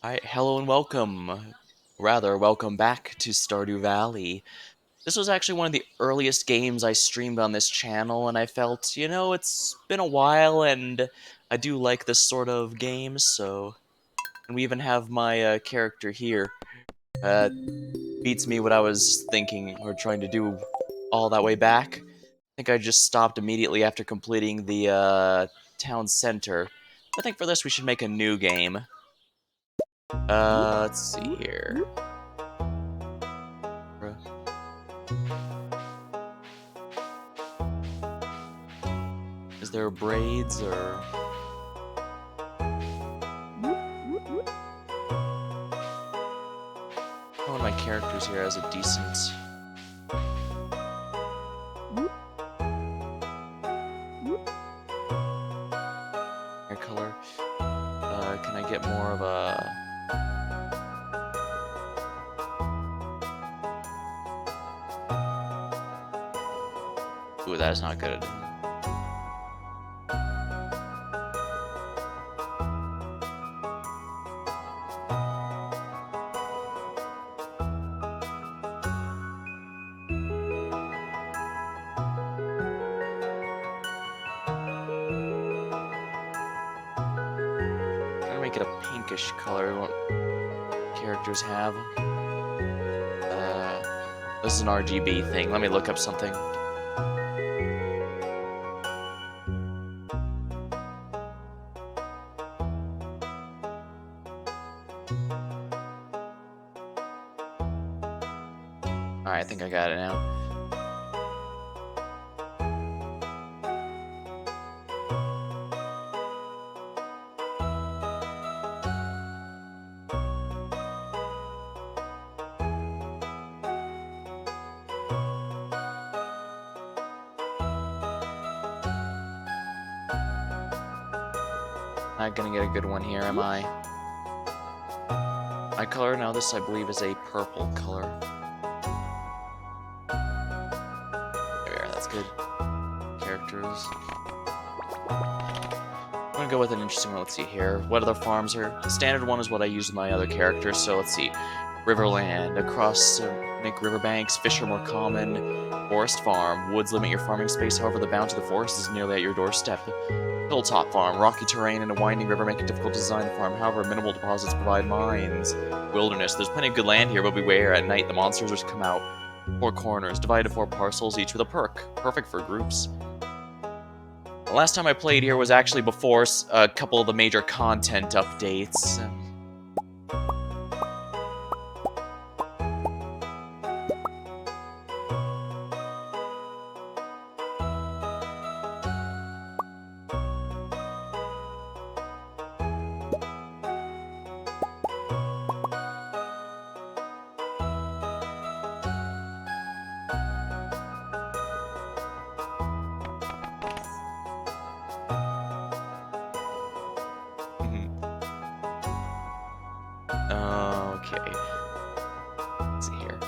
Hi, hello and welcome. Rather, welcome back to Stardew Valley. This was actually one of the earliest games I streamed on this channel, and I felt, it's been a while, and I do like this sort of game, so... And we even have my character here. Uh, Beats me what I was thinking or trying to do all that way back. I think I just stopped immediately after completing the town center. I think for this we should make a new game. Let's see here. Is there braids or... One of my characters here has a decent... hair color. Can I get more of a... Ooh, that is not good. I'm gonna make it a pinkish color, what characters have. This is an RGB thing. Let me look up something. Alright, I think I got it now. Not gonna get a good one here, am I? My color now, this I believe is a purple color. There we are, that's good. Characters. I'm gonna go with an interesting one. Let's see here. What other farms are... The standard one is what I use with my other characters, so let's see. Riverland. Across scenic riverbanks, fish are more common. Forest farm. Woods limit your farming space, however the bounty of the forest is nearly at your doorstep. Hilltop farm. Rocky terrain and a winding river make it difficult to design the farm, however minimal deposits provide mines. Wilderness. There's plenty of good land here, but beware, at night the monsters will come out. 4 corners, divided 4 parcels, each with a perk. Perfect for groups. The last time I played here was actually before a couple of the major content updates. Okay. Let's see here.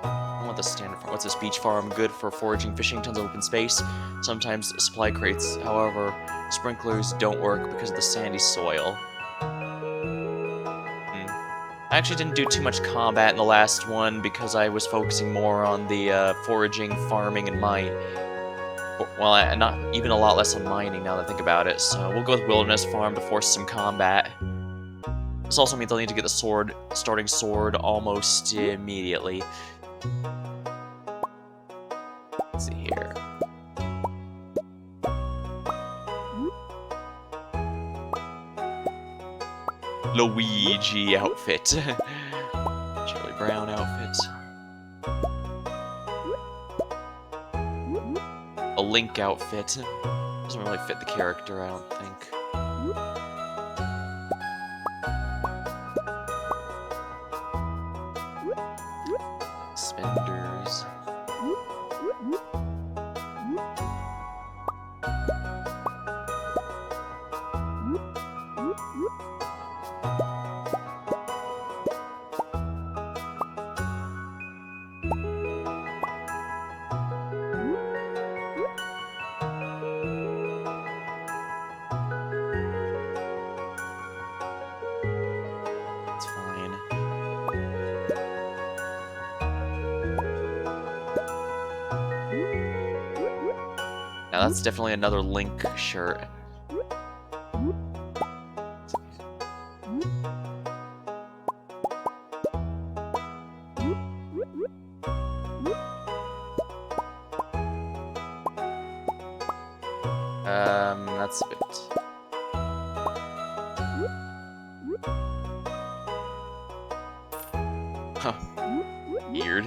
I want the standard farm. What's this? Beach farm? Good for foraging, fishing, tons of open space. Sometimes supply crates. However, sprinklers don't work because of the sandy soil. I actually didn't do too much combat in the last one because I was focusing more on the foraging, farming, and mine. Well, not even a lot less on mining now that I think about it. So we'll go with Wilderness Farm to force some combat. This also means I'll need to get the starting sword almost immediately. Let's see here. Luigi outfit. Charlie Brown outfit. A Link outfit. Doesn't really fit the character, I don't think. Spenders. that's definitely another Link shirt. That's a bit... Huh. Weird.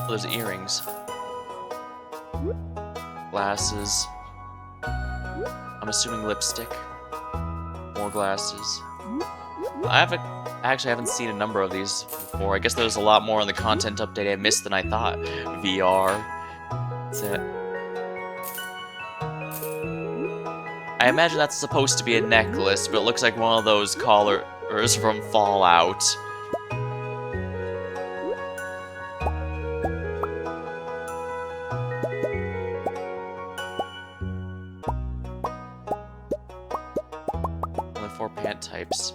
Those earrings. Glasses. I'm assuming lipstick. More glasses. I haven't seen a number of these before. I guess there's a lot more in the content update I missed than I thought. VR. That's it. I imagine that's supposed to be a necklace, but it looks like one of those collars from Fallout. Only 4 pant types.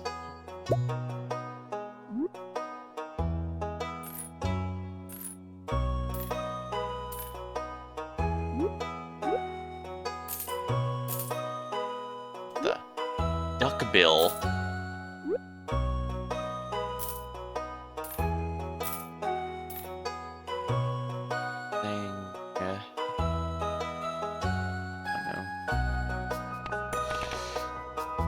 The duckbill. Thing. Yeah.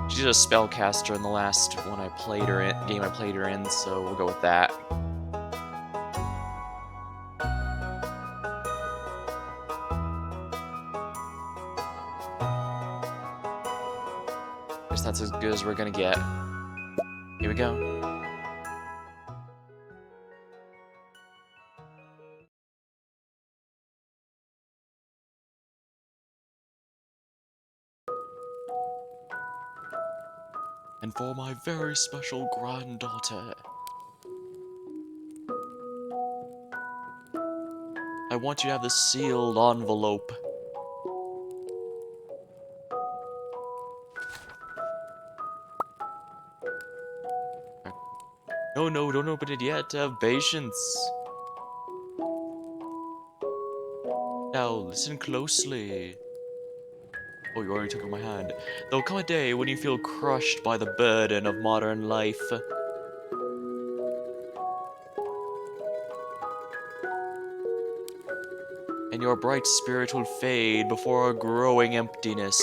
She's a spellcaster in the last one I played her in, game I played her in, so we'll go with that. Guess that's as good as we're gonna get. Here we go. And for my very special granddaughter, I want you to have this sealed envelope. No, don't open it yet. Have patience. Now, listen closely. Oh, you already took my hand. There'll come a day when you feel crushed by the burden of modern life. And your bright spirit will fade before a growing emptiness.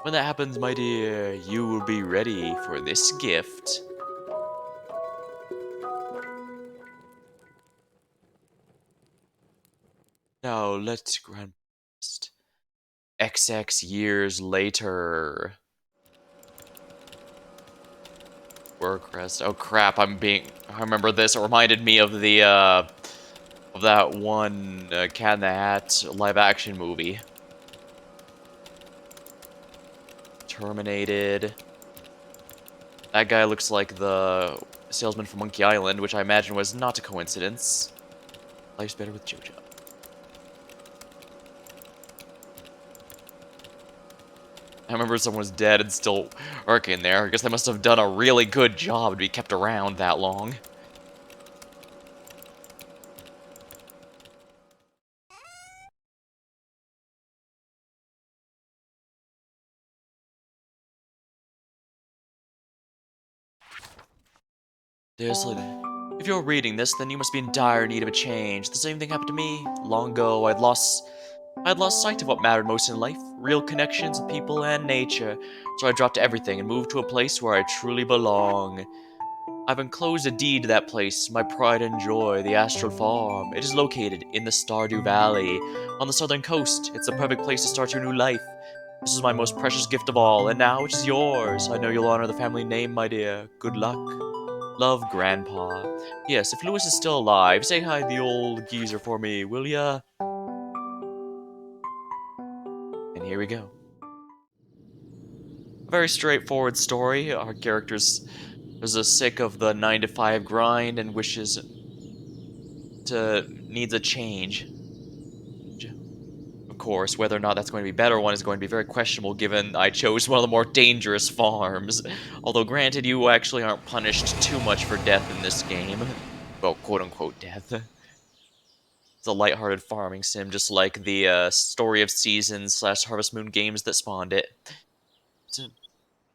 When that happens, my dear, you will be ready for this gift. Now let's Grandpast. XX years later. Wordcrest. Oh crap! I remember this. It reminded me of the of that one Cat in the Hat live-action movie. Terminated. That guy looks like the salesman from Monkey Island, which I imagine was not a coincidence. Life's better with Jojo. I remember someone was dead and still working there. I guess they must have done a really good job to be kept around that long. Seriously, if you're reading this, then you must be in dire need of a change. The same thing happened to me. Long ago, I'd lost sight of what mattered most in life, real connections with people and nature. So I dropped everything and moved to a place where I truly belong. I've enclosed a deed to that place, my pride and joy, the Astral Farm. It is located in the Stardew Valley, on the southern coast. It's the perfect place to start your new life. This is my most precious gift of all, and now it is yours. I know you'll honor the family name, my dear. Good luck. Love, Grandpa. Yes, if Lewis is still alive, say hi to the old geezer for me, will ya? And here we go. A very straightforward story. Our character's sick of the 9-to-5 grind and needs a change. Of course. Whether or not that's going to be better one is going to be very questionable given I chose one of the more dangerous farms. Although granted, you actually aren't punished too much for death in this game. Well, quote-unquote death. It's a lighthearted farming sim, just like the Story of Seasons / Harvest Moon games that spawned it.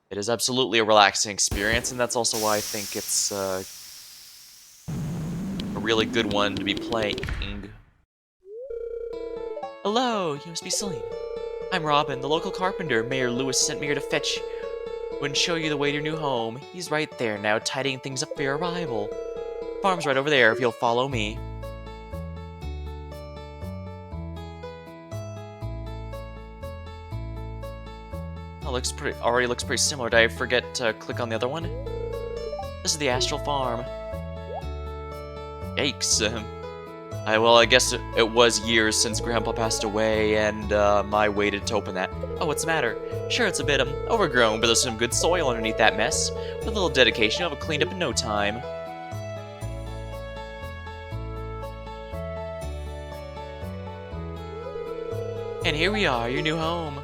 It is absolutely a relaxing experience, and that's also why I think it's a really good one to be playing. Hello, you must be Saloon. I'm Robin, the local carpenter. Mayor Lewis sent me here to fetch you and show you the way to your new home. He's right there now, tidying things up for your arrival. Farm's right over there if you'll follow me. Oh, already looks pretty similar. Did I forget to click on the other one? This is the Astral Farm. Yikes. Well, I guess it was years since Grandpa passed away, and I waited to open that. Oh, what's the matter? Sure, it's a bit, overgrown, but there's some good soil underneath that mess. With a little dedication, you'll have it cleaned up in no time. And here we are, your new home.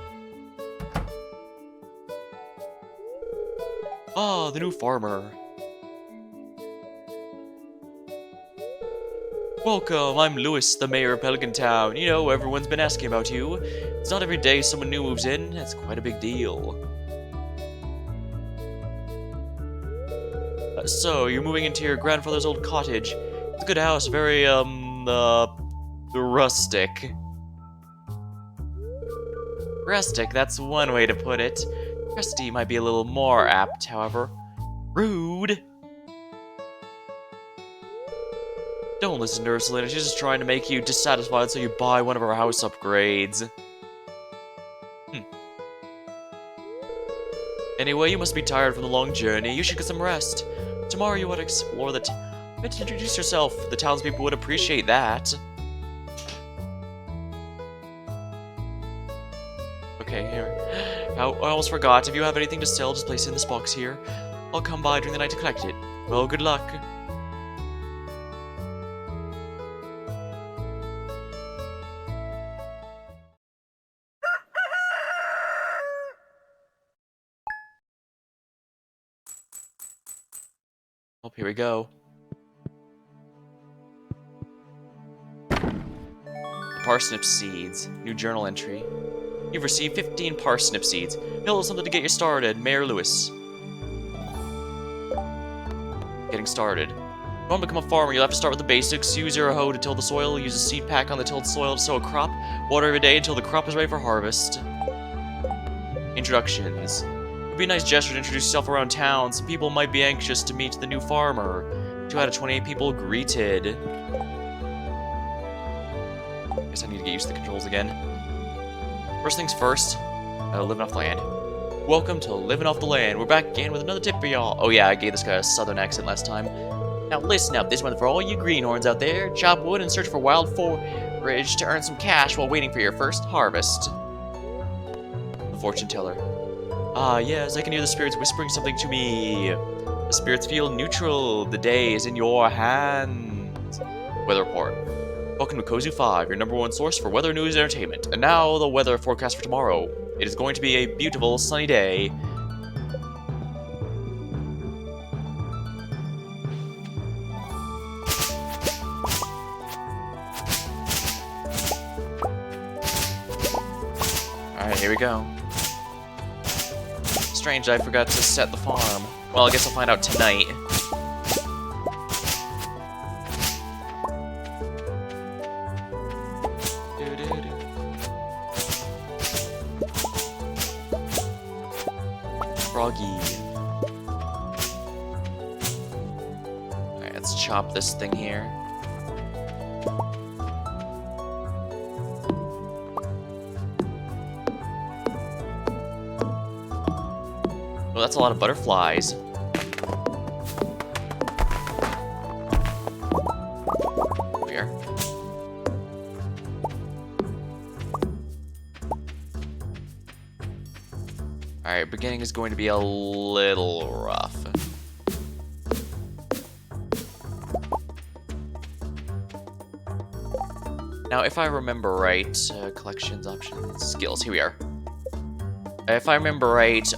Ah, the new farmer. Welcome, I'm Lewis, the mayor of Pelican Town. You know, everyone's been asking about you. It's not every day someone new moves in. It's quite a big deal. So, you're moving into your grandfather's old cottage. It's a good house, very, rustic. Rustic, that's one way to put it. Crusty might be a little more apt, however. Rude! Don't listen to her, Selena. She's just trying to make you dissatisfied so you buy one of her house upgrades. Anyway, you must be tired from the long journey. You should get some rest. Tomorrow you want to explore the town. Introduce yourself. The townspeople would appreciate that. Okay, here. I almost forgot. If you have anything to sell, just place it in this box here. I'll come by during the night to collect it. Well, good luck. Oh, here we go. Parsnip seeds. New journal entry. You've received 15 parsnip seeds. Here's something to get you started, Mayor Lewis. Getting started. If you want to become a farmer, you'll have to start with the basics. Use your hoe to till the soil. Use a seed pack on the tilled soil to sow a crop. Water every day until the crop is ready for harvest. Introductions. It would be a nice gesture to introduce yourself around town. Some people might be anxious to meet the new farmer. 2 out of 28 people greeted. Guess I need to get used to the controls again. First things first, living off the land. Welcome to Living Off the Land. We're back again with another tip for y'all. Oh yeah, I gave this guy a southern accent last time. Now listen up, this one's for all you greenhorns out there. Chop wood and search for wild forage to earn some cash while waiting for your first harvest. The fortune teller. Ah, yes, I can hear the spirits whispering something to me. The spirits feel neutral. The day is in your hands. Weather report. Welcome to Kozu 5, your #1 source for weather news and entertainment. And now, the weather forecast for tomorrow. It is going to be a beautiful, sunny day. Alright, here we go. Strange, I forgot to set the farm. Well, I guess I'll find out tonight. Froggy. Alright, let's chop this thing here. Well, that's a lot of butterflies. Here. Alright, beginning is going to be a little rough. Now, if I remember right, collections, options, skills, here we are. If I remember right,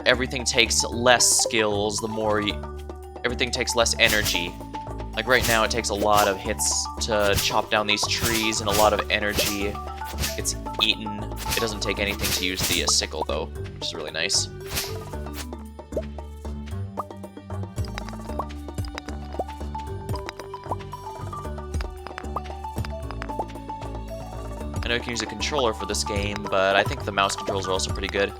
everything takes less skills the more everything takes less energy. Like right now, it takes a lot of hits to chop down these trees and a lot of energy. It's eaten. It doesn't take anything to use the sickle though, which is really nice. I know you can use a controller for this game, but I think the mouse controls are also pretty good.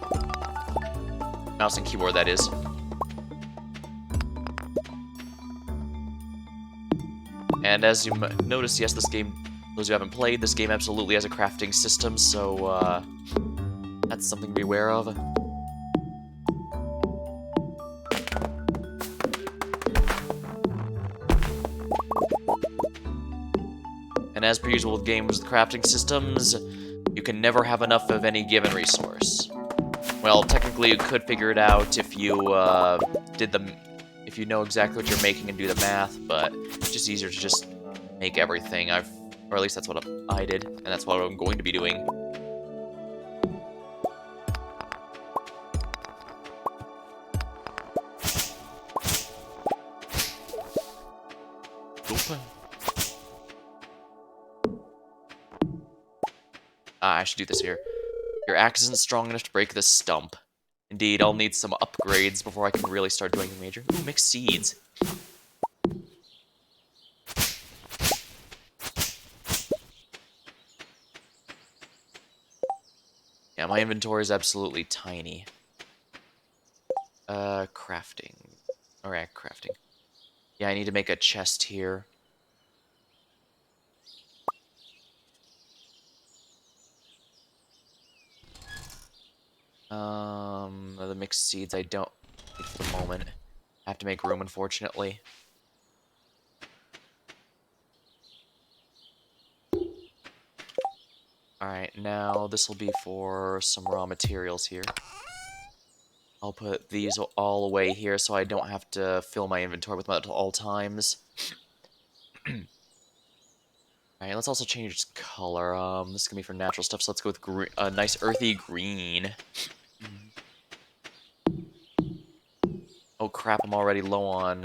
Mouse and keyboard, that is. And as you notice, yes, this game, those who haven't played, this game absolutely has a crafting system, so that's something to be aware of. And as per usual with games with crafting systems, you can never have enough of any given resource. Well, technically you could figure it out if you if you know exactly what you're making and do the math, but it's just easier to just make everything. Or at least that's what I did, and that's what I'm going to be doing. I should do this here. Your axe isn't strong enough to break this stump. Indeed, I'll need some upgrades before I can really start doing the major. Ooh, mixed seeds. Yeah, my inventory is absolutely tiny. Crafting. Alright, crafting. Yeah, I need to make a chest here. The mixed seeds I don't need for the moment. I have to make room, unfortunately. Alright, now this will be for some raw materials here. I'll put these all away here so I don't have to fill my inventory with them at all times. Alright, let's also change its color. This is gonna be for natural stuff, so let's go with a nice earthy green. Oh crap, I'm already low on,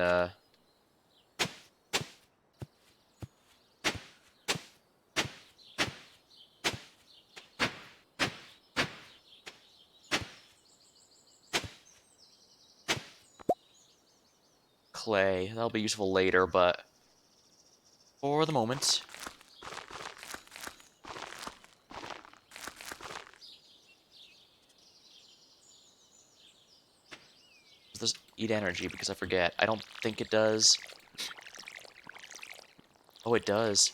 clay. That'll be useful later, but for the moment. Does this eat energy? Because I forget. I don't think it does. Oh, it does.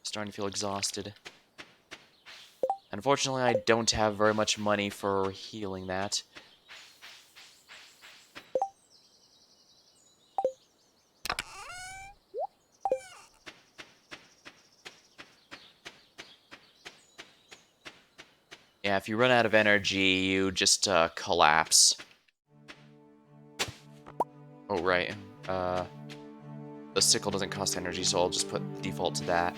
Starting to feel exhausted. Unfortunately, I don't have very much money for healing that. Yeah, if you run out of energy, you just collapse. Oh, right. The sickle doesn't cost energy, so I'll just put default to that.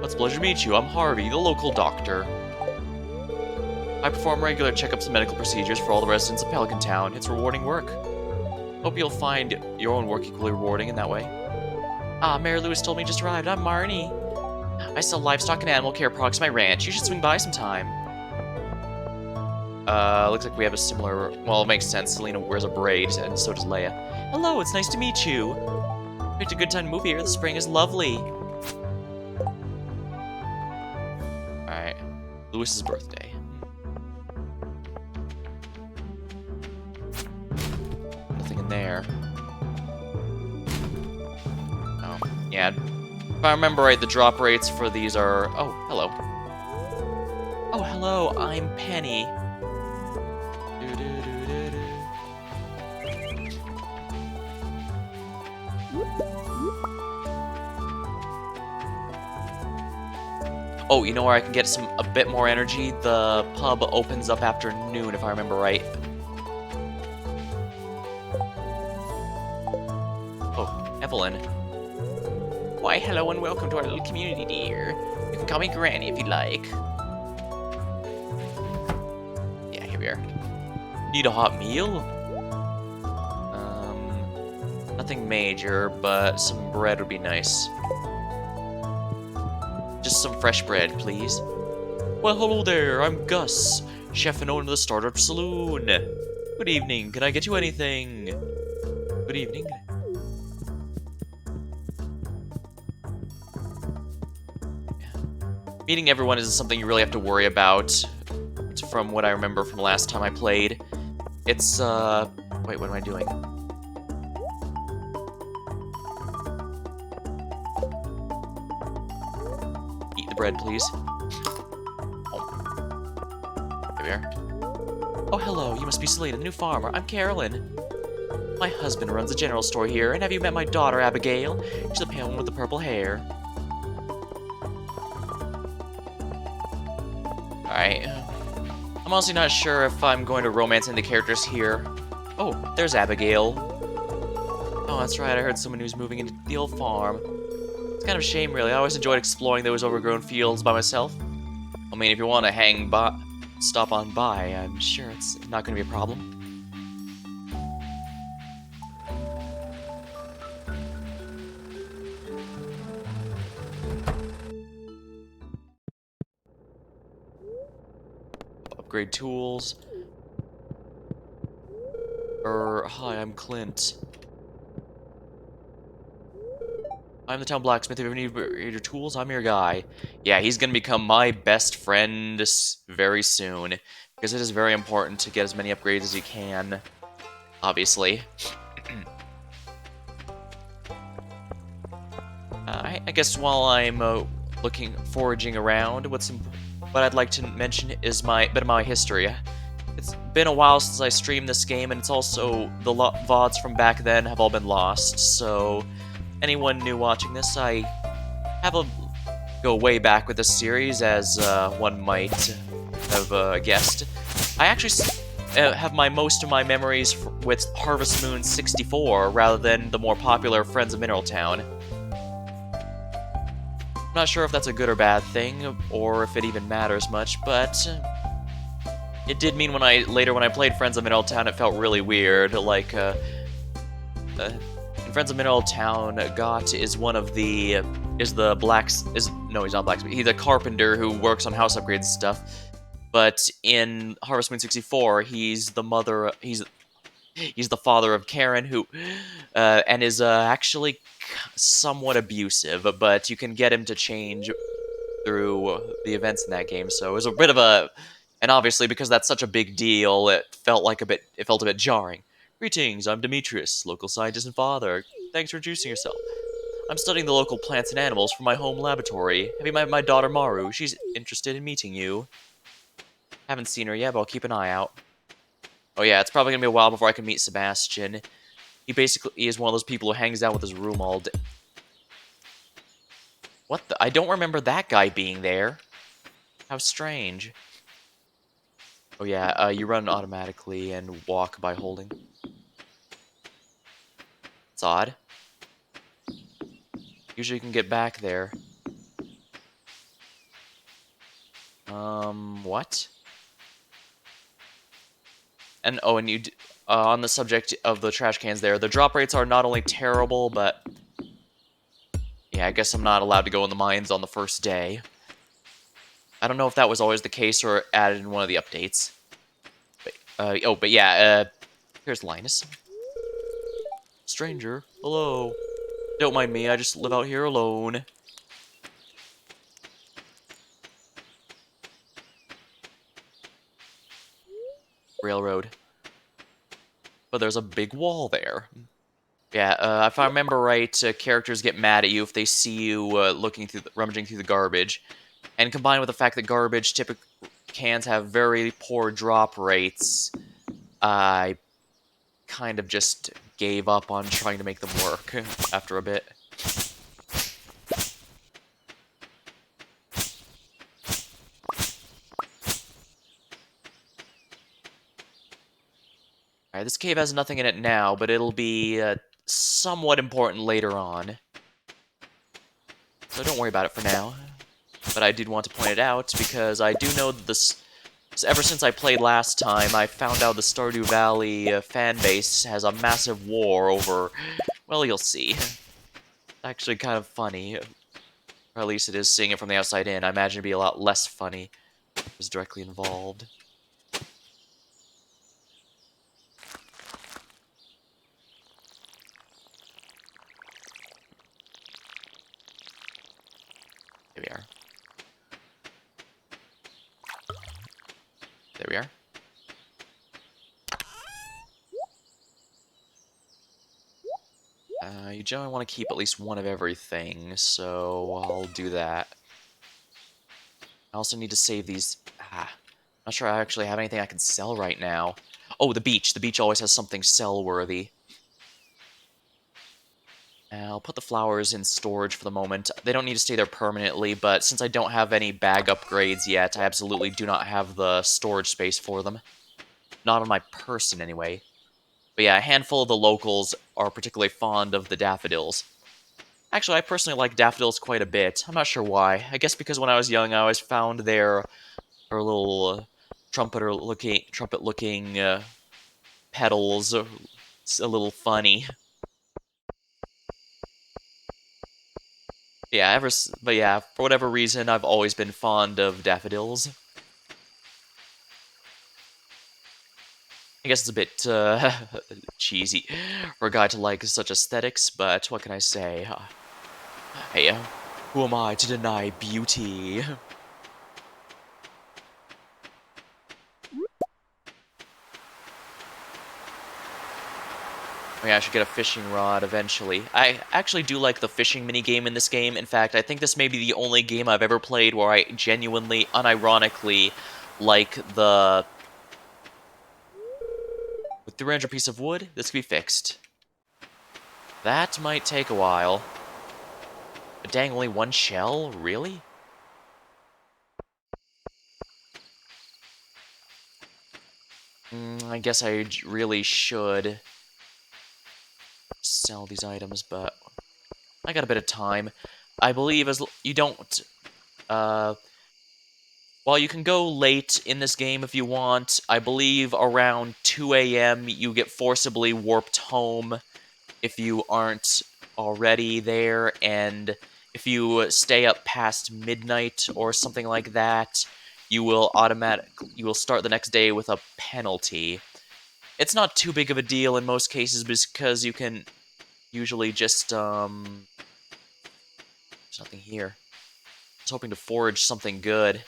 It's a pleasure to meet you. I'm Harvey, the local doctor. I perform regular checkups and medical procedures for all the residents of Pelican Town. It's rewarding work. Hope you'll find your own work equally rewarding in that way. Ah, Mary Louise told me you just arrived. I'm Marnie. I sell livestock and animal care products at my ranch. You should swing by sometime. Looks like we have a similar... Well, it makes sense. Selena wears a braid, and so does Leia. Hello, it's nice to meet you. Picked a good time to move here. The spring is lovely. Alright. Louis's birthday. Nothing in there. Oh, yeah. If I remember right, the drop rates for these are... Oh, hello. Oh, hello, I'm Penny. Oh, you know where I can get a bit more energy? The pub opens up after noon, if I remember right. Oh, Evelyn. Why, hello and welcome to our little community, dear. You can call me Granny if you like. Yeah, here we are. Need a hot meal? Nothing major, but some bread would be nice. Just some fresh bread, please. Well, hello there, I'm Gus, chef and owner of the Stardew Saloon. Good evening, can I get you anything? Good evening. Meeting everyone isn't something you really have to worry about, from what I remember from the last time I played. It's, wait, what am I doing? Eat the bread, please. There we are. Oh, hello, you must be Selena, the new farmer. I'm Carolyn. My husband runs a general store here, and have you met my daughter, Abigail? She's the pale one with the purple hair. Alright. I'm honestly not sure if I'm going to romance any characters here. Oh, there's Abigail. Oh, that's right, I heard someone who's moving into the old farm. It's kind of a shame, really. I always enjoyed exploring those overgrown fields by myself. I mean, if you want to stop on by, I'm sure it's not going to be a problem. Upgrade tools. Hi, I'm Clint. I'm the town blacksmith. If you need your tools, I'm your guy. Yeah, he's gonna become my best friend very soon, because it is very important to get as many upgrades as you can, obviously. I guess while I'm foraging around, what I'd like to mention is bit of my history. It's been a while since I streamed this game, and it's also the VODs from back then have all been lost, so anyone new watching this, I have go way back with this series, as one might have guessed. I actually have most of my memories with Harvest Moon 64, rather than the more popular Friends of Mineral Town. I'm not sure if that's a good or bad thing, or if it even matters much, but it did mean when I played Friends of Mineral Town, it felt really weird. Like, in Friends of Mineral Town, Gott is he's not blacksmith, he's a carpenter who works on house upgrades and stuff. But in Harvest Moon 64, he's the father of Karen, who, and is actually somewhat abusive, but you can get him to change through the events in that game, so it was a bit of and obviously, because that's such a big deal, it felt a bit jarring. Greetings, I'm Demetrius, local scientist and father. Thanks for introducing yourself. I'm studying the local plants and animals from my home laboratory. Have you met my daughter Maru? She's interested in meeting you. Haven't seen her yet, but I'll keep an eye out. Oh yeah, it's probably gonna be a while before I can meet Sebastian. He is one of those people who hangs out with his room all day. What the? I don't remember that guy being there. How strange. Oh yeah, you run automatically and walk by holding. It's odd. Usually you can get back there. What? And, oh, and on the subject of the trash cans there, the drop rates are not only terrible, but yeah, I guess I'm not allowed to go in the mines on the first day. I don't know if that was always the case or added in one of the updates. But yeah, here's Linus. Stranger, hello. Don't mind me, I just live out here alone. Railroad. But there's a big wall there. Yeah, if I remember right, characters get mad at you if they see you rummaging through the garbage. And combined with the fact that cans have very poor drop rates, I kind of just gave up on trying to make them work after a bit. Alright, this cave has nothing in it now, but it'll be somewhat important later on. So don't worry about it for now. But I did want to point it out, because I do know that this... Ever since I played last time, I found out the Stardew Valley fanbase has a massive war over... Well, you'll see. It's actually kind of funny. Or at least it is seeing it from the outside in. I imagine it'd be a lot less funny if it was directly involved. Here we are. There we are. You generally want to keep at least one of everything, so I'll do that. I also need to save these... not sure I actually have anything I can sell right now. Oh, the beach. The beach always has something sell-worthy. I'll put the flowers in storage for the moment. They don't need to stay there permanently, but since I don't have any bag upgrades yet, I absolutely do not have the storage space for them. Not on my person, anyway. But yeah, a handful of the locals are particularly fond of the daffodils. Actually, I personally like daffodils quite a bit. I'm not sure why. I guess because when I was young, I always found their little trumpet-looking petals a little funny. But yeah, for whatever reason, I've always been fond of daffodils. I guess it's a bit cheesy for a guy to like such aesthetics, but what can I say? Hey, who am I to deny beauty? Oh yeah, I should get a fishing rod eventually. I actually do like the fishing minigame in this game. In fact, I think this may be the only game I've ever played where I genuinely, unironically, like the... With 300 piece of wood, this could be fixed. That might take a while. But dang, only one shell? Really? I guess I really should sell these items, but I got a bit of time. I believe as you don't... While you can go late in this game if you want, I believe around 2 a.m. you get forcibly warped home if you aren't already there, and if you stay up past midnight or something like that, you will start the next day with a penalty. It's not too big of a deal in most cases because you can usually just, there's nothing here. I was hoping to forage something good.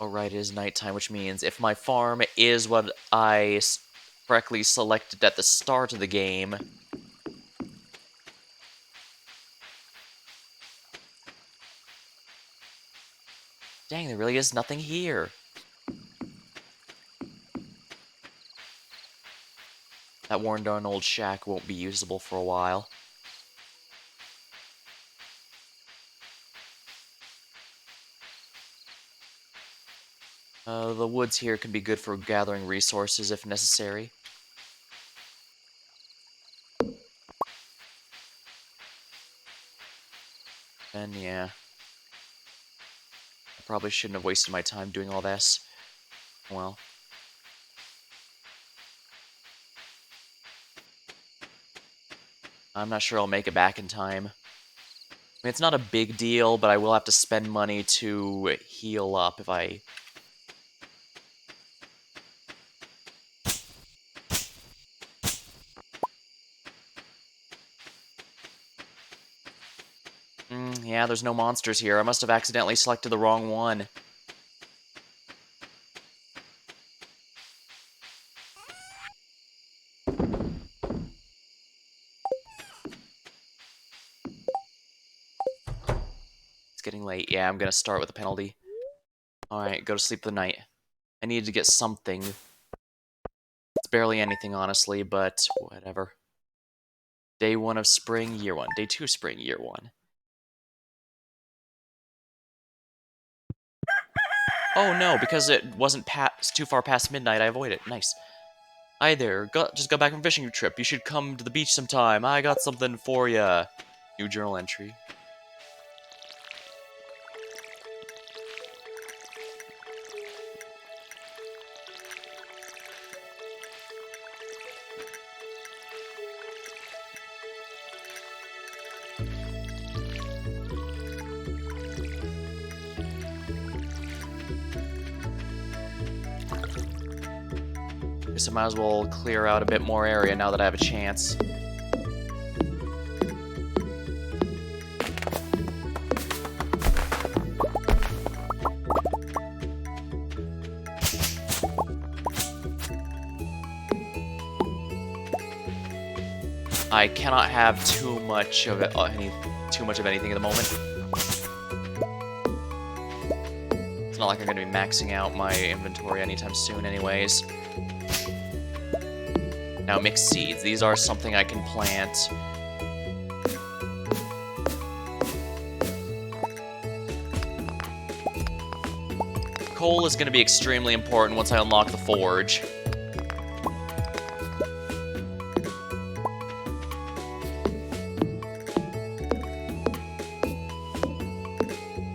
Oh, right, it is nighttime, which means if my farm is what I correctly selected at the start of the game... Dang, there really is nothing here. That worn-down old shack won't be usable for a while. The woods here can be good for gathering resources if necessary. And yeah. I probably shouldn't have wasted my time doing all this. Well. I'm not sure I'll make it back in time. I mean, it's not a big deal, but I will have to spend money to heal up if I... Yeah, there's no monsters here. I must have accidentally selected the wrong one. It's getting late. Yeah, I'm gonna start with a penalty. Alright, go to sleep for the night. I needed to get something. barely anything, honestly, but whatever. Day 1 of spring, year 1. Day 2 of spring, year 1. Oh no, because it wasn't too far past midnight, I avoid it. Nice. Hi there, just got back from a fishing trip. You should come to the beach sometime. I got something for ya. New journal entry. Guess I might as well clear out a bit more area now that I have a chance. I cannot have too much of anything at the moment. It's not like I'm going to be maxing out my inventory anytime soon anyways. Now, mixed seeds. These are something I can plant. Coal is going to be extremely important once I unlock the forge.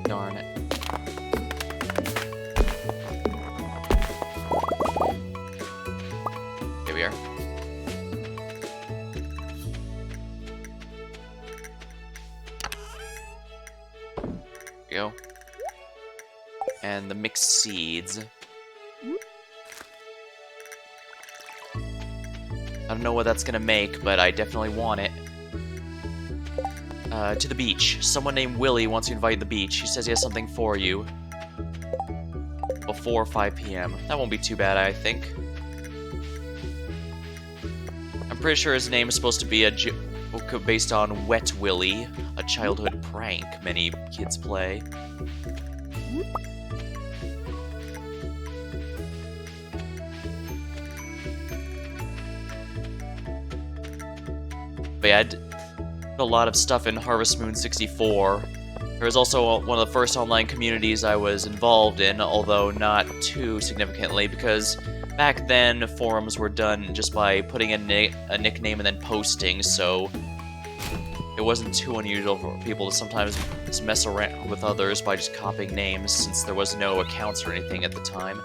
Darn it. Here we are. There we go. And the mixed seeds. I don't know what that's gonna make, but I definitely want it. To the beach. Someone named Willie wants you to invite to the beach. He says he has something for you. Before 5 p.m. That won't be too bad, I think. I'm pretty sure his name is supposed to be a joke based on Wet Willie, a childhood prank many kids play. But yeah, I did a lot of stuff in Harvest Moon 64. There was also one of the first online communities I was involved in, although not too significantly, because back then forums were done just by putting in a nickname and then posting, so it wasn't too unusual for people to sometimes just mess around with others by just copying names, since there was no accounts or anything at the time.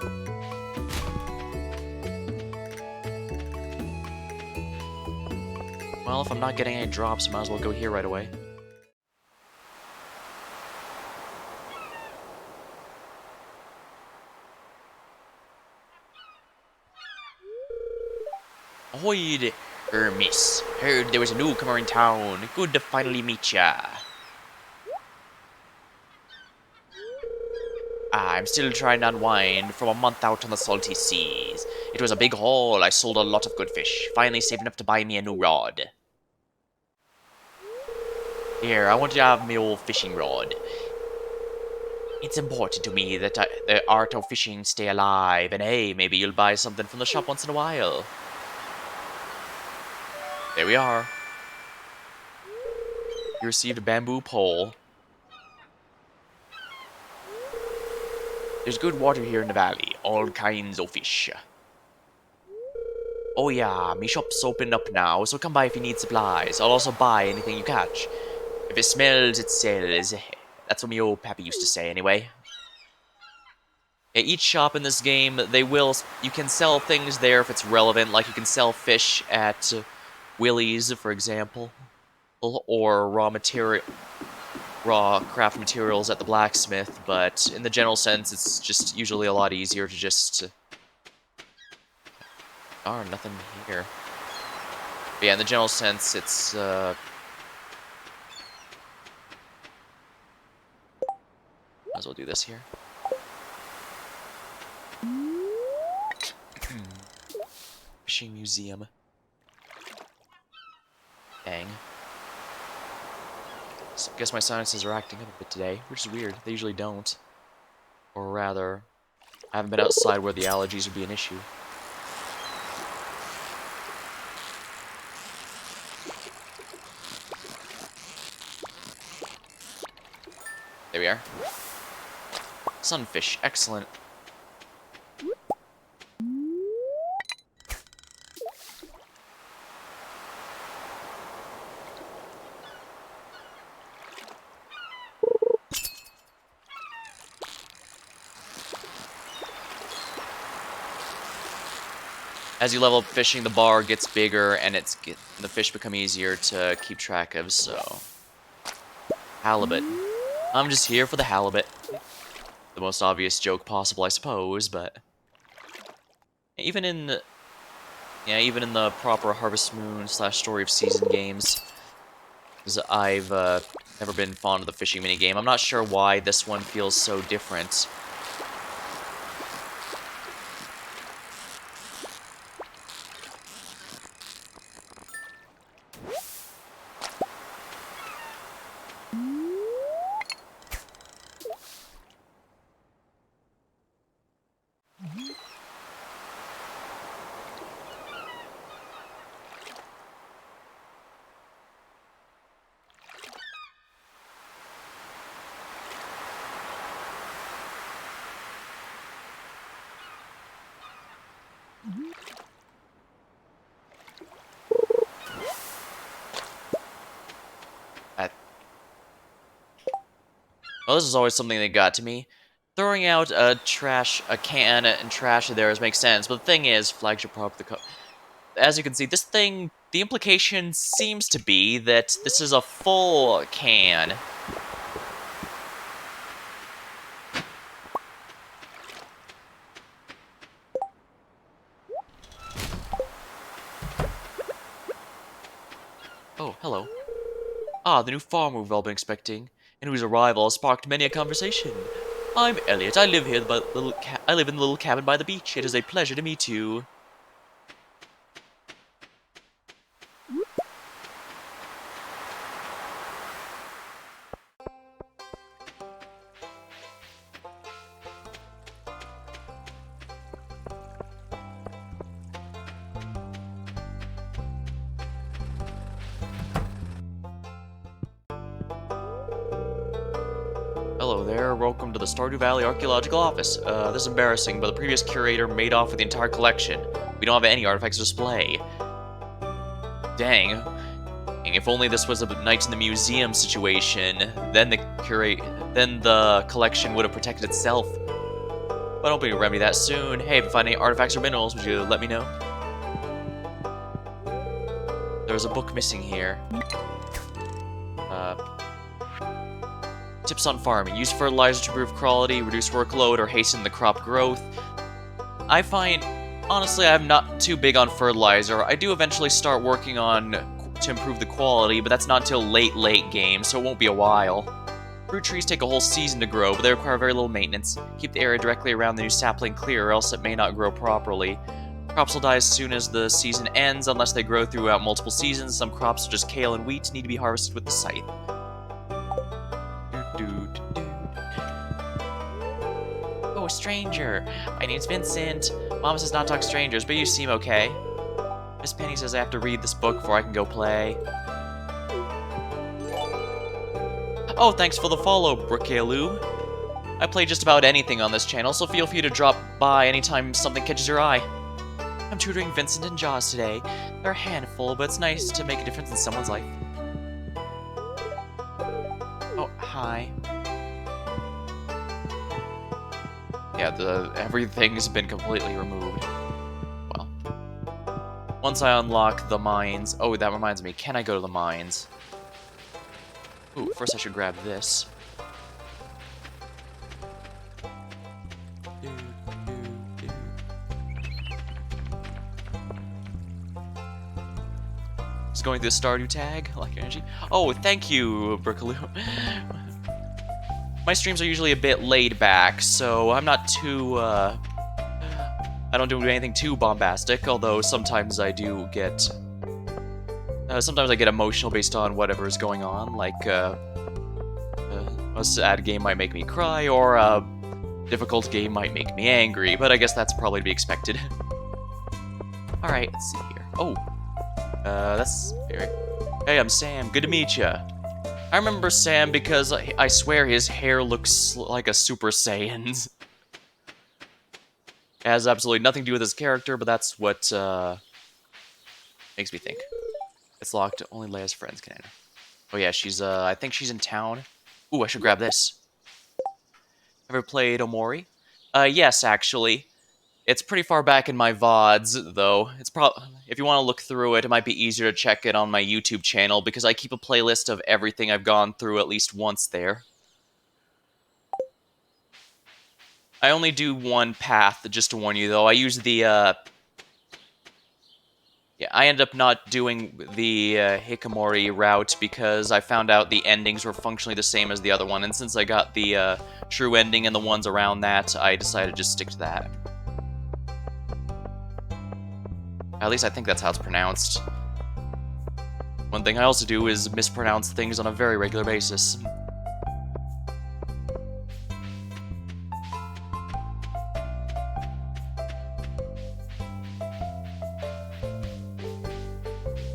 Well, if I'm not getting any drops, I might as well go here right away. Ahoy there, miss. Heard there was a newcomer in town. Good to finally meet ya. I'm still trying to unwind from a month out on the salty seas. It was a big haul. I sold a lot of good fish. Finally saved enough to buy me a new rod. Here, I want you to have my old fishing rod. It's important to me that the art of fishing stay alive, and hey, maybe you'll buy something from the shop once in a while. There we are. You received a bamboo pole. There's good water here in the valley, all kinds of fish. Oh yeah, me shop's open up now, so come by if you need supplies. I'll also buy anything you catch. If it smells, it sells. That's what me old pappy used to say, anyway. At each shop in this game, you can sell things there if it's relevant, like you can sell fish at Willie's, for example, or raw craft materials at the blacksmith, but in the general sense, it's just usually a lot easier to just... Darn, nothing here. But yeah, in the general sense, it's, might as well do this here. Fishing museum. Dang. So I guess my sinuses are acting up a bit today, which is weird. They usually don't. Or rather, I haven't been outside where the allergies would be an issue. There we are. Sunfish, excellent. As you level up fishing, the bar gets bigger, and the fish become easier to keep track of, so... Halibut. I'm just here for the halibut. The most obvious joke possible, I suppose, but... Even in the... Yeah, even in the proper Harvest Moon / Story of Season games, because I've never been fond of the fishing minigame. I'm not sure why this one feels so different. Well, this is always something that got to me. Throwing out a can and trash there makes sense, but the thing is, flagship prop as you can see, this thing, the implication seems to be that this is a full can. Oh, hello. Ah, the new farmer we've all been expecting, and whose arrival has sparked many a conversation. I'm Elliot. I live in the little cabin by the beach. It is a pleasure to meet you. Hello there, welcome to the Stardew Valley Archaeological Office. This is embarrassing, but the previous curator made off with the entire collection. We don't have any artifacts to display. Dang. If only this was a Night in the Museum situation, then the collection would have protected itself. But I'll be able to remedy that soon. Hey, if you find any artifacts or minerals, would you let me know? There's a book missing here. Tips on farming. Use fertilizer to improve quality, reduce workload, or hasten the crop growth. I find, honestly, I'm not too big on fertilizer. I do eventually start working on to improve the quality, but that's not until late game, so it won't be a while. Fruit trees take a whole season to grow, but they require very little maintenance. Keep the area directly around the new sapling clear, or else it may not grow properly. Crops will die as soon as the season ends, unless they grow throughout multiple seasons. Some crops, such as kale and wheat, need to be harvested with the scythe. Oh, a stranger. My name's Vincent. Mom says not to talk to strangers, but you seem okay. Miss Penny says I have to read this book before I can go play. Oh, thanks for the follow, Brookaloo. I play just about anything on this channel, so feel free to drop by anytime something catches your eye. I'm tutoring Vincent and Jaws today. They're a handful, but it's nice to make a difference in someone's life. Oh, hi. Yeah, everything's been completely removed. Well. Once I unlock the mines... Oh, that reminds me. Can I go to the mines? Ooh, first I should grab this. Just going through the Stardew tag. I like your energy. Oh, thank you, Brookaloo. My streams are usually a bit laid back, so I'm not too, I don't do anything too bombastic, although sometimes I do get... sometimes I get emotional based on whatever is going on, like, a sad game might make me cry, or a difficult game might make me angry, but I guess that's probably to be expected. Alright, let's see here. Oh, that's very... Hey, I'm Sam. Good to meet ya. I remember Sam because I swear his hair looks like a Super Saiyan's. It has absolutely nothing to do with his character, but that's what makes me think. It's locked. Only Leia's friends can enter. Oh yeah, she's I think she's in town. Ooh, I should grab this. Ever played Omori? Yes, actually. It's pretty far back in my VODs, though. It's if you want to look through it, it might be easier to check it on my YouTube channel, because I keep a playlist of everything I've gone through at least once there. I only do one path, just to warn you, though. I use the, yeah, I ended up not doing the Hikikomori route because I found out the endings were functionally the same as the other one, and since I got the true ending and the ones around that, I decided to just stick to that. At least I think that's how it's pronounced. One thing I also do is mispronounce things on a very regular basis.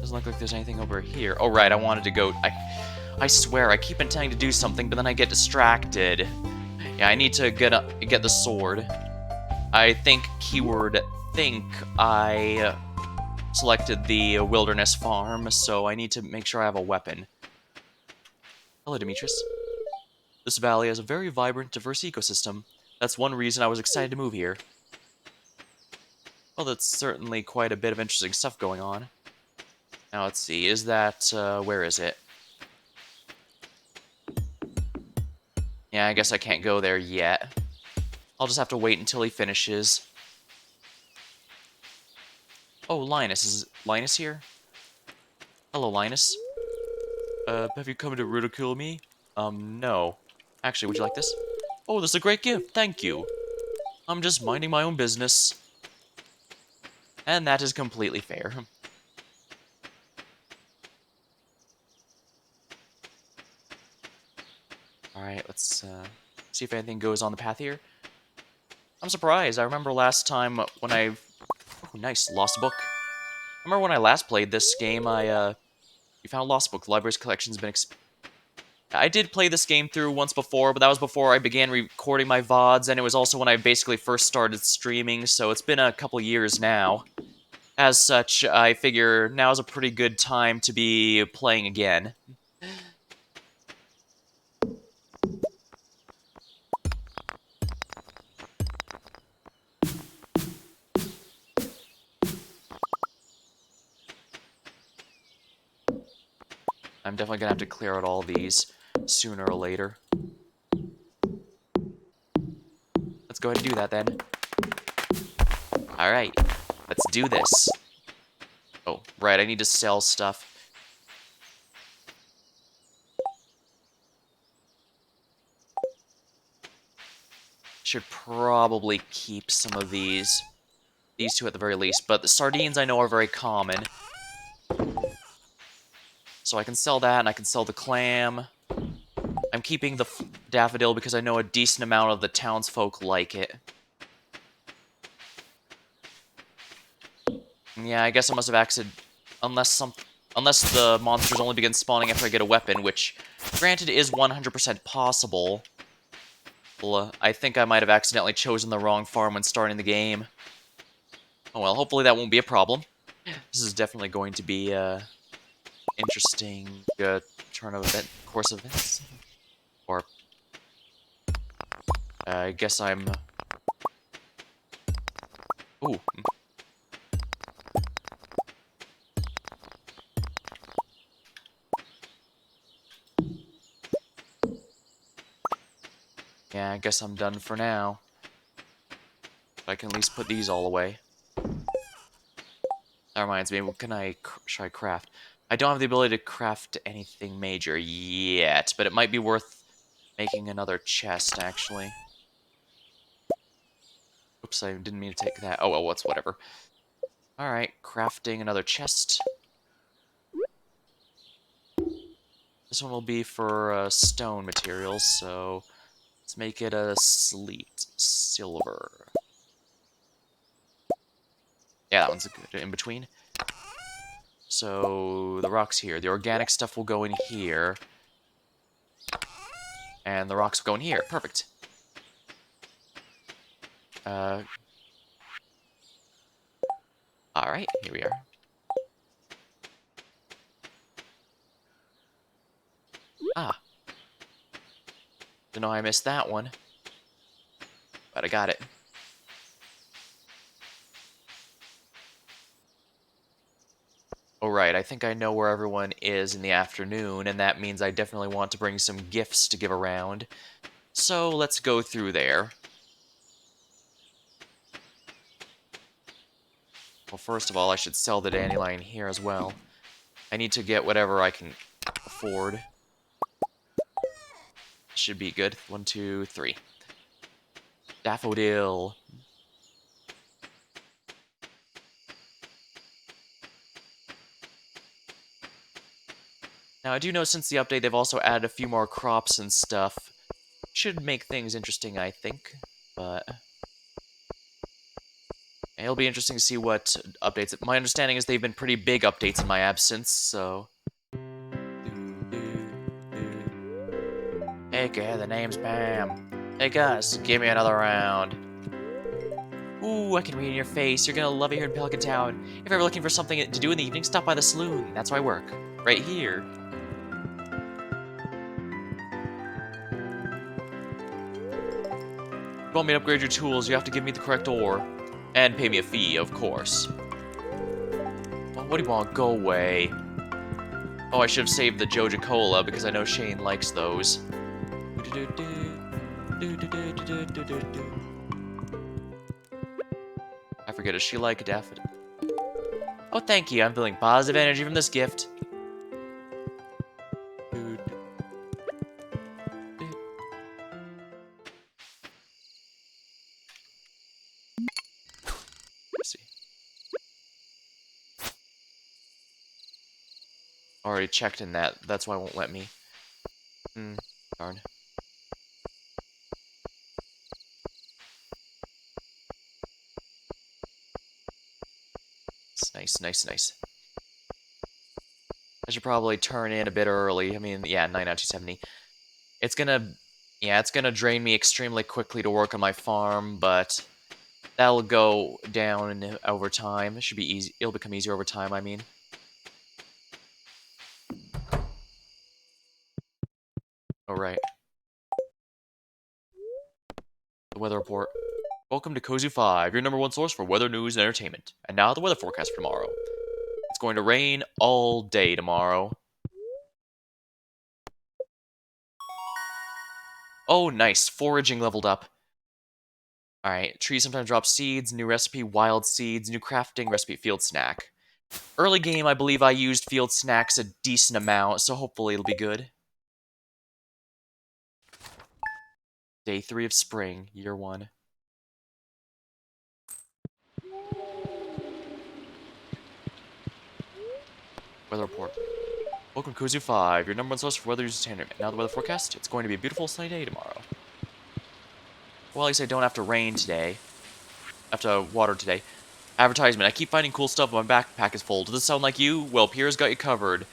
Doesn't look like there's anything over here. Oh right, I wanted to go... I swear, I keep intending to do something, but then I get distracted. Yeah, I need to get the sword. I think, keyword think, I selected the wilderness farm, so I need to make sure I have a weapon. Hello, Demetrius. This valley has a very vibrant, diverse ecosystem. That's one reason I was excited to move here. Well, that's certainly quite a bit of interesting stuff going on. Now, let's see, is that, where is it? Yeah, I guess I can't go there yet. I'll just have to wait until he finishes. Oh, Linus. Is Linus here? Hello, Linus. Have you come to ridicule me? No. Actually, would you like this? Oh, this is a great gift, thank you. I'm just minding my own business. And that is completely fair. Alright, let's see if anything goes on the path here. I'm surprised. I remember last time when I... Oh, nice. Lost book. I remember when I last played this game, you found a lost book. The library's collection's been... I did play this game through once before, but that was before I began recording my VODs, and it was also when I basically first started streaming, so it's been a couple years now. As such, I figure now's a pretty good time to be playing again. I'm definitely gonna have to clear out all these sooner or later. Let's go ahead and do that then. Alright, let's do this. Oh, right, I need to sell stuff. Should probably keep some of these. These two at the very least, but the sardines I know are very common. So I can sell that, and I can sell the clam. I'm keeping the daffodil because I know a decent amount of the townsfolk like it. Yeah, I guess I must have accident... Unless the monsters only begin spawning after I get a weapon, which, granted, is 100% possible. Well, I think I might have accidentally chosen the wrong farm when starting the game. Oh well, hopefully that won't be a problem. This is definitely going to be interesting course of events. Or I guess I'm... Ooh. Yeah, I guess I'm done for now. But I can at least put these all away. That reminds me, what can should I craft? I don't have the ability to craft anything major yet, but it might be worth making another chest, actually. Oops, I didn't mean to take that. Oh, well, whatever. Alright, crafting another chest. This one will be for stone materials, so let's make it a slate silver. Yeah, that one's a good in between. So the rocks here. The organic stuff will go in here. And the rocks go in here. Perfect. Alright, here we are. Ah. Don't know how I missed that one. But I got it. Alright, I think I know where everyone is in the afternoon, and that means I definitely want to bring some gifts to give around. So let's go through there. Well, first of all, I should sell the dandelion here as well. I need to get whatever I can afford. Should be good. 1, 2, 3. Daffodil. Now, I do know since the update, they've also added a few more crops and stuff. Should make things interesting, I think. But it'll be interesting to see what updates. My understanding is they've been pretty big updates in my absence, so... Hey, the name's Pam. Hey, Gus, give me another round. Ooh, I can read in your face. You're gonna love it here in Pelican Town. If you're ever looking for something to do in the evening, stop by the Saloon. That's where I work. Right here. If you want me to upgrade your tools, you have to give me the correct ore. And pay me a fee, of course. Well, what do you want? Go away. Oh, I should have saved the Jojo Cola because I know Shane likes those. I forget, does she like Daffodil? Oh, thank you. I'm feeling positive energy from this gift. Let's see. Already checked in that. That's why it won't let me. Darn. It's nice. I should probably turn in a bit early. I mean, yeah, 9 out of 270. It's gonna drain me extremely quickly to work on my farm, but that'll go down over time. It should be easy. It'll become easier over time, I mean. Alright. The weather report. Welcome to Cozy 5, your #1 source for weather news and entertainment. And now the weather forecast for tomorrow. It's going to rain all day tomorrow. Oh, nice. Foraging leveled up. Alright, trees sometimes drop seeds, new recipe, wild seeds, new crafting, recipe, field snack. Early game, I believe I used field snacks a decent amount, so hopefully it'll be good. Day 3 of spring, year 1. Weather report. Welcome to Cozy 5, your #1 source for weather news and entertainment. Now the weather forecast, it's going to be a beautiful sunny day tomorrow. Well, at least I don't have to rain today. I have to water today. Advertisement. I keep finding cool stuff, but my backpack is full. Does this sound like you? Well, Pierre's got you covered.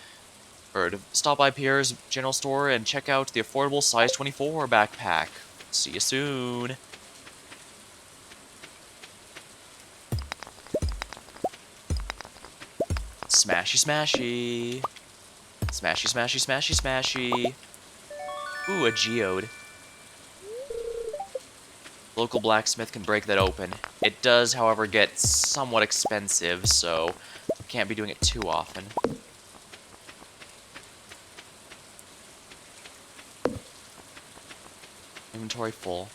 Stop by Pierre's general store and check out the affordable size 24 backpack. See you soon. Smashy, smashy. Smashy, smashy, smashy, smashy. Ooh, a geode. Local blacksmith can break that open. It does, however, get somewhat expensive, so can't be doing it too often. Inventory full.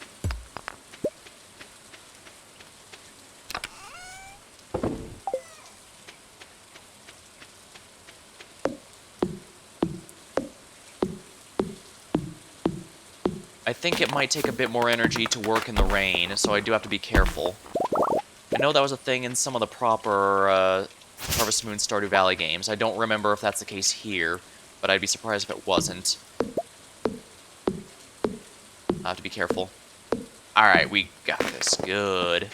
I think it might take a bit more energy to work in the rain, so I do have to be careful. I know that was a thing in some of the proper Harvest Moon Stardew Valley games. I don't remember if that's the case here, but I'd be surprised if it wasn't. I have to be careful. Alright, we got this. Good.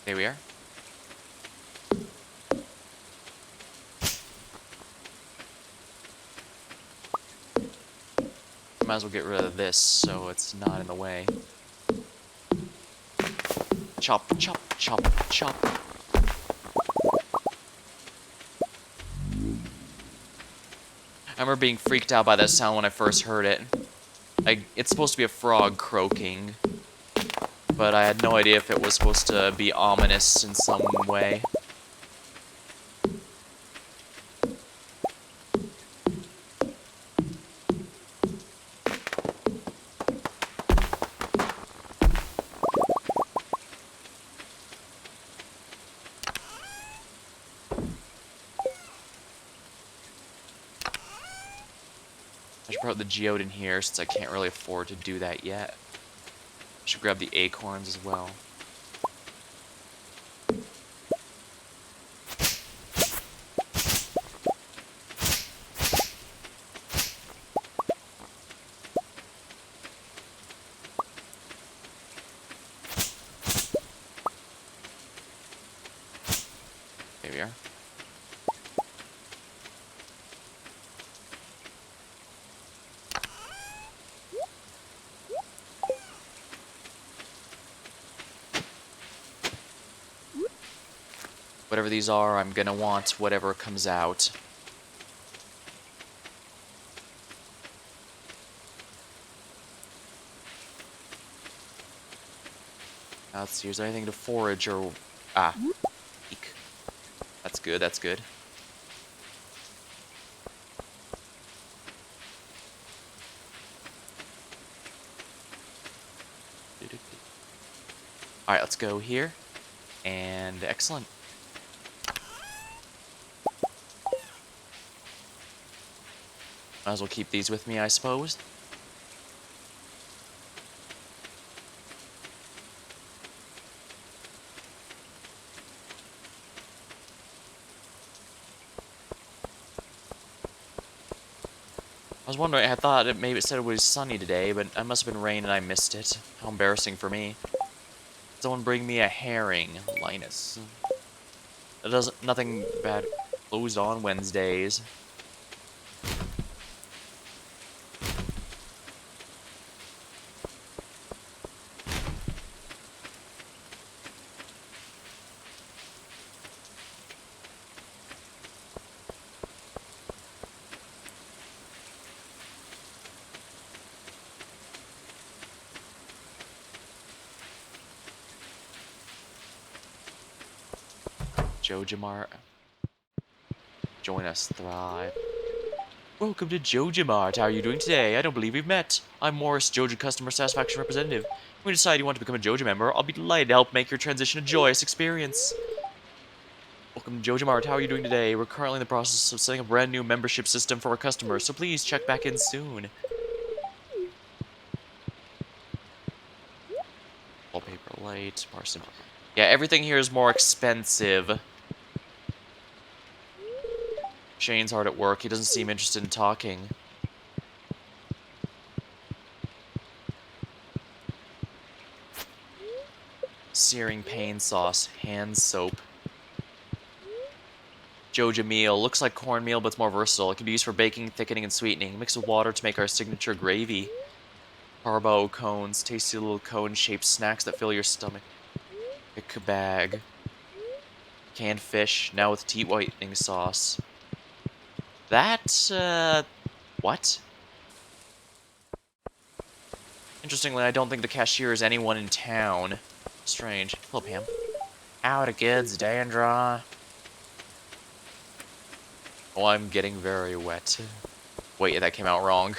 There we are. Might as well get rid of this so it's not in the way. Chop, chop, chop, chop. I remember being freaked out by that sound when I first heard it. It's supposed to be a frog croaking, but I had no idea if it was supposed to be ominous in some way. I should put the geode in here since I can't really afford to do that yet. I should grab the acorns as well. There we are. Whatever these are, I'm gonna want whatever comes out. Now let's see, is there anything to forage or... Ah. Eek. That's good, that's good. Alright, let's go here. And excellent. Might as well keep these with me, I suppose. I was wondering, I thought maybe it said it was sunny today, but it must have been rain and I missed it. How embarrassing for me. Someone bring me a herring, Linus. It doesn't, nothing bad closed on Wednesdays. Jojo Mart. Join us, thrive. Welcome to Jojo Mart. How are you doing today? I don't believe we've met. I'm Morris, Jojo Customer Satisfaction Representative. When you decide you want to become a Jojo member, I'll be delighted to help make your transition a joyous experience. Welcome to Jojo Mart. How are you doing today? We're currently in the process of setting up a brand new membership system for our customers, so please check back in soon. Wallpaper light, parson. Yeah, everything here is more expensive. Shane's hard at work. He doesn't seem interested in talking. Searing pain sauce. Hand soap. Jojo meal. Looks like cornmeal, but it's more versatile. It can be used for baking, thickening, and sweetening. Mixed with water to make our signature gravy. Carbo cones. Tasty little cone-shaped snacks that fill your stomach. Pick a bag. Canned fish. Now with teeth whitening sauce. That, what? Interestingly, I don't think the cashier is anyone in town. Strange. Hello, Pam. Howdy, kids. Dandra. Oh, I'm getting very wet. Wait, that came out wrong.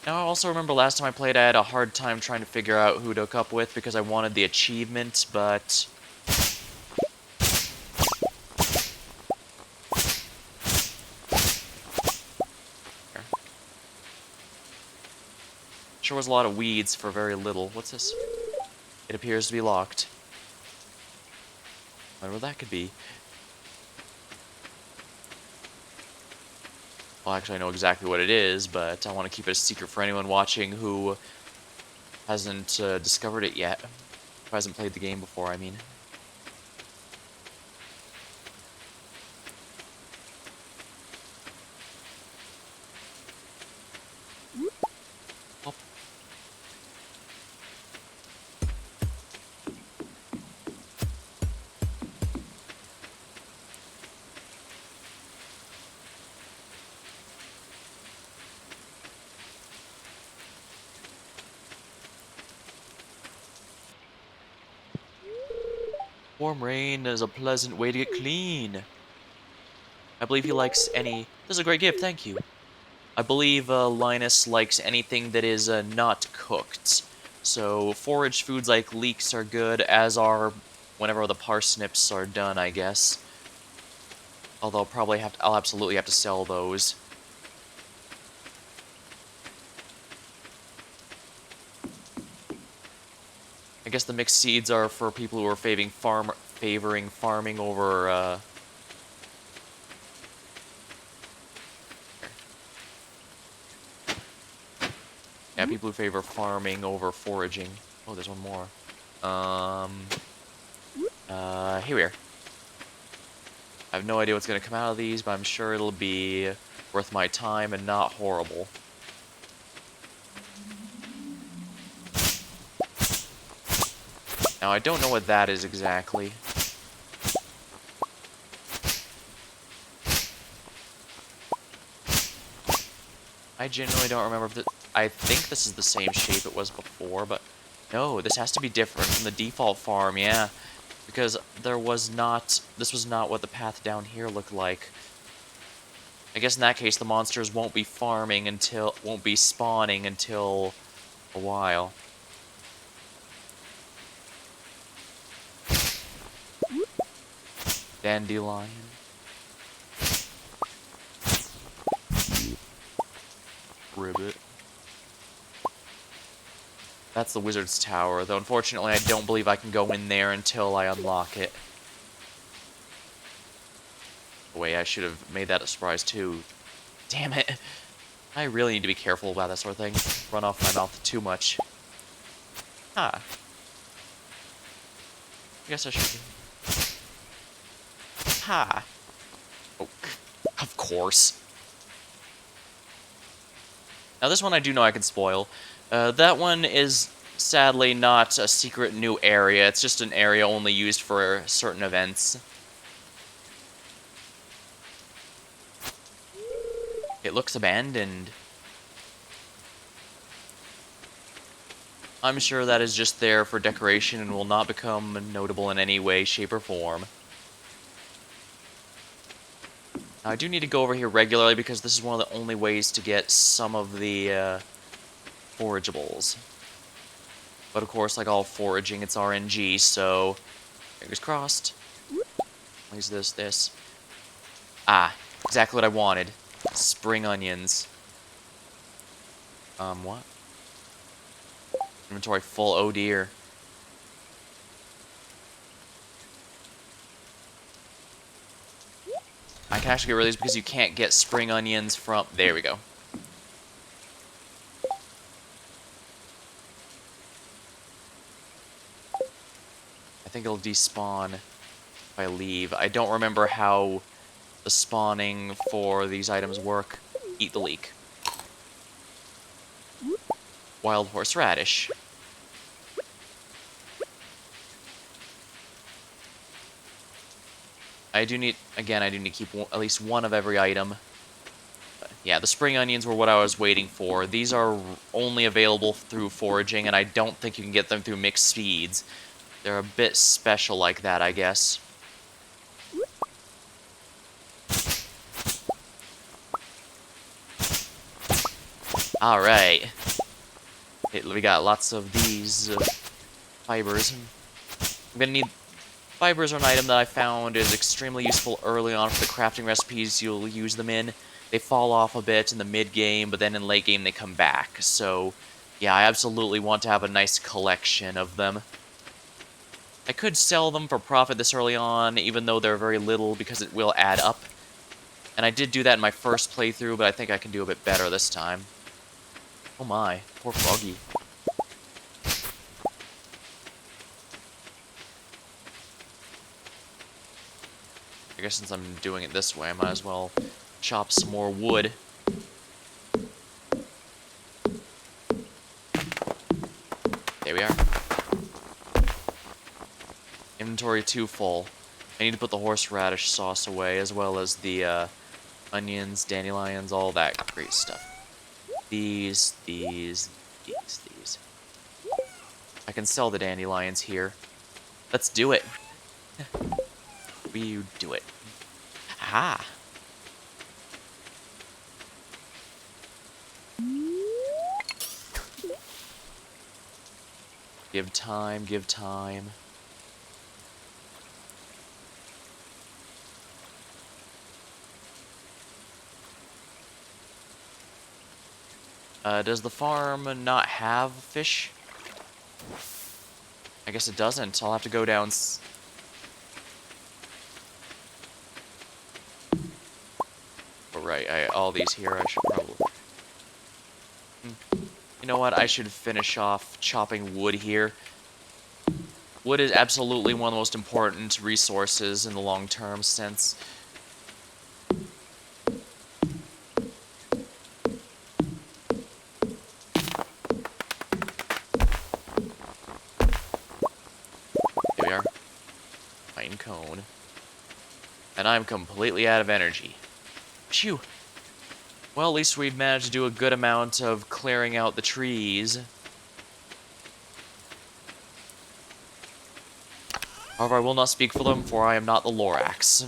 Now, I also remember last time I played, I had a hard time trying to figure out who to hook up with because I wanted the achievement, but... Sure was a lot of weeds for very little. What's this? It appears to be locked. I wonder what that could be. Well, actually, I know exactly what it is, but I want to keep it a secret for anyone watching who hasn't discovered it yet. Who hasn't played the game before, I mean. Oh, warm rain is a pleasant way to get clean. I believe he likes any... This is a great gift, thank you. I believe Linus likes anything that is not cooked. So forage foods like leeks are good, as are whenever the parsnips are done, I guess. Although I'll absolutely have to sell those. I guess the mixed seeds are for people who are favoring farming over yeah, people who favor farming over foraging. Oh, there's one more. Here we are. I have no idea what's going to come out of these, but I'm sure it'll be worth my time and not horrible. Now, I don't know what that is exactly. I genuinely don't remember if I think this is the same shape it was before, but no, this has to be different from the default farm, yeah. Because this was not what the path down here looked like. I guess in that case, the monsters won't be spawning until a while. Dandelion. Ribbit. That's the wizard's tower, though unfortunately I don't believe I can go in there until I unlock it. Wait, I should have made that a surprise too. Damn it. I really need to be careful about that sort of thing. Run off my mouth too much. Huh. I guess I should... Ha! Oh, of course. Now this one I do know I can spoil. That one is sadly not a secret new area. It's just an area only used for certain events. It looks abandoned. I'm sure that is just there for decoration and will not become notable in any way, shape, or form. Now, I do need to go over here regularly because this is one of the only ways to get some of the forageables. But of course, like all foraging, it's RNG, so fingers crossed. What is this? Ah, exactly what I wanted. Spring onions. What? Inventory full, oh dear. I can actually get rid of these because you can't get spring onions from... There we go. I think it'll despawn if I leave. I don't remember how the spawning for these items work. Eat the leek. Wild horseradish. I do need to keep at least one of every item. Yeah, the spring onions were what I was waiting for. These are only available through foraging, and I don't think you can get them through mixed seeds. They're a bit special like that, I guess. Alright. We got lots of these fibers. I'm gonna need... Fibers are an item that I found is extremely useful early on for the crafting recipes you'll use them in. They fall off a bit in the mid-game, but then in late game they come back. So, yeah, I absolutely want to have a nice collection of them. I could sell them for profit this early on, even though they're very little, because it will add up. And I did do that in my first playthrough, but I think I can do a bit better this time. Oh my, poor Froggy. I guess since I'm doing it this way, I might as well chop some more wood. There we are. Inventory 2 full. I need to put the horseradish sauce away, as well as the onions, dandelions, all that great stuff. These. I can sell the dandelions here. Let's do it. We do it. Aha! Give time, give time. Does the farm not have fish? I guess it doesn't. I'll have to go down. Oh, right, all these here, I should probably... You know what? I should finish off chopping wood here. Wood is absolutely one of the most important resources in the long-term sense. Here we are. Pine cone. And I'm completely out of energy. Phew. Well, at least we've managed to do a good amount of clearing out the trees. However, I will not speak for them, for I am not the Lorax.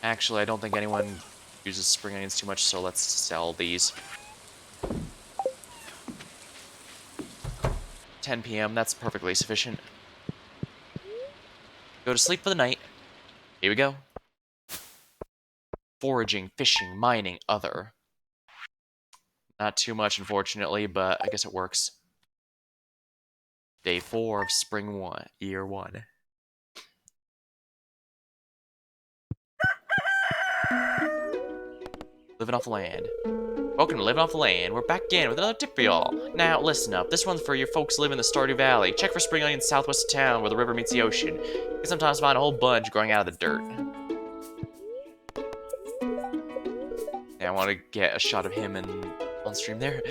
Actually, I don't think anyone uses spring onions too much, so let's sell these. 10 p.m., that's perfectly sufficient. Go to sleep for the night. Here we go. Foraging, fishing, mining, other. Not too much, unfortunately, but I guess it works. Day 4 of Spring 1, Year 1. Living off the land. Welcome to Living Off the Land. We're back again with another tip for y'all. Now, listen up. This one's for your folks living in the Stardew Valley. Check for spring onions southwest of town where the river meets the ocean. You can sometimes find a whole bunch growing out of the dirt. Yeah, I want to get a shot of him on stream there.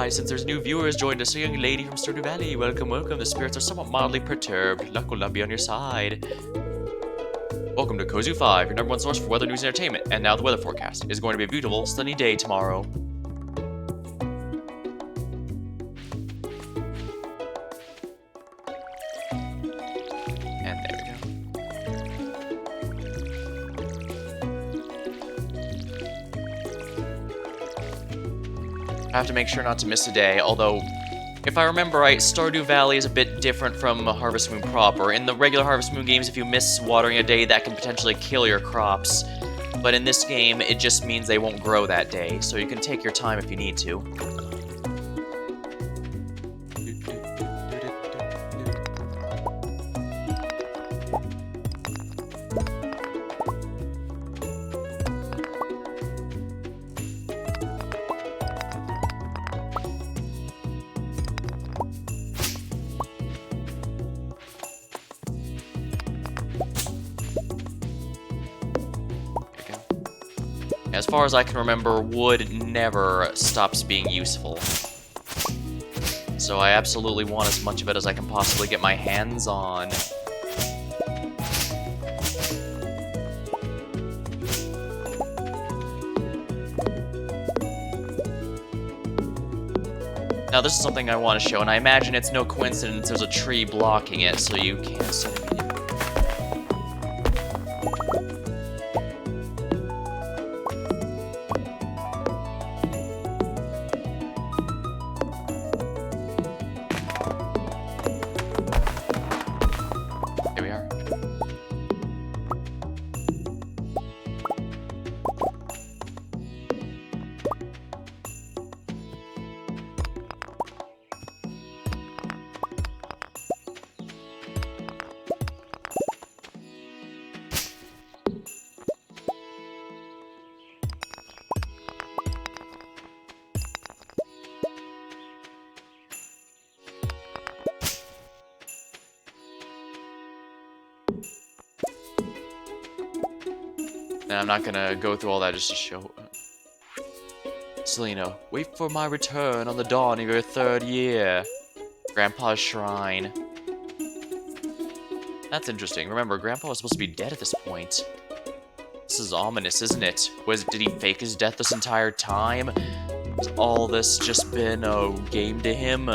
Since there's new viewers joined us, a young lady from Stardew Valley. Welcome, welcome. The spirits are somewhat mildly perturbed. Luck will not be on your side. Welcome to Kozu 5, your #1 source for weather news and entertainment. And now the weather forecast. It's going to be a beautiful, sunny day tomorrow. And there we go. I have to make sure not to miss a day, although, if I remember right, Stardew Valley is a bit different from Harvest Moon proper. In the regular Harvest Moon games, if you miss watering a day, that can potentially kill your crops. But in this game, it just means they won't grow that day, so you can take your time if you need to. As far as I can remember, wood never stops being useful. So I absolutely want as much of it as I can possibly get my hands on. Now this is something I want to show, and I imagine it's no coincidence there's a tree blocking it, so you can't see it. And I'm not gonna go through all that just to show... Selena, wait for my return on the dawn of your 3rd year. Grandpa's shrine. That's interesting. Remember, Grandpa was supposed to be dead at this point. This is ominous, isn't it? Did he fake his death this entire time? Has all this just been a game to him?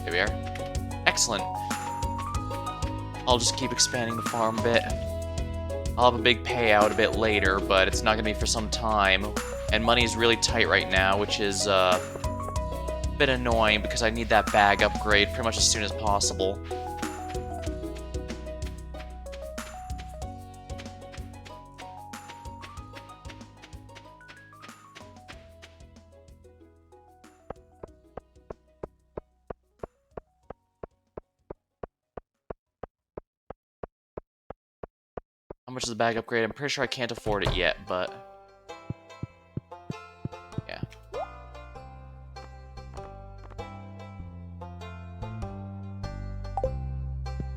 There we are. Excellent. I'll just keep expanding the farm a bit. I'll have a big payout a bit later, but it's not going to be for some time. And money's really tight right now, which is a bit annoying because I need that bag upgrade pretty much as soon as possible. How much is the bag upgrade? I'm pretty sure I can't afford it yet, but... yeah.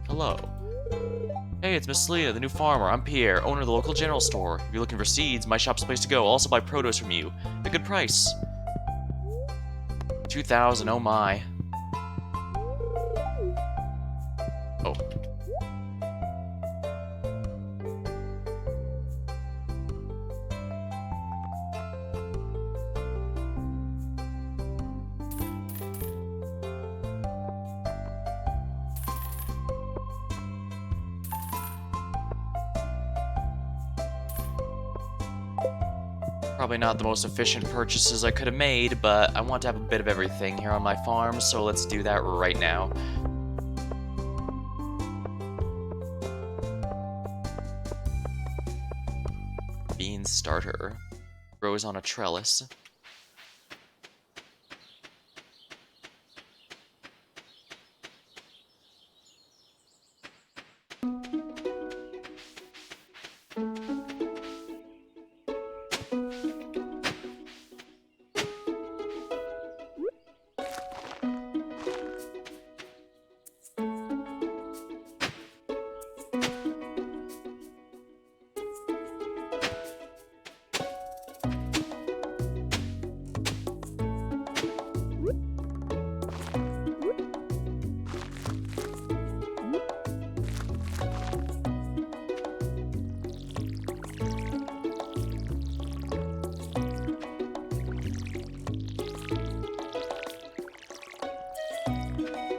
Hello. Hey, it's Miss Selena, the new farmer. I'm Pierre, owner of the local general store. If you're looking for seeds, my shop's the place to go. I'll also buy produce from you. At a good price. 2,000, oh my. Oh. Probably not the most efficient purchases I could have made, but I want to have a bit of everything here on my farm, so let's do that right now. Bean starter. Grows on a trellis.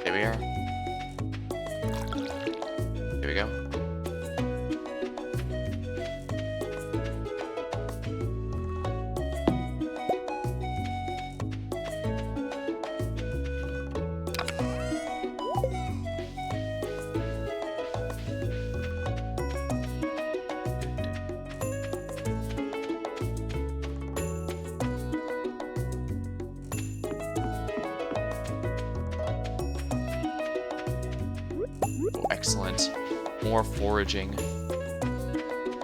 There we are. There we go. Excellent. More foraging.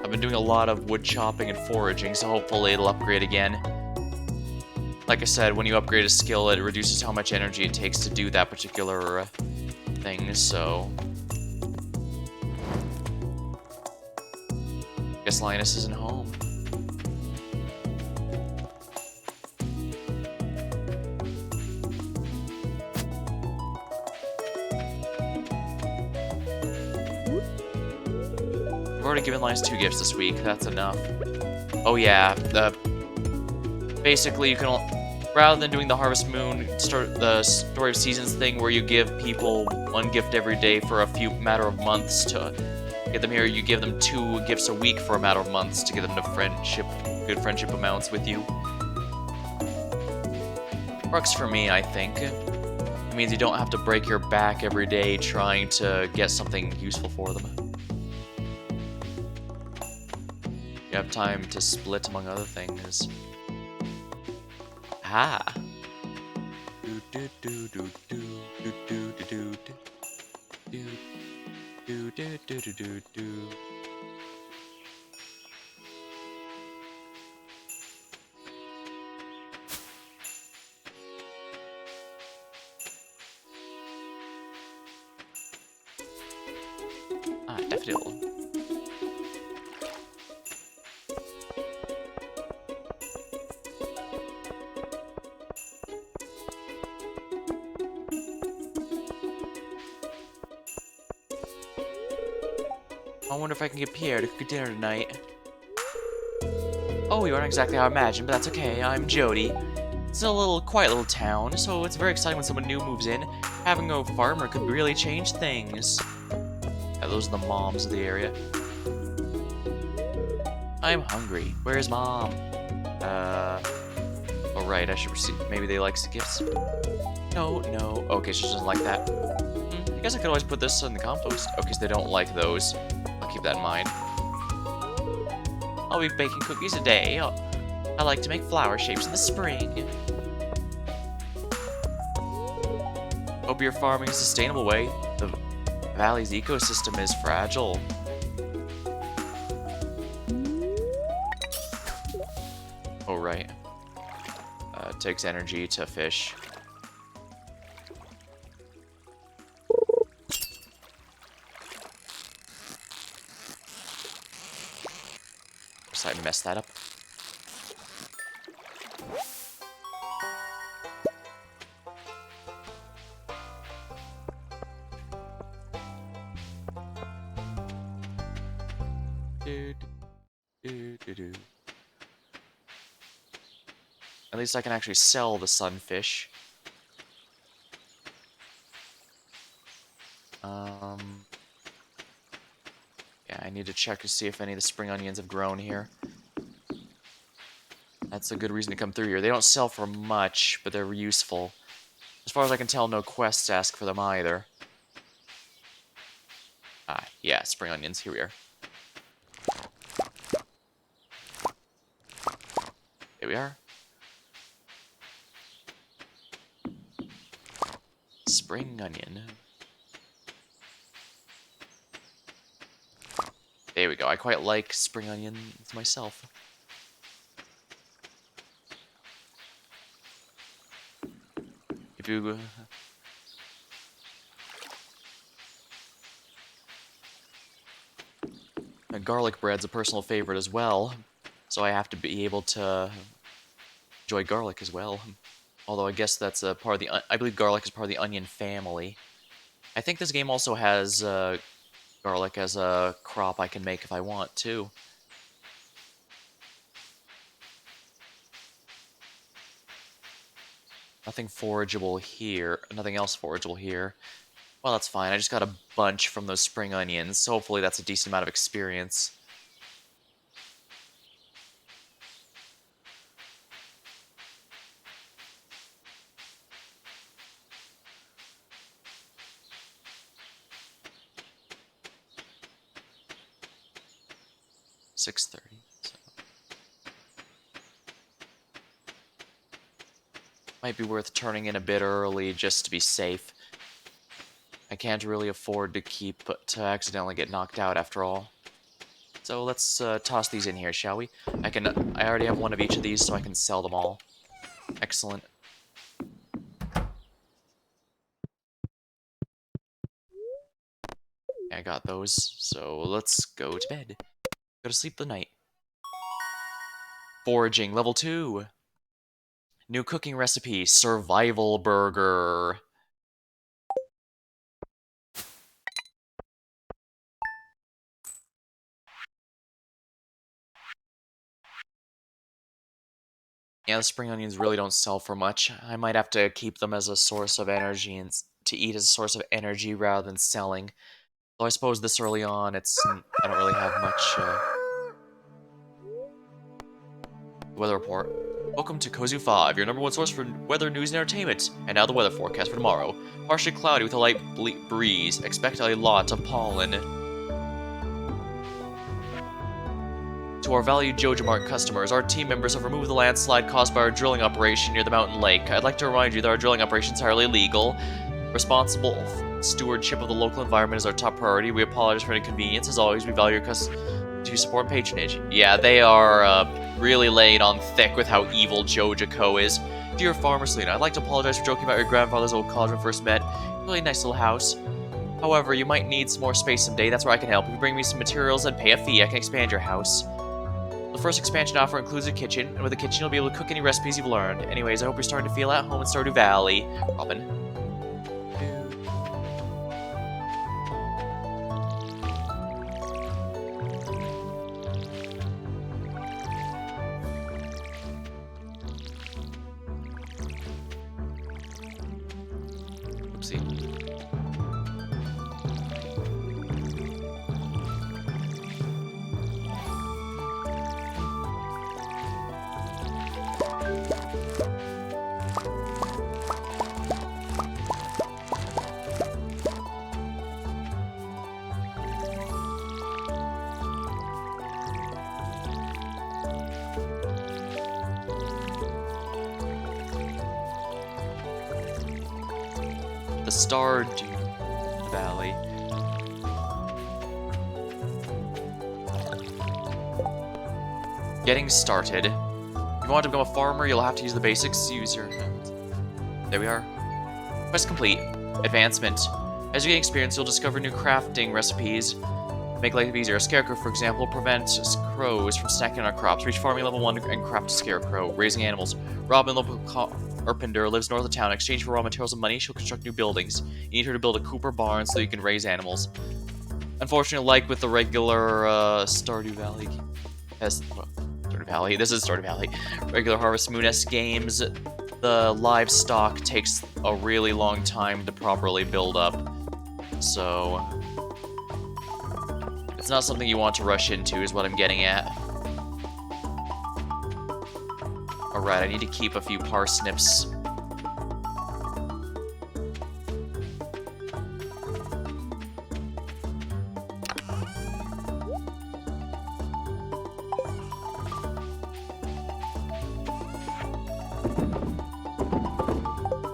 I've been doing a lot of wood chopping and foraging, so hopefully it'll upgrade again. Like I said, when you upgrade a skill, it reduces how much energy it takes to do that particular thing, so... guess Linus isn't home. I've already given Linus 2 gifts this week, that's enough. Oh yeah, basically you can, rather than doing the Harvest Moon, the Story of Seasons thing where you give people 1 gift every day for a few matter of months to get them here, you give them 2 gifts a week for a matter of months to get them to good friendship amounts with you. Works for me, I think. It means you don't have to break your back every day trying to get something useful for them. You have time to split among other things. Ah. Do, do, do, do, do, do, do. Ah, Daffodil. I wonder if I can get Pierre to cook dinner tonight. Oh, you aren't exactly how I imagined, but that's okay. I'm Jody. It's a little quiet little town, so it's very exciting when someone new moves in. Having a farmer could really change things. Yeah, those are the moms of the area. I'm hungry. Where's Mom? Oh right, I should receive. Maybe they like gifts. No, no. Okay, she doesn't like that. I guess I could always put this in the compost. Okay, so they don't like those. I'll keep that in mind. I'll be baking cookies today. I like to make flower shapes in the spring. Hope you're farming a sustainable way. The valley's ecosystem is fragile. Oh, right. It takes energy to fish. So I messed that up. At least I can actually sell the sunfish. Yeah, I need to check to see if any of the spring onions have grown here. That's a good reason to come through here. They don't sell for much, but they're useful. As far as I can tell, no quests ask for them either. Ah, yeah, spring onions. Here we are. Here we are. Spring onion. There we go. I quite like spring onions myself. If you... garlic bread's a personal favorite as well, so I have to be able to enjoy garlic as well. Although I guess that's a part of the... I believe garlic is part of the onion family. I think this game also has garlic as a crop I can make if I want to. Nothing forageable here. Nothing else forageable here. Well, that's fine. I just got a bunch from those spring onions, so hopefully that's a decent amount of experience. $6.30. So. Might be worth turning in a bit early just to be safe. I can't really afford to accidentally get knocked out after all. So let's toss these in here, shall we? I already have one of each of these, so I can sell them all. Excellent. I got those, so let's go to bed. Go to sleep the night. Foraging, level 2. New cooking recipe, survival burger. Yeah, the spring onions really don't sell for much. I might have to keep them as a source of energy and to eat as a source of energy rather than selling. Though I suppose this early on, I don't really have much. Weather report. Welcome to Kozu 5, your #1 source for weather, news, and entertainment. And now the weather forecast for tomorrow. Partially cloudy with a light breeze. Expect a lot of pollen. To our valued Jojo Mart customers, our team members have removed the landslide caused by our drilling operation near the mountain lake. I'd like to remind you that our drilling operation is entirely legal. Responsible stewardship of the local environment is our top priority. We apologize for any inconvenience. As always, we value your to support and patronage. Yeah, they are really laying on thick with how evil Jojo is. Dear Farmer Selena, I'd like to apologize for joking about your grandfather's old cottage when we first met. Really nice little house. However, you might need some more space someday. That's where I can help. If you bring me some materials and pay a fee, I can expand your house. The first expansion offer includes a kitchen, and with a kitchen you'll be able to cook any recipes you've learned. Anyways, I hope you're starting to feel at home in Stardew Valley. Robin. Oopsie. The Stardew Valley. Getting started. If you want to become a farmer, you'll have to use the basics. Use your... There we are. Quest complete. Advancement. As you gain experience, you'll discover new crafting recipes. Make life easier. A scarecrow, for example, prevents crows from snacking on our crops. Reach farming level 1 and craft a scarecrow. Raising animals. Robin, local carpenter, lives north of town. In exchange for raw materials and money, she'll construct new buildings. You need her to build a coop or barn so you can raise animals. Unfortunately, like with the regular Stardew Valley... Stardew Valley. This is Stardew Valley. Regular Harvest Moon-esque games, the livestock takes a really long time to properly build up. So... it's not something you want to rush into, is what I'm getting at. Alright, I need to keep a few parsnips.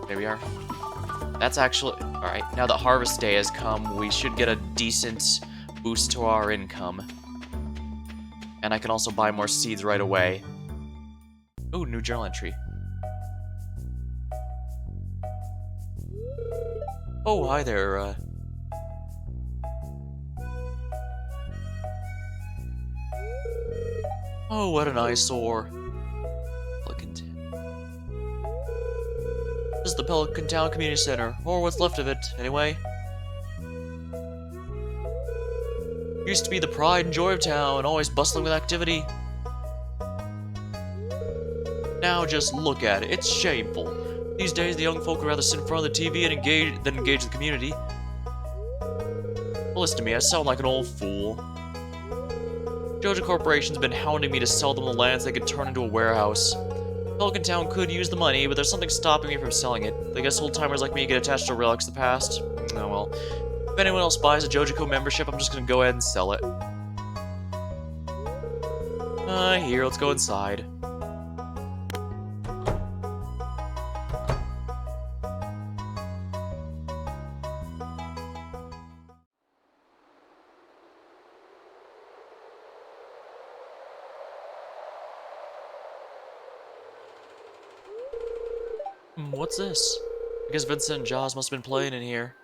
There we are. That's actually... Alright, now that harvest day has come, we should get a decent boost to our income. And I can also buy more seeds right away. Ooh, new journal entry. Oh, hi there, Oh, what an eyesore. Pelican Town. This is the Pelican Town Community Center, or what's left of it, anyway. Used to be the pride and joy of town, always bustling with activity. Now just look at it, it's shameful. These days, the young folk would rather sit in front of the TV than engage the community. Listen to me, I sound like an old fool. Jojo Corporation's been hounding me to sell them the lands they could turn into a warehouse. Pelican Town could use the money, but there's something stopping me from selling it. I guess old-timers like me get attached to relics of the past. Oh well. If anyone else buys a JoJo membership, I'm just gonna go ahead and sell it. Here, let's go inside. What's this? I guess Vincent and Jaws must have been playing in here.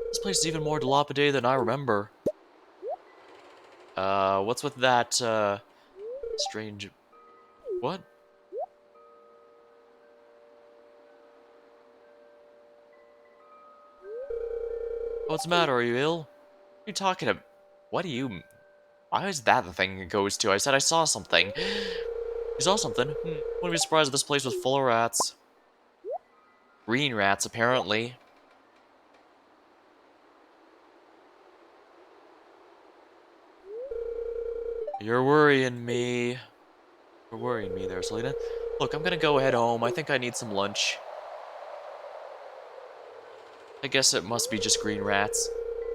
This place is even more dilapidated than I remember. What's with that, strange... What? What's the matter? Are you ill? What are you talking about? What do you... Why is that the thing it goes to? I said I saw something. You saw something? Wouldn't be surprised if this place was full of rats. Green rats, apparently. You're worrying me. You're worrying me there, Selena. Look, I'm gonna go head home. I think I need some lunch. I guess it must be just green rats.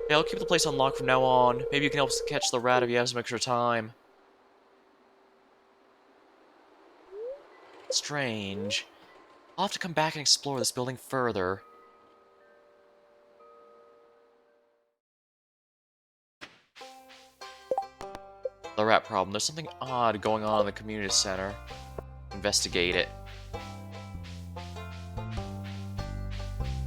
Hey, I'll keep the place unlocked from now on. Maybe you can help us catch the rat if you have some extra time. Strange. I'll have to come back and explore this building further. rat problem. There's something odd going on in the community center. Investigate it.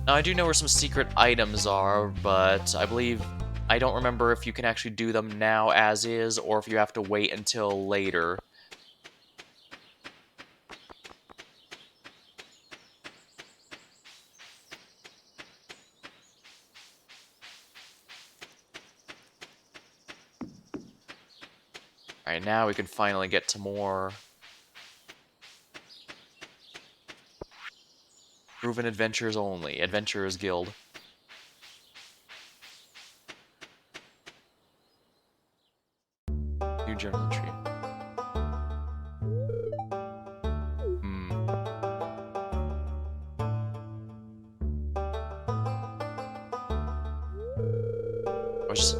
Now, I do know where some secret items are, but I don't remember if you can actually do them now as is, or if you have to wait until later. Alright, now we can finally get to more proven adventures only. Adventurers Guild. New journal entry. I was just...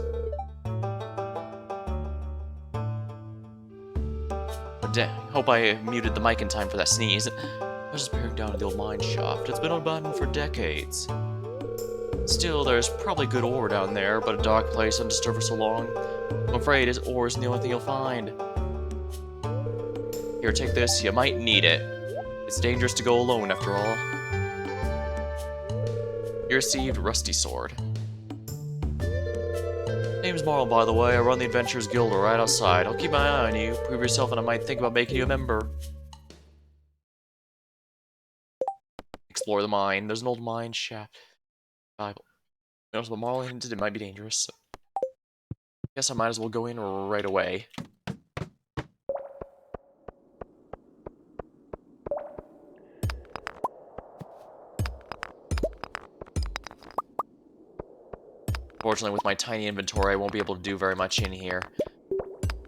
Hope I muted the mic in time for that sneeze. I was just peering down at the old mine shaft. It's been abandoned for decades. Still, there's probably good ore down there, but a dark place undisturbed for so long. I'm afraid his ore isn't the only thing you'll find. Here, take this. You might need it. It's dangerous to go alone, after all. You received Rusty Sword. Name's Marl, by the way. I run the Adventurers Guild right outside. I'll keep my eye on you. Prove yourself, and I might think about making you a member. Explore the mine. There's an old mine shaft. Bible. Notice what Marl hinted, it might be dangerous. So guess I might as well go in right away. Fortunately, with my tiny inventory, I won't be able to do very much in here.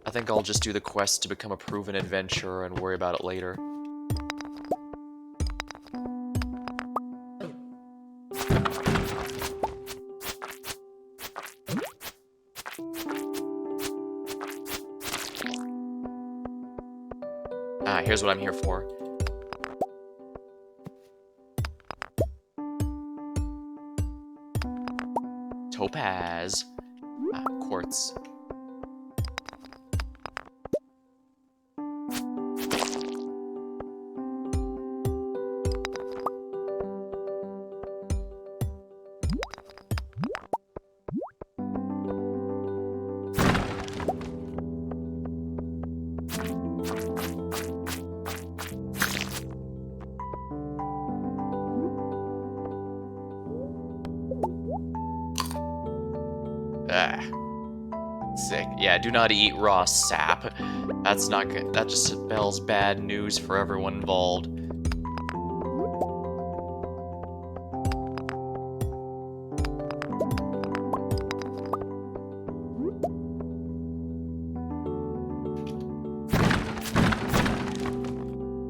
I think I'll just do the quest to become a proven adventurer and worry about it later. Ah, here's what I'm here for. Topaz. Ah, quartz. Ah. Sick. Yeah, do not eat raw sap. That's not good. That just spells bad news for everyone involved.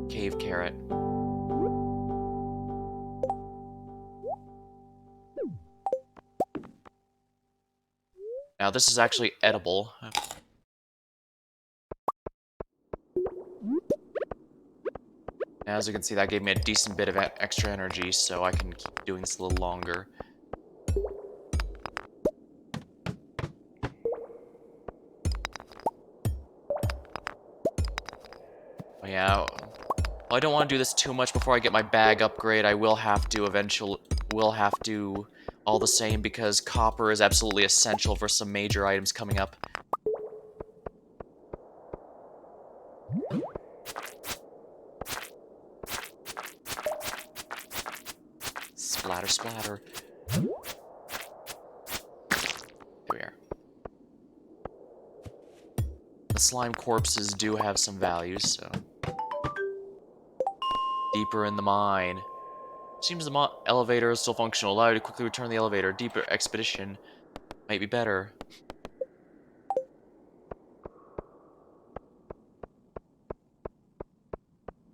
Cave carrot. Now this is actually edible. As you can see, that gave me a decent bit of extra energy, so I can keep doing this a little longer. Oh, yeah, well, I don't want to do this too much before I get my bag upgrade. I will have to all the same, because copper is absolutely essential for some major items coming up. Splatter, splatter. There we are. The slime corpses do have some values, so... Deeper in the mine. Seems the elevator is still functional. Allow you to quickly return to the elevator. Deeper expedition might be better.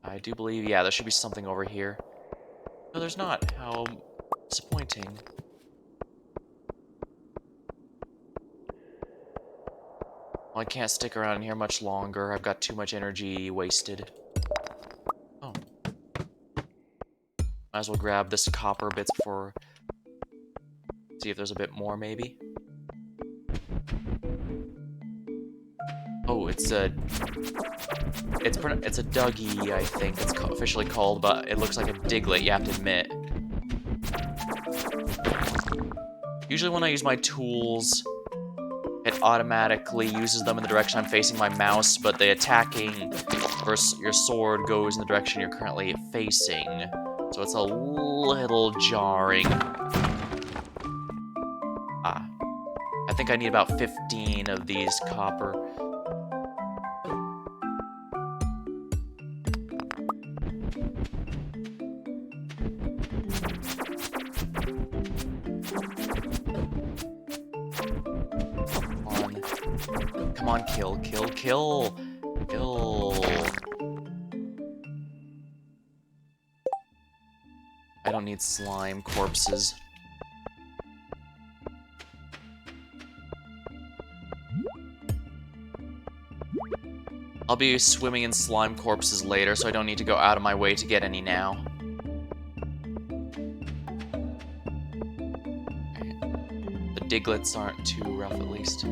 I do believe, yeah, there should be something over here. No, there's not. How disappointing. Well, I can't stick around in here much longer. I've got too much energy wasted. Oh. Might as well grab this copper bits before... See if there's a bit more, maybe? Oh, It's a Dougie, I think it's officially called, but it looks like a Diglett, you have to admit. Usually when I use my tools, it automatically uses them in the direction I'm facing my mouse, but the attacking versus your sword goes in the direction you're currently facing. So it's a little jarring. Ah. I think I need about 15 of these copper. Come on, kill, kill, kill! Kill! I don't need slime corpses. I'll be swimming in slime corpses later, so I don't need to go out of my way to get any now. The Diglets aren't too rough, at least.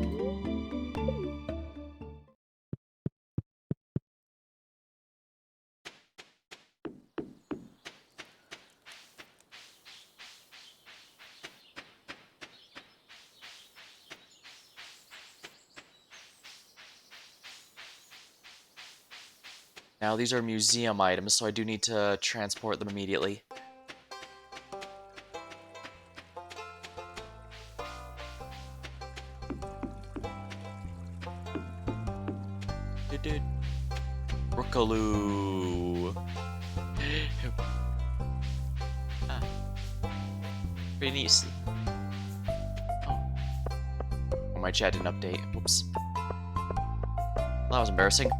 Now, these are museum items, so I do need to transport them immediately. Rookaloo. Ah. Pretty nice. Oh. My chat didn't update. Whoops. That was embarrassing.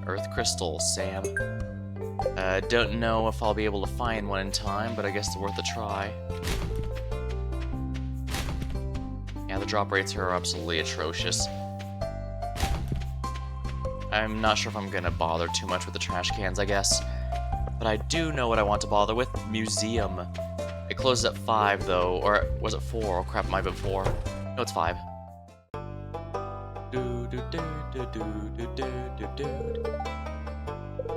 Earth crystal, Sam. Don't know if I'll be able to find one in time, but I guess it's worth a try. Yeah, the drop rates here are absolutely atrocious. I'm not sure if I'm gonna bother too much with the trash cans, I guess. But I do know what I want to bother with. Museum. It closes at 5, though. Or was it 4? Oh crap, it might have been 4. No, it's 5.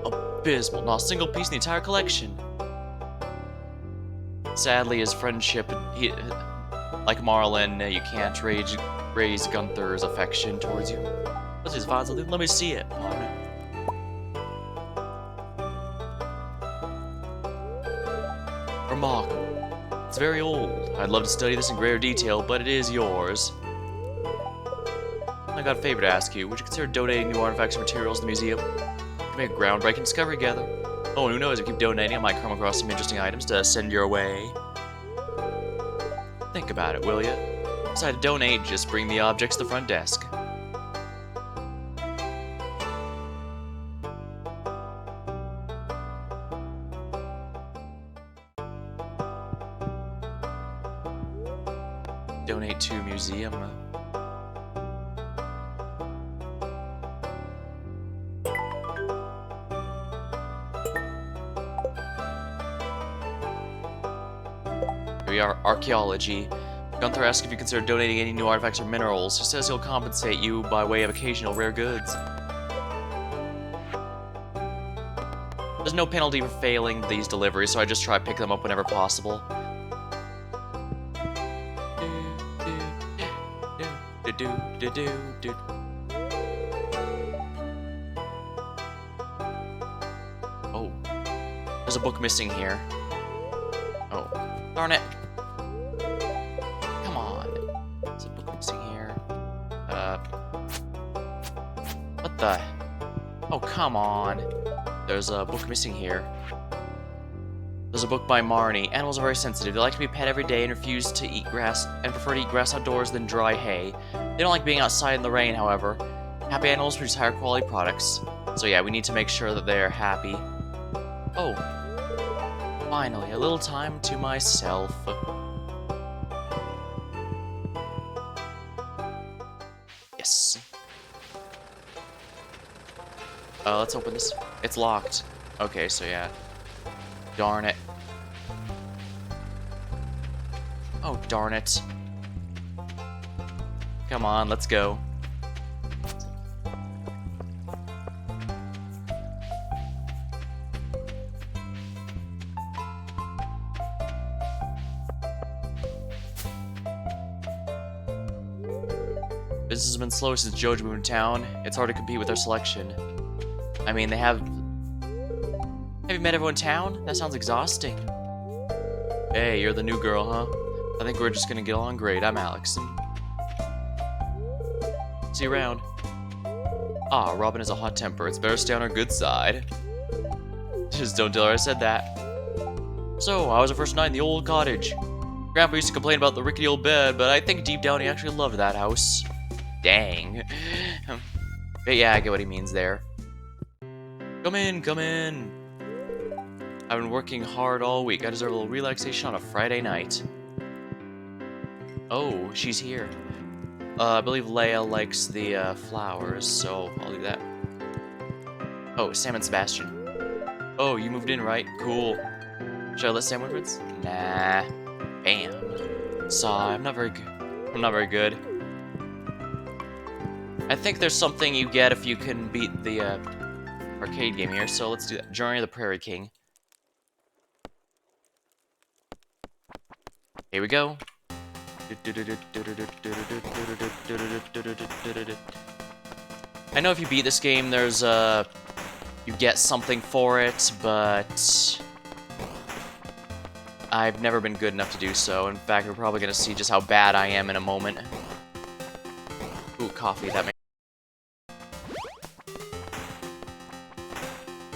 Abysmal. Not a single piece in the entire collection. Sadly, his friendship, like Marlin, you can't raise Gunther's affection towards you. Let's just find something. Let me see it. Remarkable. It's very old. I'd love to study this in greater detail, but it is yours. I got a favor to ask you. Would you consider donating new artifacts and materials to the museum? We can make a groundbreaking discovery together. Oh, and who knows, if you keep donating, I might come across some interesting items to send your way. Think about it, will you? Decide to donate, just bring the objects to the front desk. Donate to museum. We are archaeology. Gunther asks if you consider donating any new artifacts or minerals. He says he'll compensate you by way of occasional rare goods. There's no penalty for failing these deliveries, so I just try to pick them up whenever possible. Oh, there's a book missing here. Oh, darn it. Come on. There's a book missing here. What the? Oh, come on. There's a book missing here. There's a book by Marnie. Animals are very sensitive. They like to be pet every day and refuse to eat grass, and prefer to eat grass outdoors than dry hay. They don't like being outside in the rain, however. Happy animals produce higher quality products. So yeah, we need to make sure that they're happy. Oh. Finally, a little time to myself. Yes. Let's open this. It's locked. Okay, so yeah. Darn it. Oh, darn it. Come on, let's go. Business has been slow since Jojo moved to town. It's hard to compete with their selection. I mean, they have... Have you met everyone in town? That sounds exhausting. Hey, you're the new girl, huh? I think we're just gonna get along great. I'm Alex. See you around. Ah, Robin has a hot temper. It's better to stay on her good side. Just don't tell her I said that. So, how was the first night in the old cottage? Grandpa used to complain about the rickety old bed, but I think deep down he actually loved that house. Dang. But yeah, I get what he means there. Come in, come in. I've been working hard all week. I deserve a little relaxation on a Friday night. Oh, she's here. I believe Leia likes the flowers, so I'll do that. Oh, Sam and Sebastian. Oh, you moved in, right? Cool. Should I let Sam win? Nah. Bam. Saw. I'm not very good. I think there's something you get if you can beat the arcade game here, so let's do that. Journey of the Prairie King. Here we go. I know if you beat this game, there's you get something for it, but I've never been good enough to do so. In fact, we're probably gonna see just how bad I am in a moment. Ooh, coffee, that makes...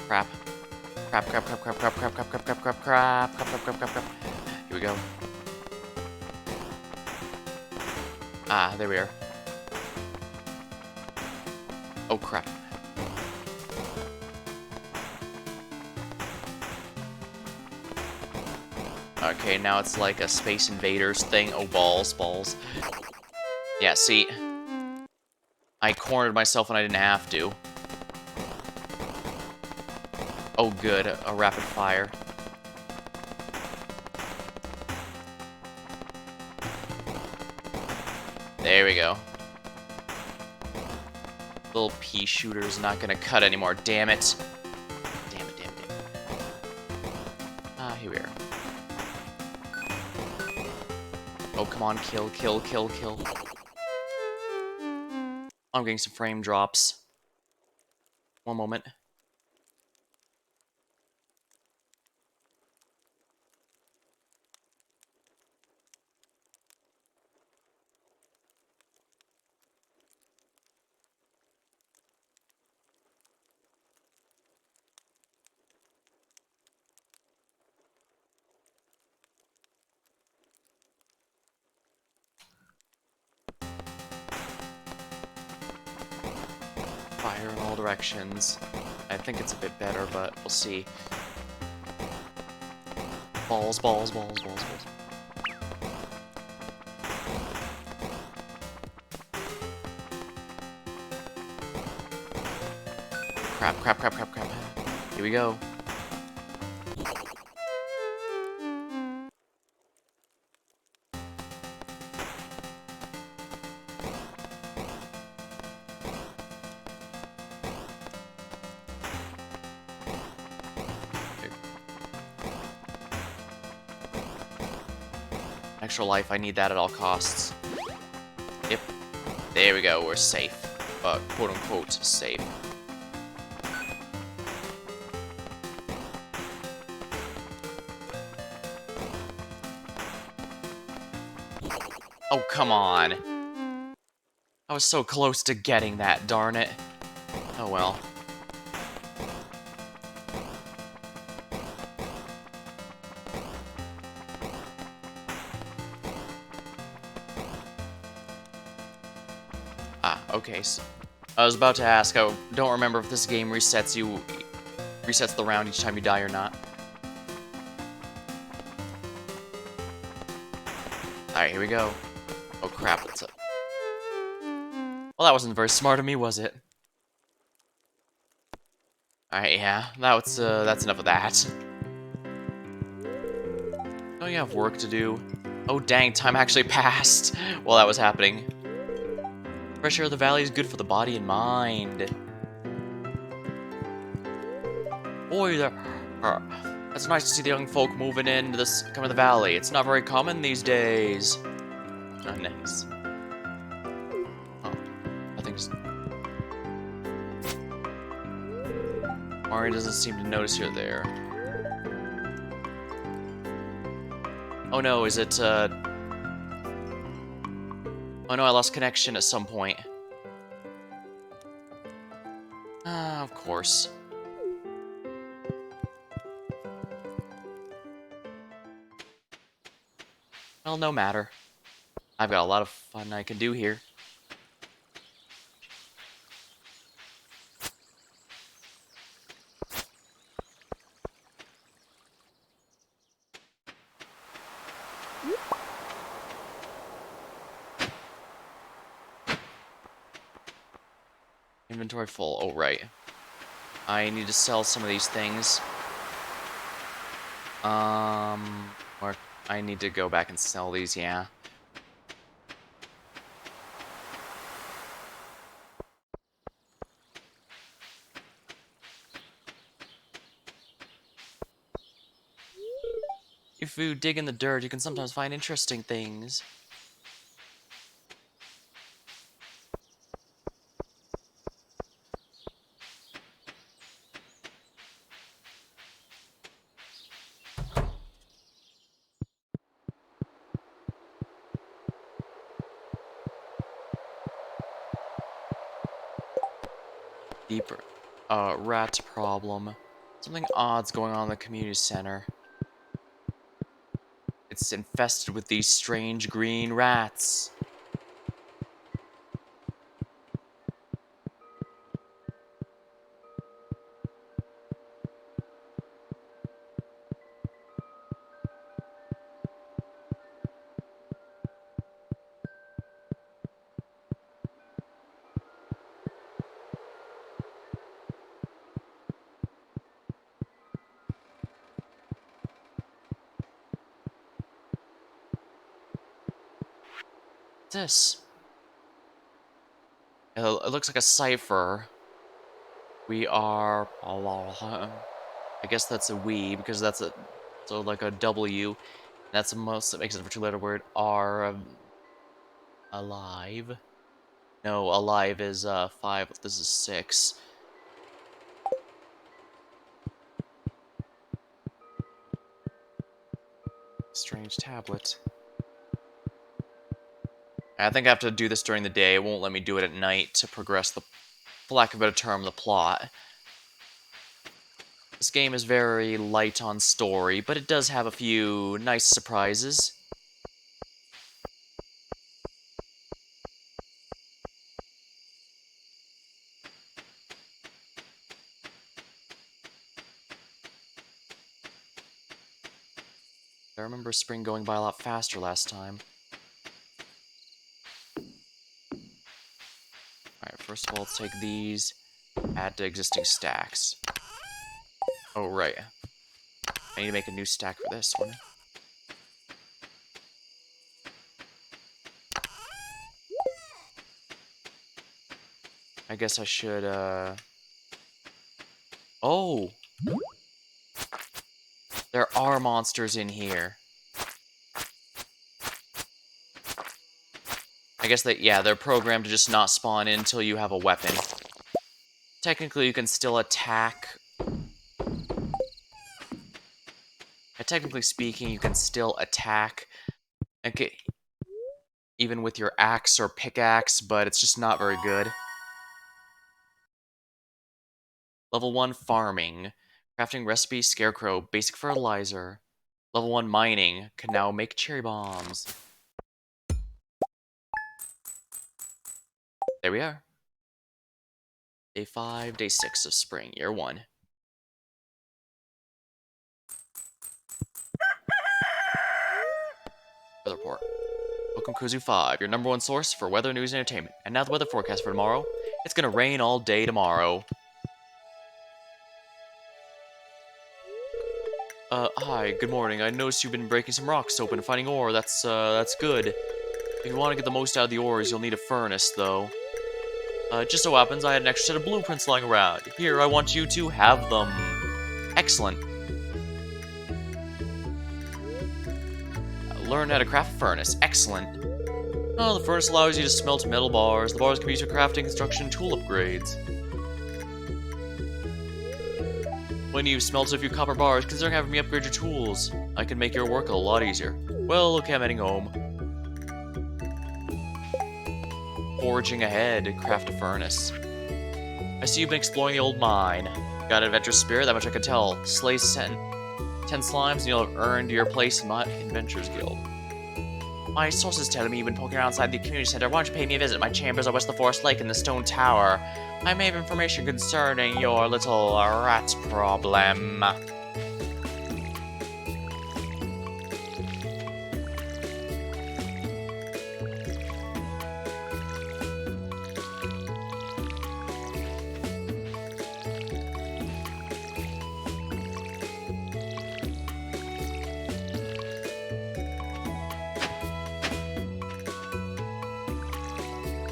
Crap. Crap. Here we go. Ah, there we are. Oh, crap. Okay, now it's like a Space Invaders thing. Oh, balls. Yeah, see? I cornered myself when I didn't have to. Oh, good. A rapid fire. There we go. Little pea shooter's not gonna cut anymore, damn it. Damn it. Ah, here we are. Oh, come on, kill. I'm getting some frame drops. One moment. Fire in all directions. I think it's a bit better, but we'll see. Balls. Crap. Here we go. Extra life, I need that at all costs. Yep. There we go, we're safe. Quote-unquote safe. Oh, come on. I was so close to getting that, darn it. Oh well. Ah, okay, so I was about to ask, I don't remember if this game resets the round each time you die or not. Alright, here we go. Oh crap, that's it. Well, that wasn't very smart of me, was it? Alright, yeah, that's enough of that. Don't you have work to do? Oh dang, time actually passed while that was happening. Fresh air of the valley is good for the body and mind. Boy, that's nice to see the young folk moving into this come of the valley. It's not very common these days. Oh, nice. Oh. Ari doesn't seem to notice you're there. Oh no, is it, Oh no, I lost connection at some point. Ah, of course. Well, no matter. I've got a lot of fun I can do here. Inventory full. Oh, right. I need to sell some of these things. Or I need to go back and sell these, yeah. If you dig in the dirt, you can sometimes find interesting things. Deeper. Rat problem. Something odd's going on in the community center. It's infested with these strange green rats. What's this? It looks like a cipher. We are... I guess that's a we, because that's a... So like a W. That's the most that makes it a two-letter word. R... alive? No, alive is 5. This is 6. Strange tablet. I think I have to do this during the day. It won't let me do it at night to progress the, for lack of a better term, the plot. This game is very light on story, but it does have a few nice surprises. I remember spring going by a lot faster last time. Alright, first of all, let's take these, add to existing stacks. Oh, right. I need to make a new stack for this one. I guess I should, Oh! There are monsters in here. I guess that, yeah, they're programmed to just not spawn in until you have a weapon. Technically, you can still attack. Technically speaking, you can still attack. Okay, even with your axe or pickaxe, but it's just not very good. Level 1 farming. Crafting recipe, scarecrow, basic fertilizer. Level 1 mining. Can now make cherry bombs. There we are. Day 5, day 6 of spring, year 1. Weather report. Welcome Kuzu 5, your #1 source for weather, news, and entertainment. And now the weather forecast for tomorrow. It's gonna rain all day tomorrow. Hi, good morning. I noticed you've been breaking some rocks open and finding ore. That's good. If you want to get the most out of the ores, you'll need a furnace, though. Just so happens I had an extra set of blueprints lying around. Here, I want you to have them. Excellent. Learn how to craft a furnace. Excellent. Oh, the furnace allows you to smelt metal bars. The bars can be used for crafting, construction, tool upgrades. When you've smelted a few copper bars, consider having me upgrade your tools. I can make your work a lot easier. Well, okay, I'm heading home. Forging ahead, craft a furnace. I see you've been exploring the old mine. Got an adventurous spirit, that much I can tell. Slay 10 slimes and you'll have earned your place in my Adventurers Guild. My sources tell me you've been poking around outside the community center. Why don't you pay me a visit? My chambers are west of the Forest Lake in the Stone Tower. I may have information concerning your little rat problem.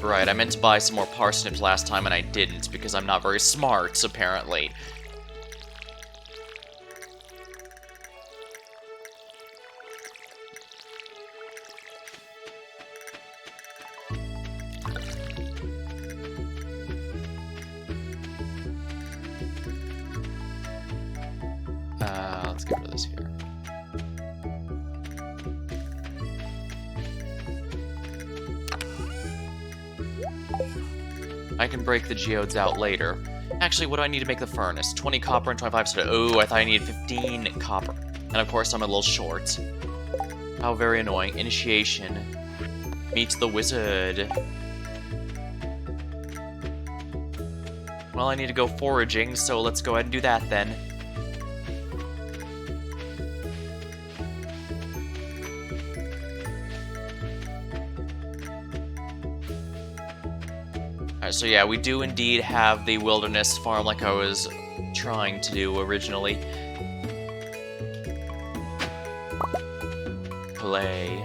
Right, I meant to buy some more parsnips last time and I didn't, because I'm not very smart, apparently. Let's get rid of this here. I can break the geodes out later. Actually, what do I need to make the furnace? 20 copper and 25 soda. Oh, I thought I needed 15 copper. And of course, I'm a little short. How very annoying. Initiation. Meet the wizard. Well, I need to go foraging, so let's go ahead and do that then. So yeah, we do indeed have the wilderness farm like I was trying to do originally. Play.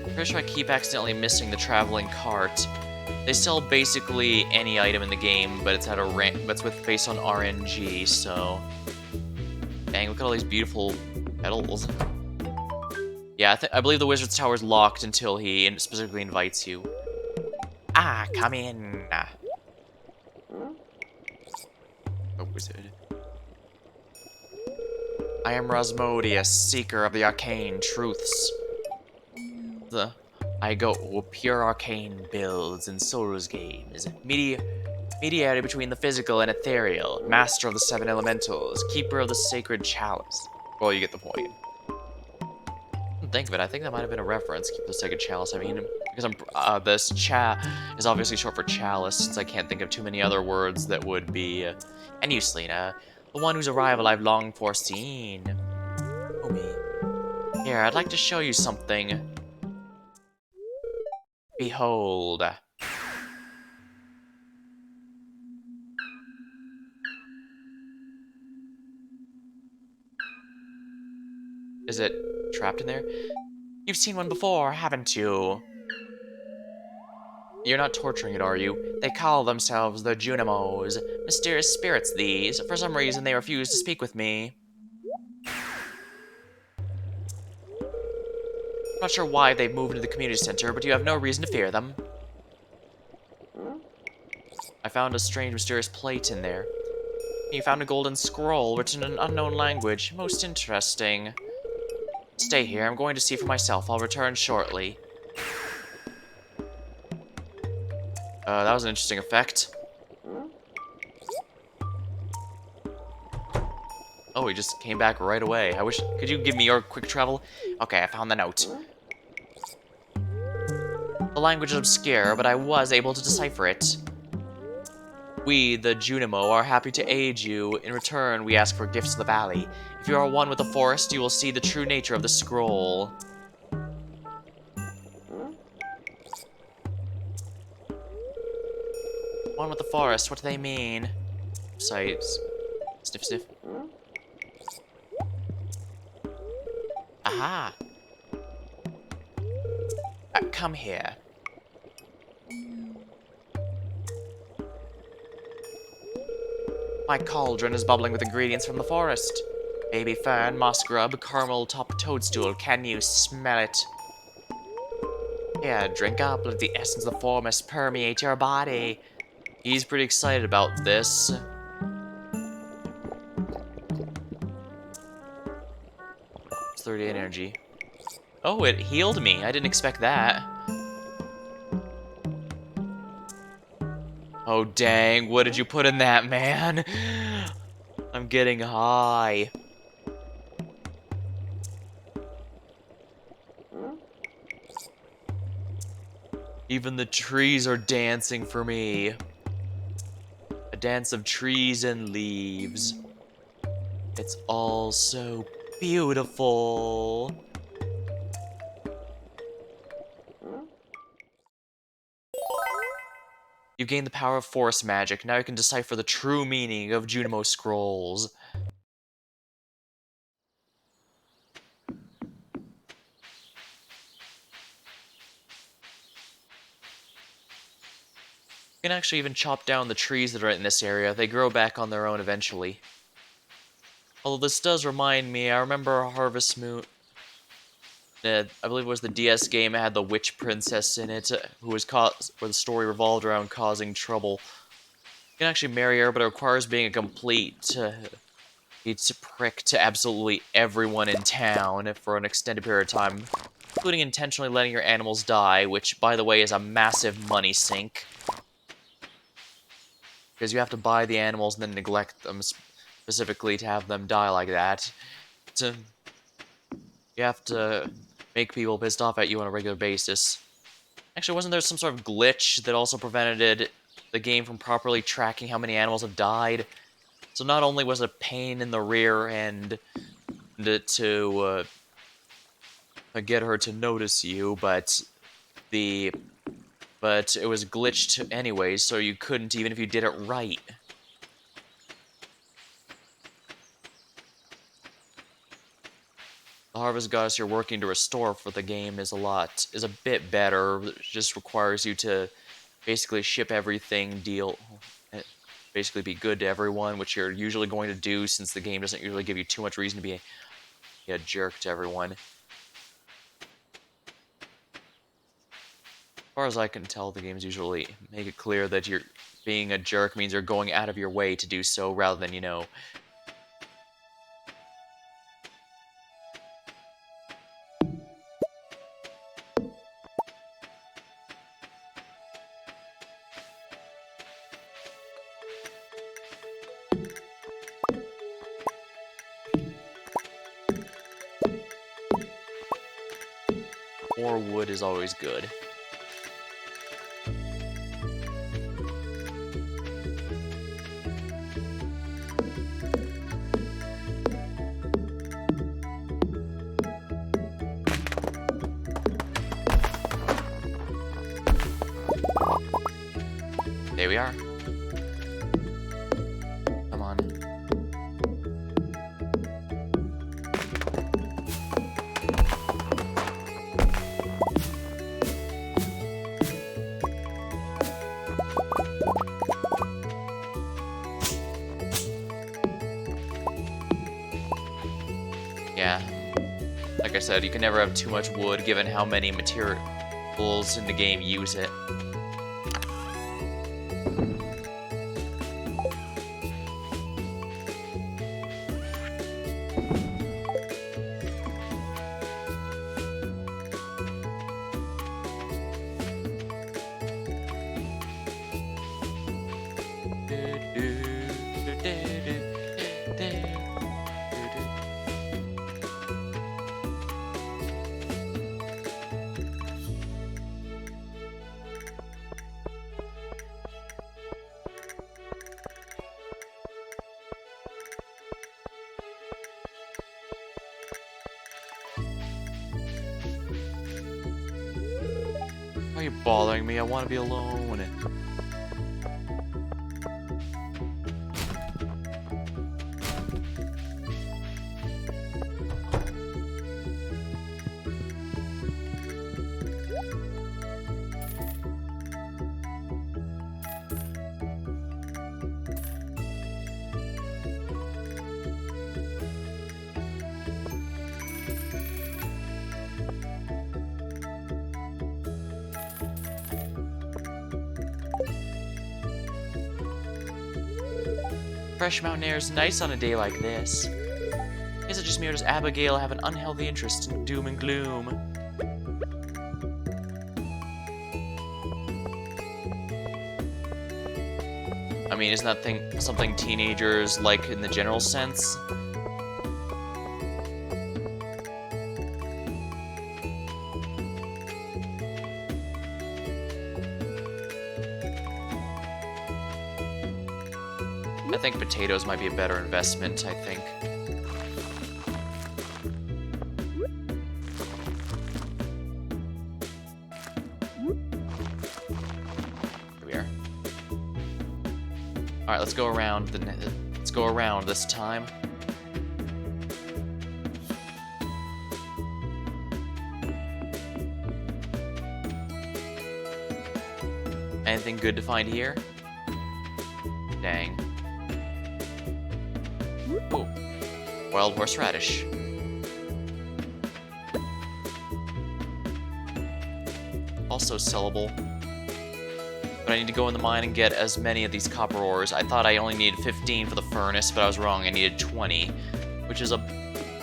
Pretty sure I keep accidentally missing the traveling cart. They sell basically any item in the game, but it's at a based on RNG, so... Dang, look at all these beautiful petals. Yeah, I believe the Wizard's Tower is locked until he specifically invites you. Ah, come in. Oh, wizard. I am Rasmodius, seeker of the arcane truths. I go pure arcane builds and souls games. Mediator between the physical and ethereal. Master of the 7 elementals. Keeper of the sacred chalice. Well, you get the point. Think of it, I think that might have been a reference. Keep the sacred chalice. I mean, because this is obviously short for chalice, since I can't think of too many other words that would be. And you, Selena, the one whose arrival I've long foreseen. Oh me. Here, I'd like to show you something. Behold. Is it trapped in there? You've seen one before, haven't you? You're not torturing it, are you? They call themselves the Junimos. Mysterious spirits, these. For some reason, they refuse to speak with me. I'm not sure why they've moved into the community center, but you have no reason to fear them. I found a strange, mysterious plate in there. You found a golden scroll written in an unknown language. Most interesting. Stay here, I'm going to see for myself. I'll return shortly. That was an interesting effect. Oh, he just came back right away. Could you give me your quick travel? Okay, I found the note. The language is obscure, but I was able to decipher it. We, the Junimo, are happy to aid you. In return, we ask for gifts to the valley. If you are one with the forest, you will see the true nature of the scroll. One with the forest, what do they mean? Sights. Sniff, sniff. Aha! Come here. My cauldron is bubbling with ingredients from the forest. Baby fern, moss grub, caramel top toadstool. Can you smell it? Yeah, drink up, let the essence of the forest permeate your body. He's pretty excited about this. It's 38 energy. Oh, it healed me. I didn't expect that. Oh, dang. What did you put in that, man? I'm getting high. Even the trees are dancing for me. A dance of trees and leaves. It's all so beautiful. You gain the power of forest magic. Now you can decipher the true meaning of Junimo scrolls. You can actually even chop down the trees that are in this area. They grow back on their own eventually. Although this does remind me, I remember Harvest Moon. I believe it was the DS game. It had the witch princess in it, who was where the story revolved around causing trouble. You can actually marry her, but it requires being a complete it's a prick to absolutely everyone in town for an extended period of time, including intentionally letting your animals die, which, by the way, is a massive money sink. Because you have to buy the animals and then neglect them specifically to have them die like that. You have to make people pissed off at you on a regular basis. Actually, wasn't there some sort of glitch that also prevented the game from properly tracking how many animals have died? So not only was it a pain in the rear end to get her to notice you, but it was glitched anyway, so you couldn't even if you did it right. The Harvest Goddess you're working to restore for the game is a bit better. It just requires you to basically ship everything, basically be good to everyone, which you're usually going to do since the game doesn't usually give you too much reason to be a jerk to everyone. As far as I can tell, the games usually make it clear that you're being a jerk means you're going out of your way to do so, rather than, more wood is always good. There we are. Come on. Yeah. Like I said, you can never have too much wood given how many materials in the game use it. Why are you bothering me? I want to be alone. fresh mountain air is nice on a day like this. Is it just me or does Abigail have an unhealthy interest in doom and gloom? I mean, isn't that something teenagers like in the general sense? I think potatoes might be a better investment, I think. Here we are. Alright, let's go around let's go around this time. Anything good to find here? Dang. Ooh. Wild horseradish. Also sellable. But I need to go in the mine and get as many of these copper ores. I thought I only needed 15 for the furnace, but I was wrong. I needed 20, which is a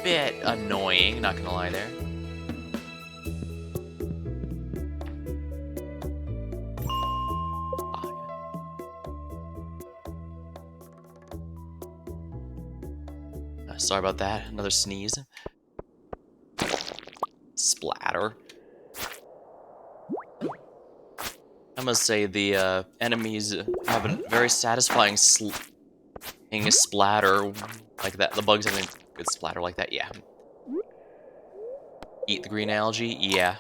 bit annoying, not gonna lie there. Sorry about that. Another sneeze. Splatter. I must say the enemies have a very satisfying splatter like that. The bugs have a good splatter like that. Yeah. Eat the green algae. Yeah.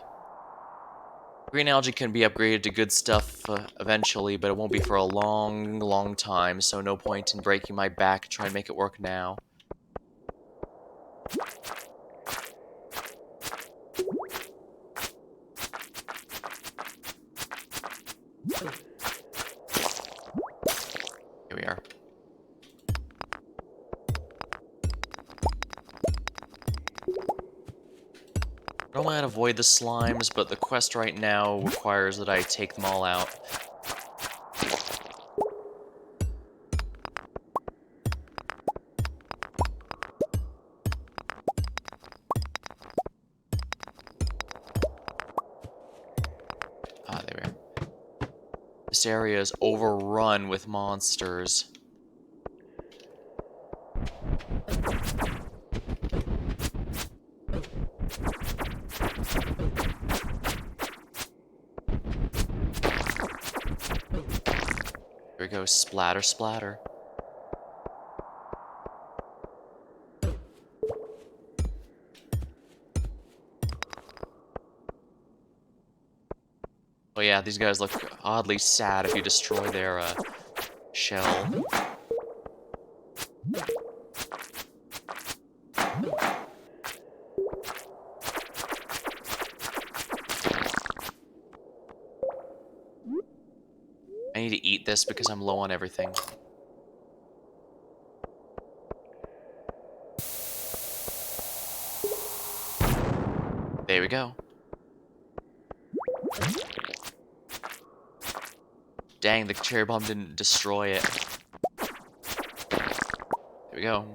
Green algae can be upgraded to good stuff eventually, but it won't be for a long, long time. So no point in breaking my back trying to make it work now. Here we are. Normally I'd avoid the slimes, but the quest right now requires that I take them all out. Ah, there we are. This area is overrun with monsters. Here we go, splatter, splatter. Oh yeah, these guys look oddly sad if you destroy their shell. I need to eat this because I'm low on everything. There we go. Dang, the cherry bomb didn't destroy it. There we go.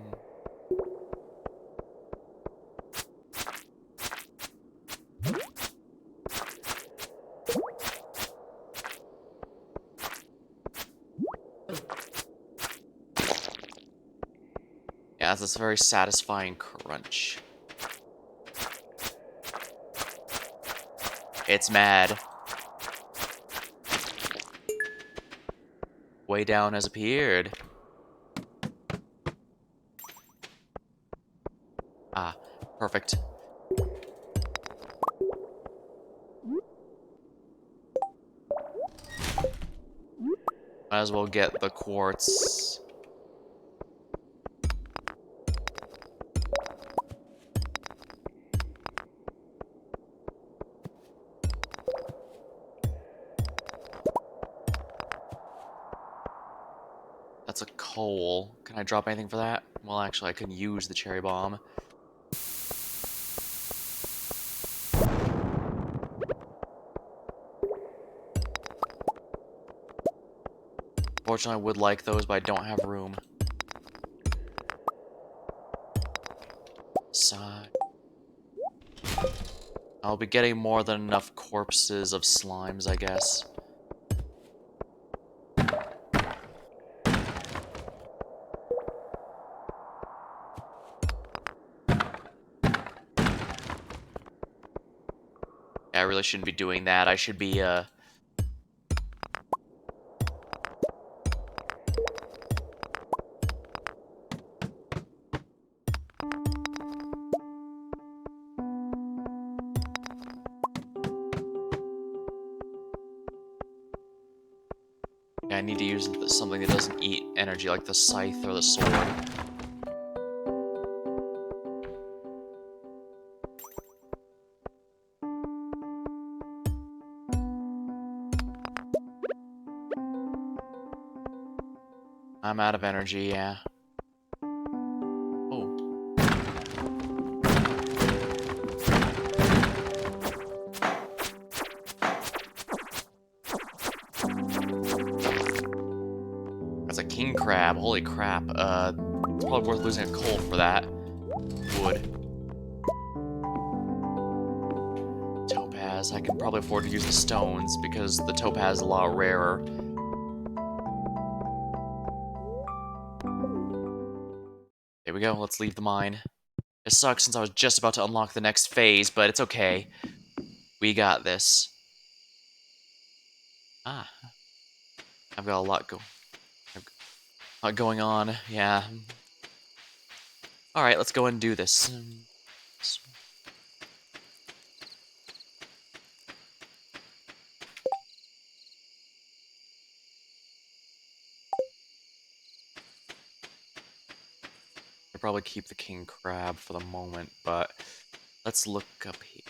Yeah, that's a very satisfying crunch. It's mad. Way down has appeared. Ah, perfect. Might as well get the quartz. That's a coal. Can I drop anything for that? Well, actually, I can use the cherry bomb. Fortunately, I would like those, but I don't have room. side. I'll be getting more than enough corpses of slimes, I guess. Yeah, I really shouldn't be doing that. I should be, Yeah, I need to use something that doesn't eat energy, like the scythe or the sword. I'm out of energy, yeah. Oh. That's a king crab, holy crap. It's probably worth losing a coal for that. Wood. Topaz, I can probably afford to use the stones, because the topaz is a lot rarer. There we go, let's leave the mine. It sucks since I was just about to unlock the next phase, but it's okay. We got this. Ah. I've got a lot going on, yeah. Alright, let's go and do this. I'll probably keep the king crab for the moment, but let's look up here.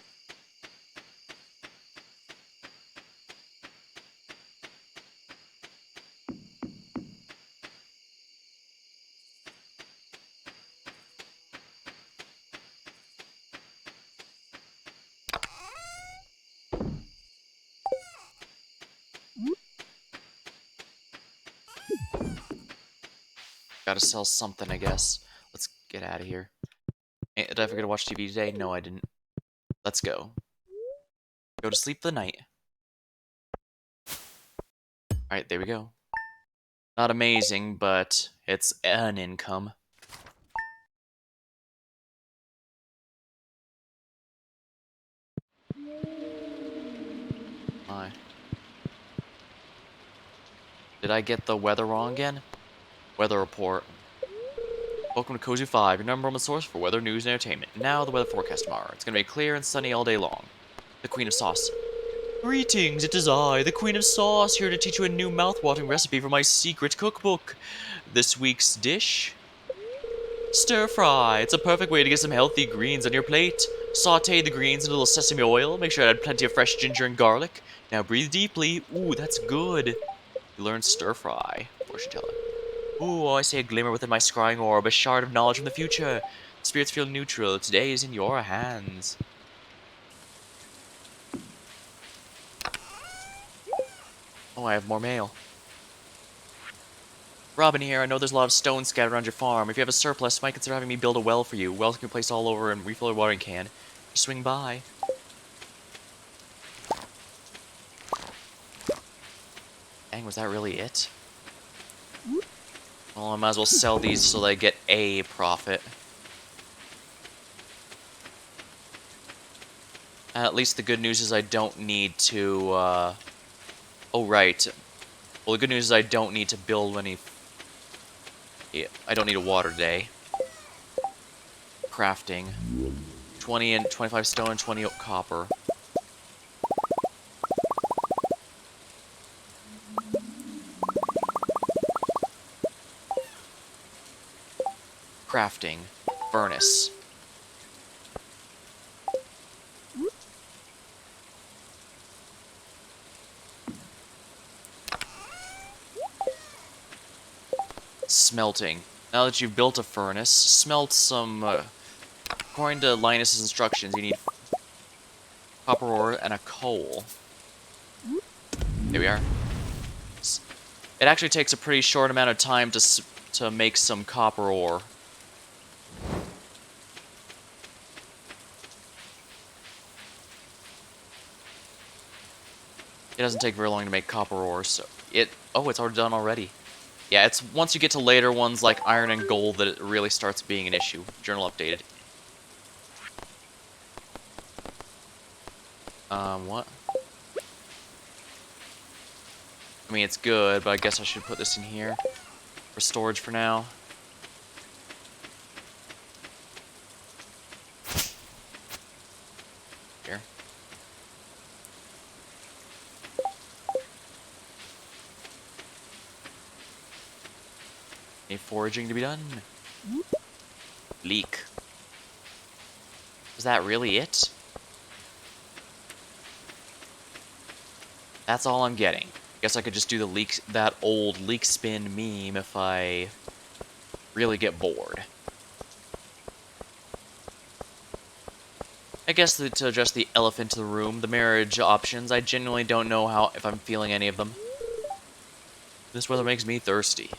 Gotta sell something, I guess. Let's get out of here. Did I forget to watch TV today? No, I didn't. Let's go. Go to sleep for the night. Alright, there we go. Not amazing, but it's an income. My. Did I get the weather wrong again? Weather report. Welcome to Cozy 5, your number one source for weather, news, and entertainment. Now the weather forecast tomorrow. It's gonna be clear and sunny all day long. The Queen of Sauce. Greetings, it is I, the Queen of Sauce, here to teach you a new mouth-watering recipe for my secret cookbook. This week's dish? Stir fry. It's a perfect way to get some healthy greens on your plate. Saute the greens in a little sesame oil. Make sure to add plenty of fresh ginger and garlic. Now breathe deeply. Ooh, that's good. You learn stir fry, fortune teller. Ooh, I see a glimmer within my scrying orb, a shard of knowledge from the future. Spirits feel neutral. Today is in your hands. Oh, I have more mail. Robin here, I know there's a lot of stones scattered around your farm. If you have a surplus, you might consider having me build a well for you. Wells can be placed all over and refill your watering can. Just swing by. Dang, was that really it? Well, I might as well sell these so that I get a profit. At least the good news is I don't need to, Oh, right. Well, the good news is I don't need to build any... Yeah, I don't need a water day. Crafting. 20 and 25 stone and 20 copper. Crafting. Furnace. Smelting. Now that you've built a furnace, smelt some... according to Linus's instructions, you need copper ore and a coal. Here we are. It actually takes a pretty short amount of time to make some copper ore. It doesn't take very long to make copper ore, so it... Oh, it's already done already. Yeah, it's once you get to later ones like iron and gold that it really starts being an issue. Journal updated. What? I mean, it's good, but I guess I should put this in here for storage for now. Here. Any foraging to be done? Leek. Is that really it? That's all I'm getting. Guess I could just do the leak, that old leek spin meme if I really get bored. I guess to address the elephant in the room, the marriage options, I genuinely don't know if I'm feeling any of them. This weather makes me thirsty.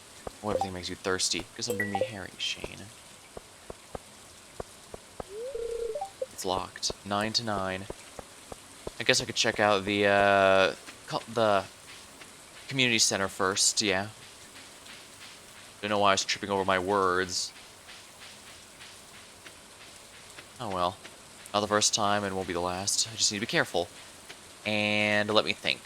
Oh, everything makes you thirsty. Guess I'll bring me herring, Shane. It's locked. 9 to 9. I guess I could check out the community center first, yeah. Don't know why I was tripping over my words. Oh well. Not the first time and won't be the last. I just need to be careful. And let me think.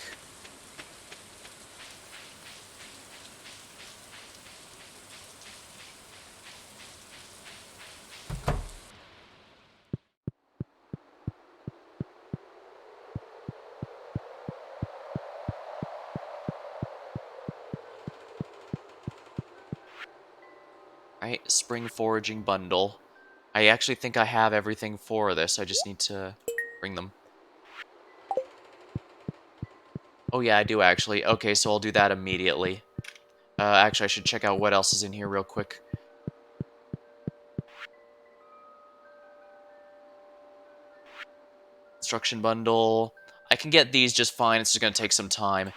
Alright, spring foraging bundle. I actually think I have everything for this. I just need to bring them. Oh yeah, I do actually. Okay, so I'll do that immediately. Actually, I should check out what else is in here real quick. Construction bundle. I can get these just fine. It's just going to take some time.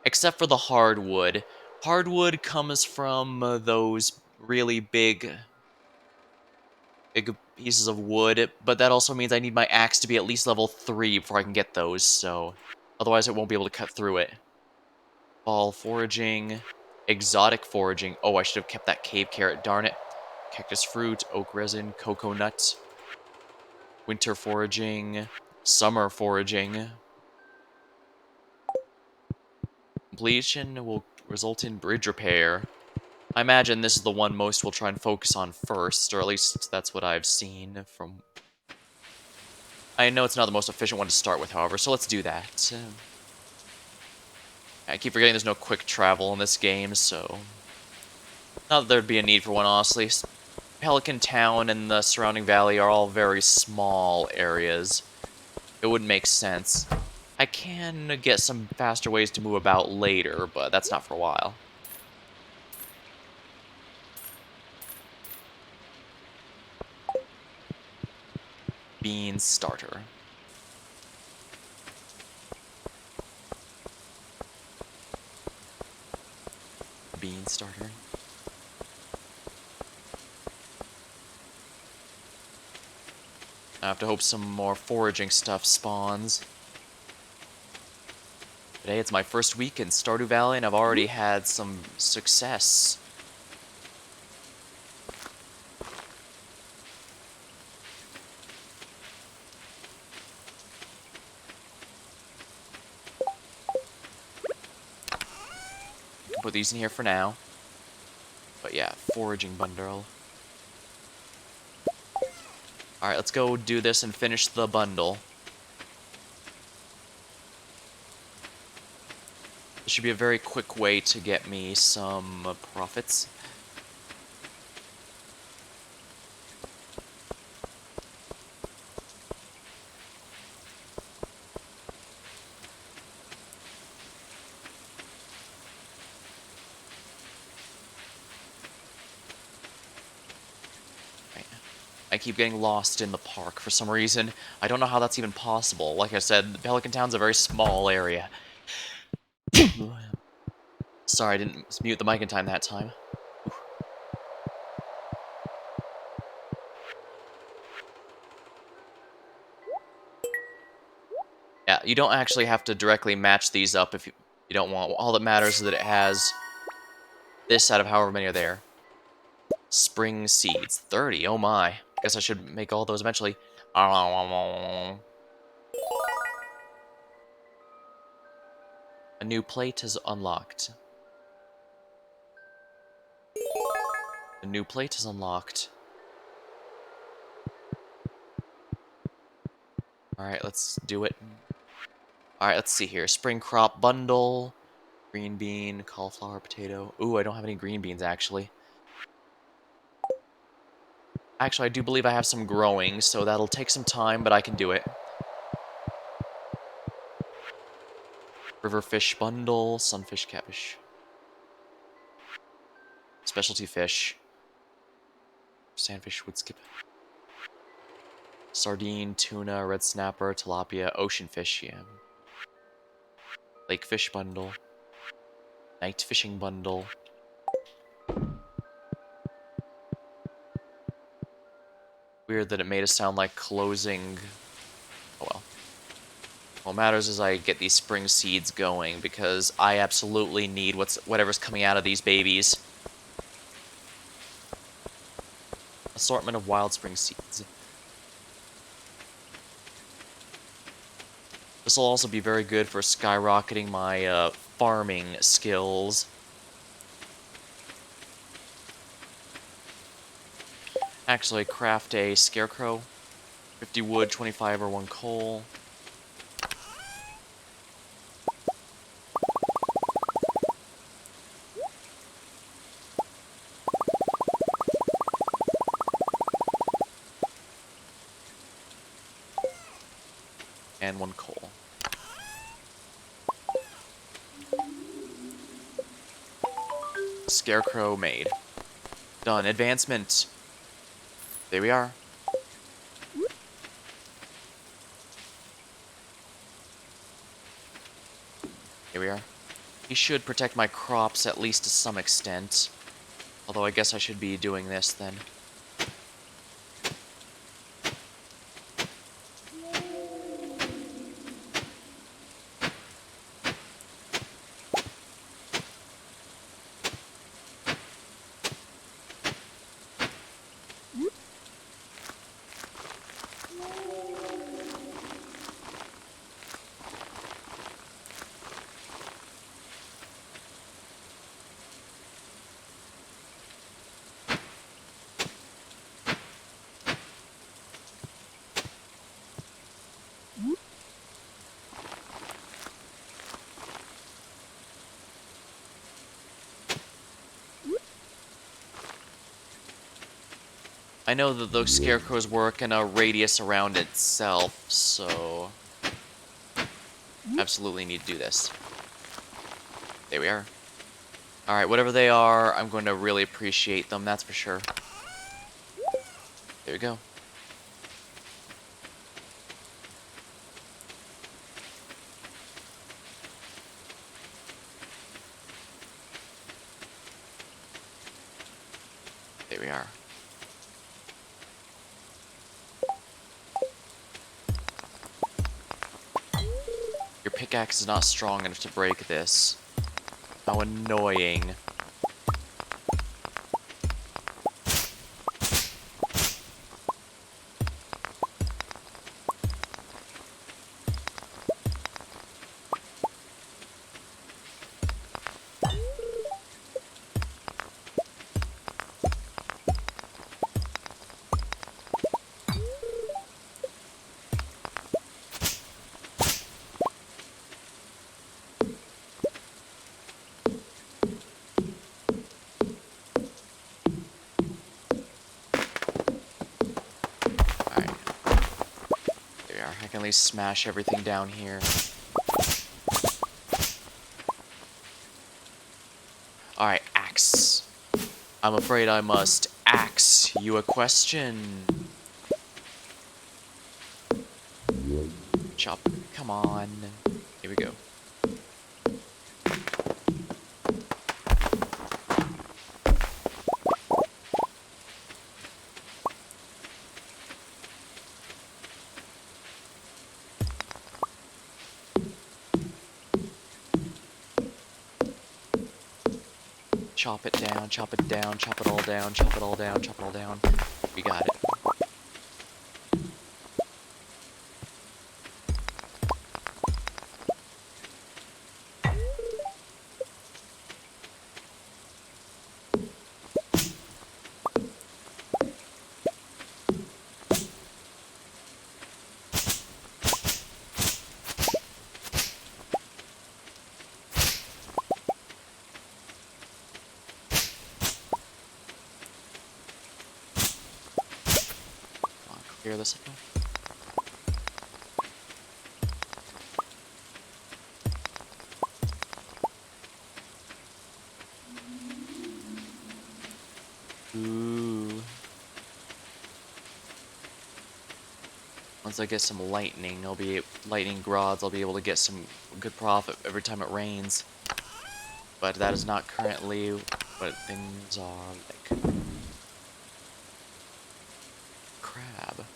Except for the hardwood. Hardwood comes from those really big pieces of wood, but that also means I need my axe to be at least level 3 before I can get those, so... Otherwise, it won't be able to cut through it. Fall foraging. Exotic foraging. Oh, I should have kept that cave carrot, darn it. Cactus fruit, oak resin, cocoa nut. Winter foraging. Summer foraging. Completion will result in bridge repair. I imagine this is the one most will try and focus on first, or at least that's what I've seen from... I know it's not the most efficient one to start with, however, so let's do that. I keep forgetting there's no quick travel in this game, so... Not that there'd be a need for one, honestly. Pelican Town and the surrounding valley are all very small areas. It wouldn't make sense. I can get some faster ways to move about later, but that's not for a while. Bean starter. Bean starter. I have to hope some more foraging stuff spawns. Today it's my first week in Stardew Valley, and I've already had some success. Put these in here for now. But yeah, foraging bundle. Alright, let's go do this and finish the bundle. This should be a very quick way to get me some profits. I keep getting lost in the park for some reason. I don't know how that's even possible. Like I said, Pelican Town's a very small area. Sorry, I didn't mute the mic in time that time. Yeah, you don't actually have to directly match these up if you don't want. All that matters is that it has this out of however many are there. Spring seeds. 30, oh my. Guess I should make all those eventually. A new plate is unlocked. A new plate is unlocked. Alright, let's do it. Alright, let's see here. Spring crop bundle. Green bean, cauliflower, potato. Ooh, I don't have any green beans, actually. Actually, I do believe I have some growing, so that'll take some time, but I can do it. River fish bundle, sunfish, catfish. Specialty fish. Sandfish, wood skip. Sardine, tuna, red snapper, tilapia, ocean fish, yeah. Lake fish bundle. Night fishing bundle. Weird that it made us sound like closing. Oh well. What matters is I get these spring seeds going, because I absolutely need whatever's coming out of these babies. Assortment of wild spring seeds. This will also be very good for skyrocketing my farming skills. Actually, craft a scarecrow. 50 wood, 25 or 1 coal. And 1 coal. Scarecrow made. Done. Advancement. There we are. Here we are. He should protect my crops at least to some extent. Although I guess I should be doing this then. I know that those scarecrows work in a radius around itself, so absolutely need to do this. There we are. Alright, whatever they are, I'm going to really appreciate them, that's for sure. There we go. There we are. Your pickaxe is not strong enough to break this. How annoying. I can at least smash everything down here. Alright, axe. I'm afraid I must axe you a question. Chop. Come on. Here we go. chop it down, chop it down, chop it all down, chop it all down, chop it all down. We got it. Clear this up. Ooh. Once I get some lightning rods, I'll be able to get some good profit every time it rains. But that is not currently what things are like. Crab.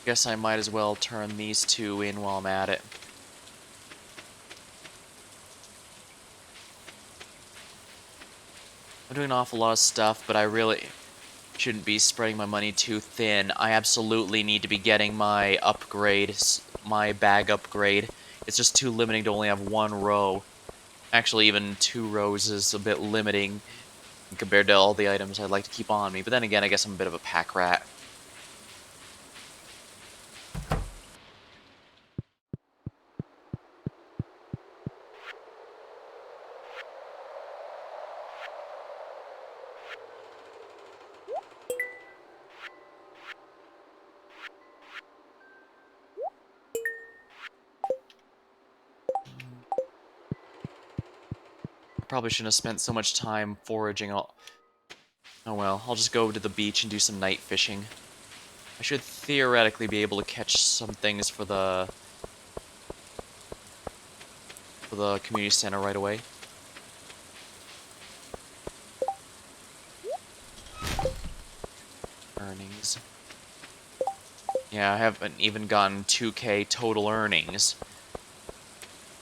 Guess I might as well turn these two in while I'm at it. I'm doing an awful lot of stuff, but I really shouldn't be spreading my money too thin. I absolutely need to be getting my upgrade, my bag upgrade. It's just too limiting to only have one row. Actually, even 2 rows is a bit limiting compared to all the items I'd like to keep on me. But then again, I guess I'm a bit of a pack rat. I probably shouldn't have spent so much time foraging. Oh well, I'll just go to the beach and do some night fishing. I should theoretically be able to catch some things for the community center right away. Earnings. Yeah, I haven't even gotten 2K total earnings.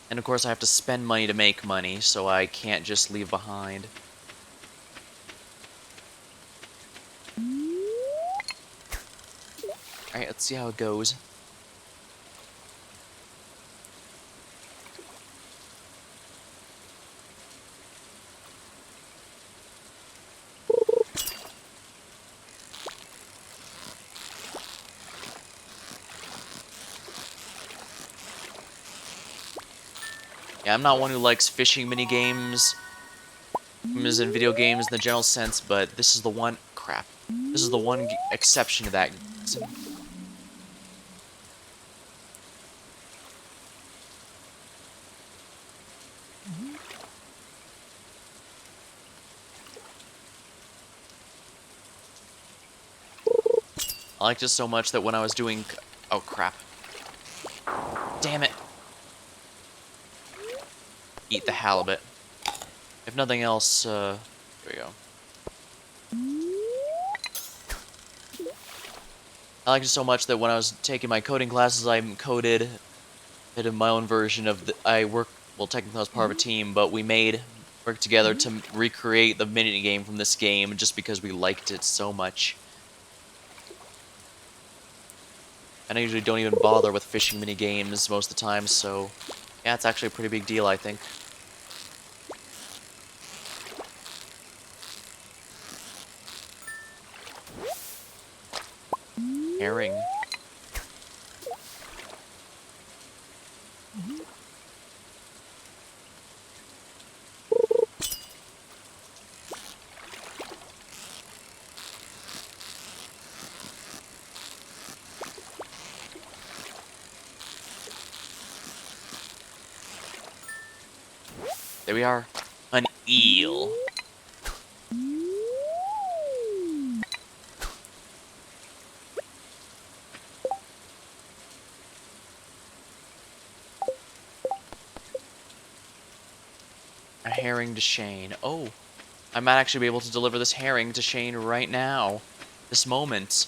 And of course I have to spend money to make money, so I can't just leave behind. Alright, let's see how it goes. Yeah, I'm not one who likes fishing minigames, as in video games in the general sense, but this is the one... crap. This is the one exception to that. I liked it so much that when I was doing... oh, crap. Damn it. Eat the halibut. If nothing else, here we go. I liked it so much that when I was taking my coding classes, I coded it in my own version of the... well, technically I was part of a team, but we worked together to recreate the minigame from this game just because we liked it so much. And I usually don't even bother with fishing minigames most of the time, so... yeah, it's actually a pretty big deal, I think. Herring. There we are. An eel. A herring to Shane. Oh. I might actually be able to deliver this herring to Shane right now. This moment.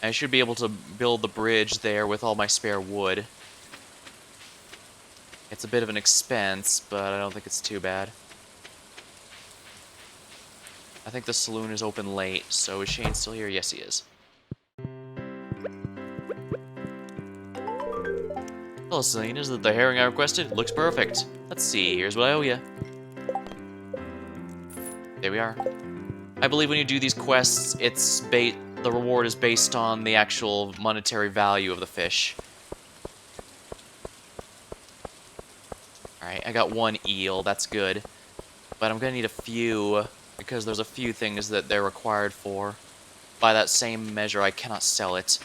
I should be able to build the bridge there with all my spare wood. It's a bit of an expense, but I don't think it's too bad. I think the saloon is open late, so is Shane still here? Yes, he is. Hello, Celine. Is it the herring I requested? Looks perfect. Let's see. Here's what I owe you. There we are. I believe when you do these quests, the reward is based on the actual monetary value of the fish. Alright, I got one eel. That's good. But I'm gonna need a few, because there's a few things that they're required for. By that same measure, I cannot sell it.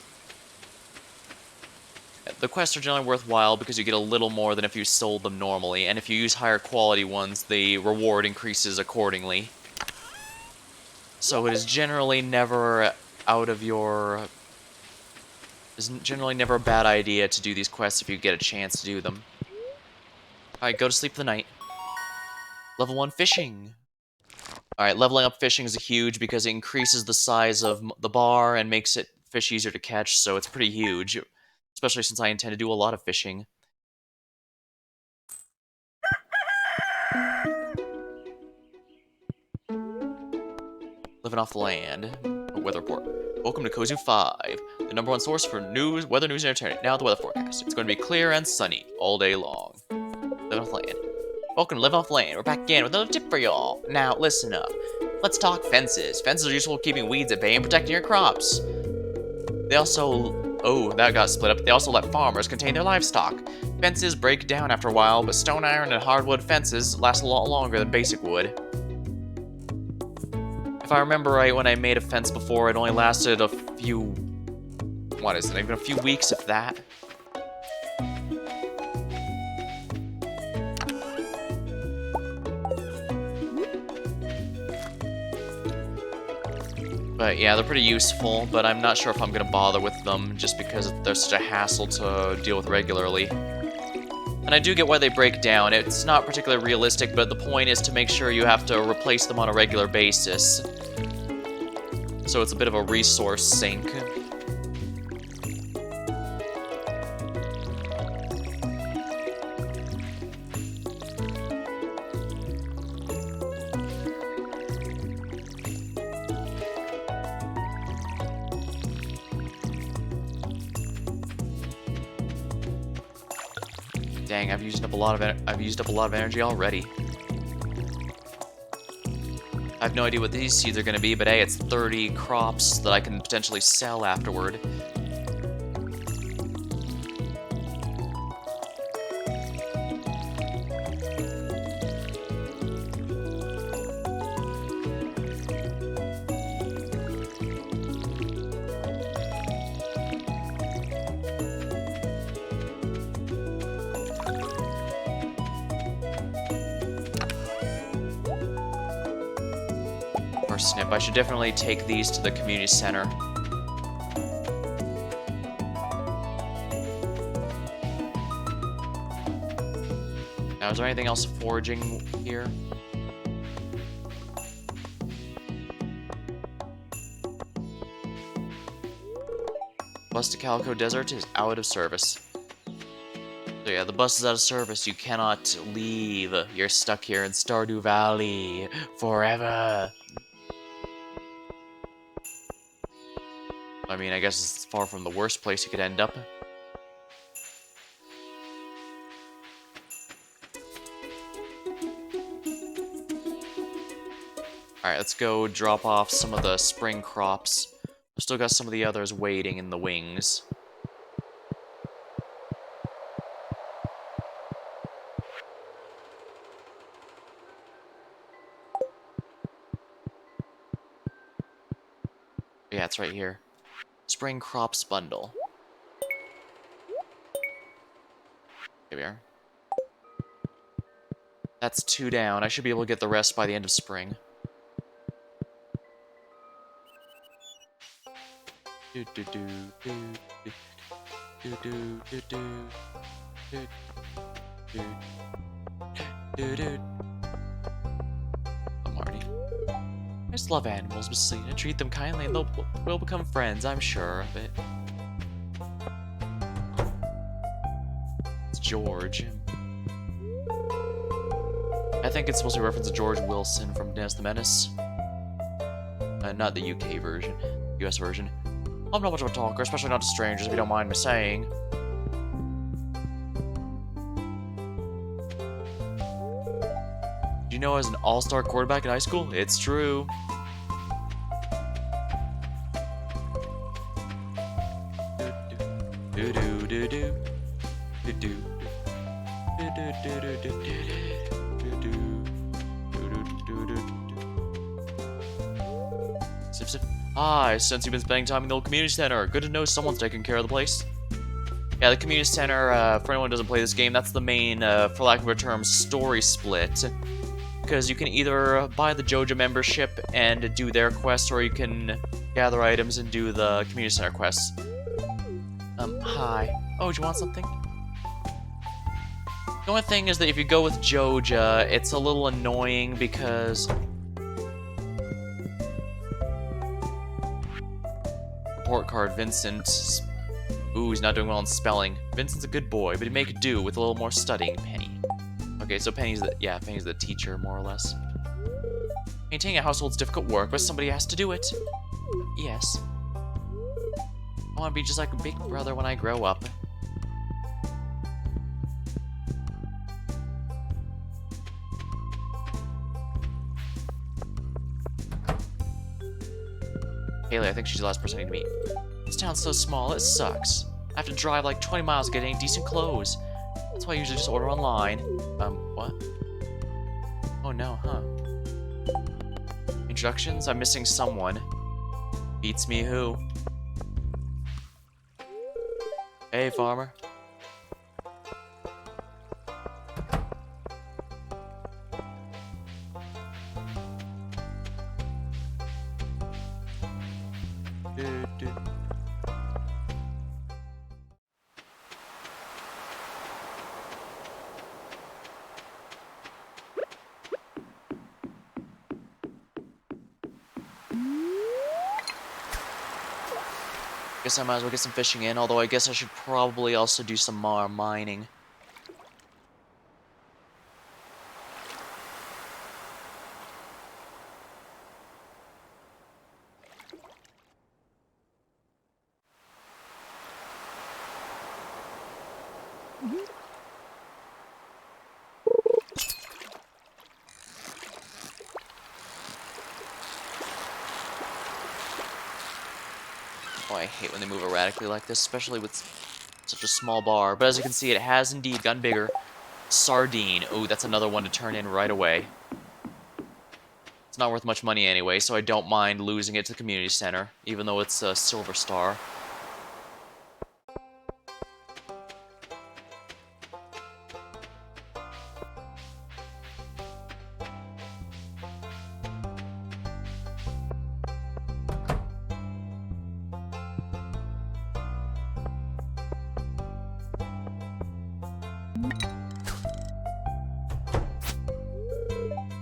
The quests are generally worthwhile because you get a little more than if you sold them normally, and if you use higher quality ones, the reward increases accordingly. So it is generally never It's generally never a bad idea to do these quests if you get a chance to do them. Alright, go to sleep for the night. Level 1 fishing. Alright, leveling up fishing is huge because it increases the size of the bar and makes fish easier to catch, so it's pretty huge. Especially since I intend to do a lot of fishing. Living off the land. Weather report. Welcome to Kozu 5, the #1 source for news, weather news, and entertainment. Now the weather forecast. It's going to be clear and sunny all day long. Living off the land. Welcome to Live Off the Land. We're back again with another tip for y'all. Now, listen up. Let's talk fences. Fences are useful for keeping weeds at bay and protecting your crops. They also... Oh, that got split up. They also let farmers contain their livestock. Fences break down after a while, but stone iron and hardwood fences last a lot longer than basic wood. If I remember right, when I made a fence before, it only lasted a few... What is it? Even a few weeks, if that. But yeah, they're pretty useful, but I'm not sure if I'm going to bother with them just because they're such a hassle to deal with regularly. And I do get why they break down. It's not particularly realistic, but the point is to make sure you have to replace them on a regular basis. So it's a bit of a resource sink. Dang, I've used up a lot of energy already. I have no idea what these seeds are going to be, but hey, it's 30 crops that I can potentially sell afterward. Snip. I should definitely take these to the community center. Now, is there anything else foraging here? Bus to Calico Desert is out of service. So yeah, the bus is out of service. You cannot leave. You're stuck here in Stardew Valley forever. I mean, I guess it's far from the worst place you could end up. Alright, let's go drop off some of the spring crops. I've still got some of the others waiting in the wings. Yeah, it's right here. Spring crops bundle. Here we are. That's 2 down. I should be able to get the rest by the end of spring. Do do do do do do do do do do do do. I just love animals, Miss Selena. Treat them kindly and we'll become friends, I'm sure of it. It's George. I think it's supposed to reference to George Wilson from Dennis the Menace. Not the UK version, US version. I'm not much of a talker, especially not to strangers, if you don't mind me saying. Do you know I was an all-star quarterback in high school? It's true. Ah, since you've been spending time in the old community center, good to know someone's taking care of the place. Yeah, the community center, for anyone who doesn't play this game, that's the main, for lack of a term, story split. Because you can either buy the Jojo membership and do their quests, or you can gather items and do the community center quests. Hi. Oh, do you want something? The only thing is that if you go with Jojo, it's a little annoying because... Report card, Vincent. Ooh, he's not doing well in spelling. Vincent's a good boy, but he'd make do with a little more studying. Penny. Okay, so Penny's the teacher, more or less. Maintaining a household's difficult work, but somebody has to do it. Yes. I want to be just like a big brother when I grow up. Haley, I think she's the last person I need to meet. This town's so small, it sucks. I have to drive like 20 miles to get any decent clothes. That's why I usually just order online. What? Oh no, huh? Introductions? I'm missing someone. Beats me who? Hey, farmer. Guess I might as well get some fishing in, although I guess I should probably also do some more mining. Oh, I hate when they move erratically like this, especially with such a small bar. But as you can see, it has indeed gotten bigger. Sardine. Oh, that's another one to turn in right away. It's not worth much money anyway, so I don't mind losing it to the community center, even though it's a silver star.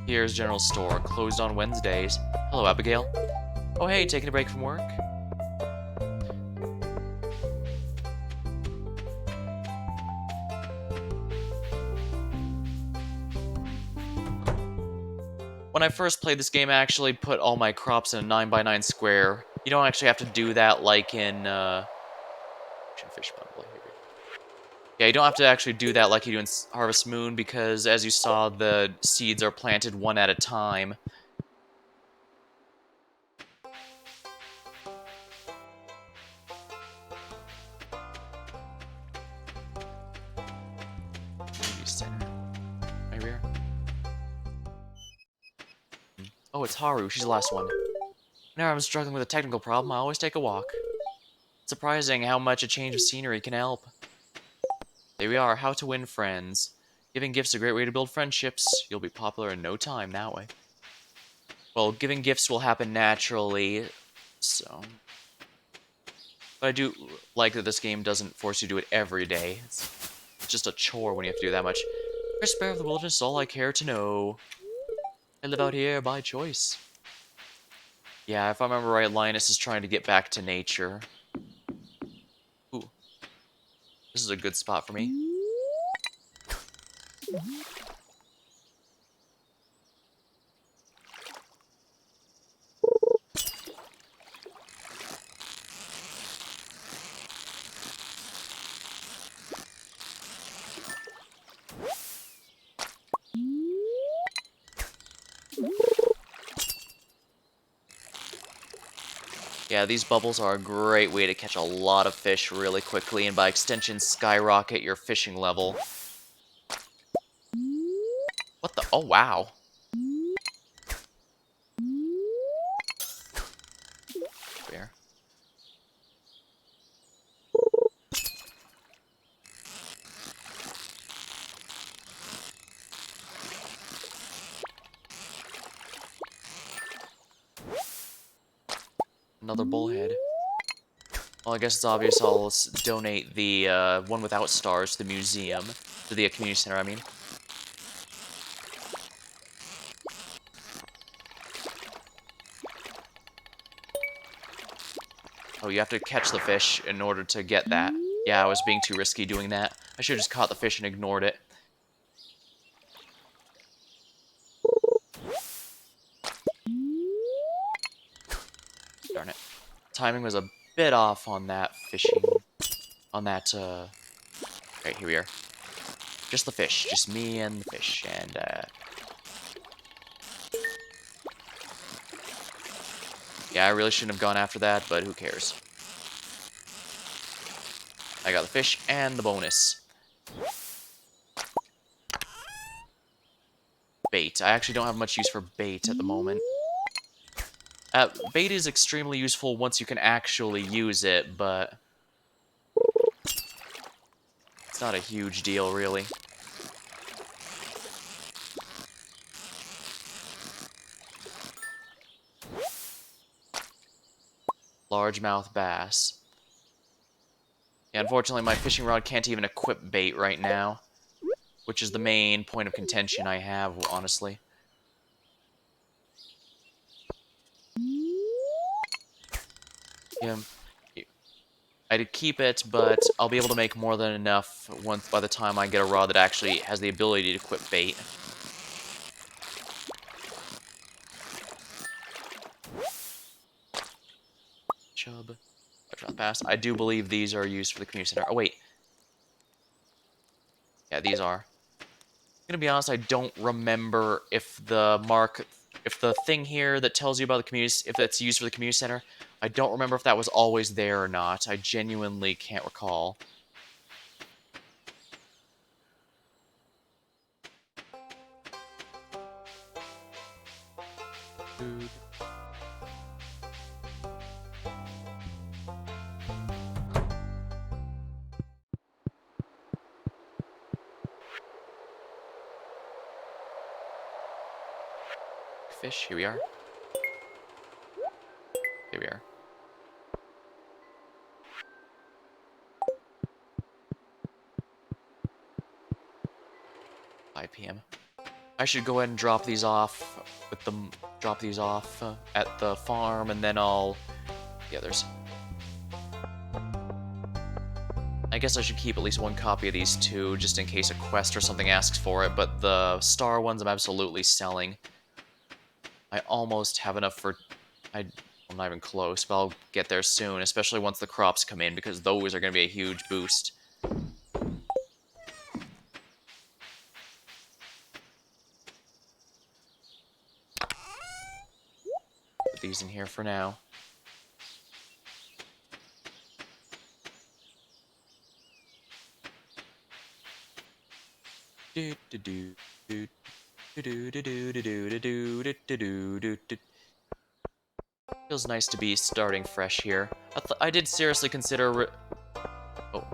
Here's General Store, closed on Wednesdays. Hello, Abigail. Oh hey, taking a break from work? When I first played this game, I actually put all my crops in a 9x9 square. You don't actually have to do that like in, Fish bundle here. Yeah, you don't have to actually do that like you do in Harvest Moon, because as you saw, the seeds are planted one at a time. Right here. Oh, it's Haru. She's the last one. Whenever I'm struggling with a technical problem, I always take a walk. It's surprising how much a change of scenery can help. There we are, how to win friends. Giving gifts is a great way to build friendships. You'll be popular in no time that way. Well, giving gifts will happen naturally, so... But I do like that this game doesn't force you to do it every day. It's just a chore when you have to do that much. Chris Bear of the Wilderness is all I care to know. I live out here by choice. Yeah, if I remember right, Linus is trying to get back to nature. Ooh, this is a good spot for me. Yeah, these bubbles are a great way to catch a lot of fish really quickly, and by extension, skyrocket your fishing level. What the? Oh, wow. Where? Another bullhead. Well, I guess it's obvious I'll donate the one without stars to the museum. To the community center, I mean. Oh, you have to catch the fish in order to get that. Yeah, I was being too risky doing that. I should have just caught the fish and ignored it. Darn it. Timing was a bit off on that fishing. On that, Right, here we are. Just the fish. Just me and the fish. And, yeah, I really shouldn't have gone after that, but who cares? I got the fish and the bonus. Bait. I actually don't have much use for bait at the moment. Bait is extremely useful once you can actually use it, but it's not a huge deal, really. Largemouth bass. Yeah, unfortunately, my fishing rod can't even equip bait right now, which is the main point of contention I have, honestly. Yeah, I'd keep it, but I'll be able to make more than enough once by the time I get a rod that actually has the ability to equip bait. Chub. Bass. I do believe these are used for the community center. Oh, wait. Yeah, these are. I'm gonna be honest, I don't remember if the thing here that tells you about the community, if it's used for the community center, I don't remember if that was always there or not. I genuinely can't recall. Food. Fish, here we are. Here we are. 5 p.m. I should go ahead and drop these off at the farm, and then I'll the others. I guess I should keep at least one copy of these two, just in case a quest or something asks for it, but the star ones I'm absolutely selling. I almost have enough for... I'm not even close, but I'll get there soon, especially once the crops come in, because those are going to be a huge boost. Put these in here for now. Feels nice to be starting fresh here. I did seriously consider... Oh,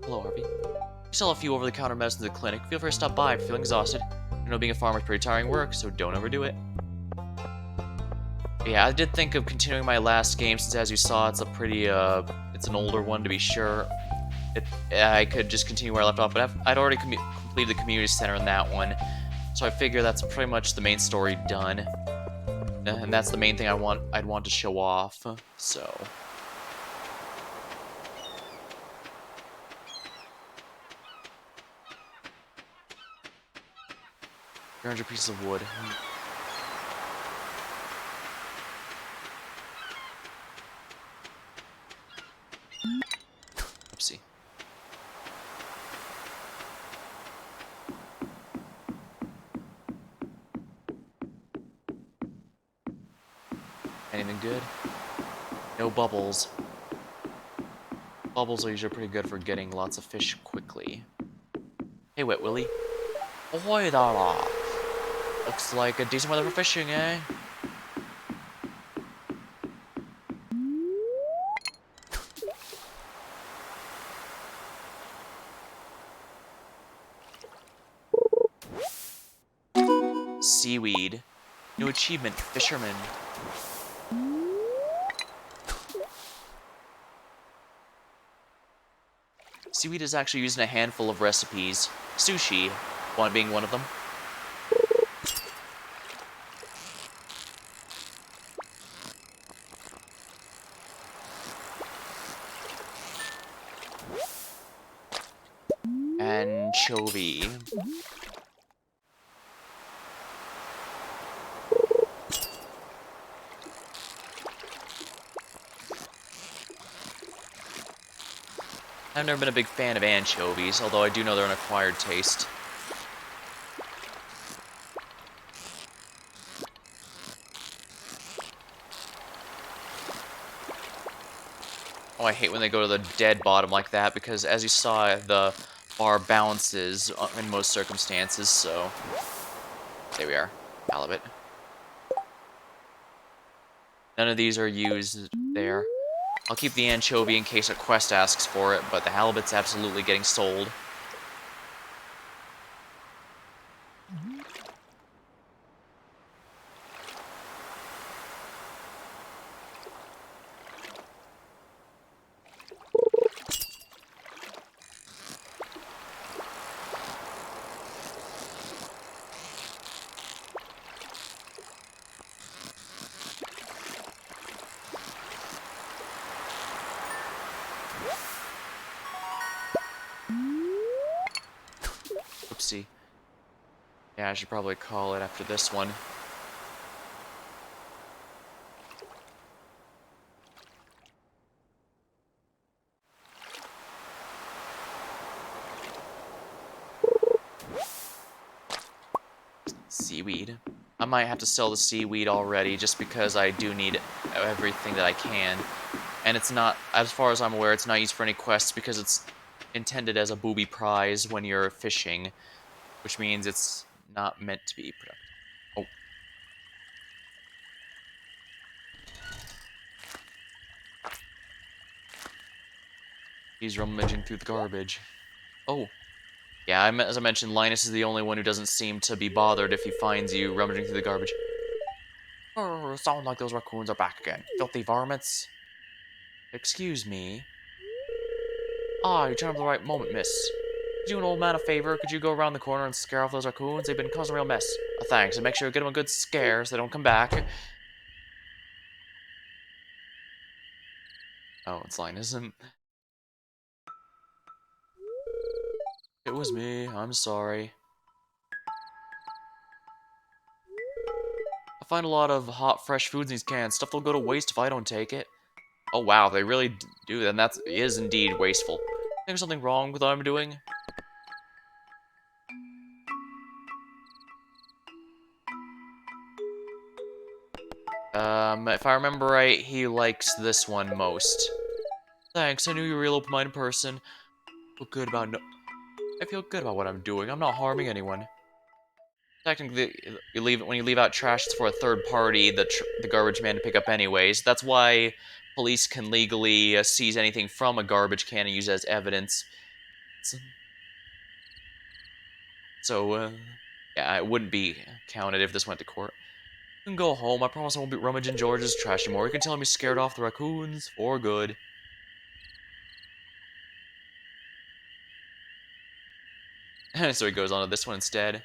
hello, Harvey. We sell a few over-the-counter medicines at the clinic. Feel free to stop by if you're feeling exhausted. I know being a farmer is pretty tiring work, so don't overdo it. Yeah, I did think of continuing my last game, since as you saw, it's a pretty, it's an older one to be sure. I could just continue where I left off, but I'd already completed the community center in that one, so I figure that's pretty much the main story done. And that's the main thing I'd want to show off, so... 300 pieces of wood. Oopsie. Anything good? No bubbles. Bubbles are usually pretty good for getting lots of fish quickly. Hey, Wet Willie. Ahoy there! Looks like a decent weather for fishing, eh? Seaweed. New achievement, Fisherman. Seaweed is actually used in a handful of recipes. Sushi, one being one of them. Anchovy. I've never been a big fan of anchovies, although I do know they're an acquired taste. Oh, I hate when they go to the dead bottom like that, because as you saw, the bar bounces in most circumstances, so... There we are. Halibut. None of these are used there. I'll keep the anchovy in case a quest asks for it, but the halibut's absolutely getting sold. Oopsie. Yeah, I should probably call it after this one. Seaweed. I might have to sell the seaweed already, just because I do need everything that I can. And it's not, as far as I'm aware, it's not used for any quests because it's intended as a booby prize when you're fishing, which means it's not meant to be productive. Oh. He's rummaging through the garbage. Oh. Yeah, as I mentioned, Linus is the only one who doesn't seem to be bothered if he finds you rummaging through the garbage. Oh, sound like those raccoons are back again. Filthy varmints. Excuse me. Ah, you turned up the right moment, miss. Could you do an old man a favor? Could you go around the corner and scare off those raccoons? They've been causing a real mess. Thanks, and make sure you get them a good scare so they don't come back. Oh, it's Linus. It was me. I'm sorry. I find a lot of hot, fresh foods in these cans. Stuff will go to waste if I don't take it. Oh, wow, they really do, and that is indeed wasteful. Think there's something wrong with what I'm doing? If I remember right, he likes this one most. Thanks, I knew you were a real open-minded person. I feel good about what I'm doing. I'm not harming anyone. Technically, when you leave out trash, it's for a third party, the garbage man to pick up anyways. That's why police can legally seize anything from a garbage can and use it as evidence. So, yeah, it wouldn't be counted if this went to court. You can go home. I promise I won't be rummaging George's trash anymore. You can tell him he scared off the raccoons for good. So he goes on to this one instead.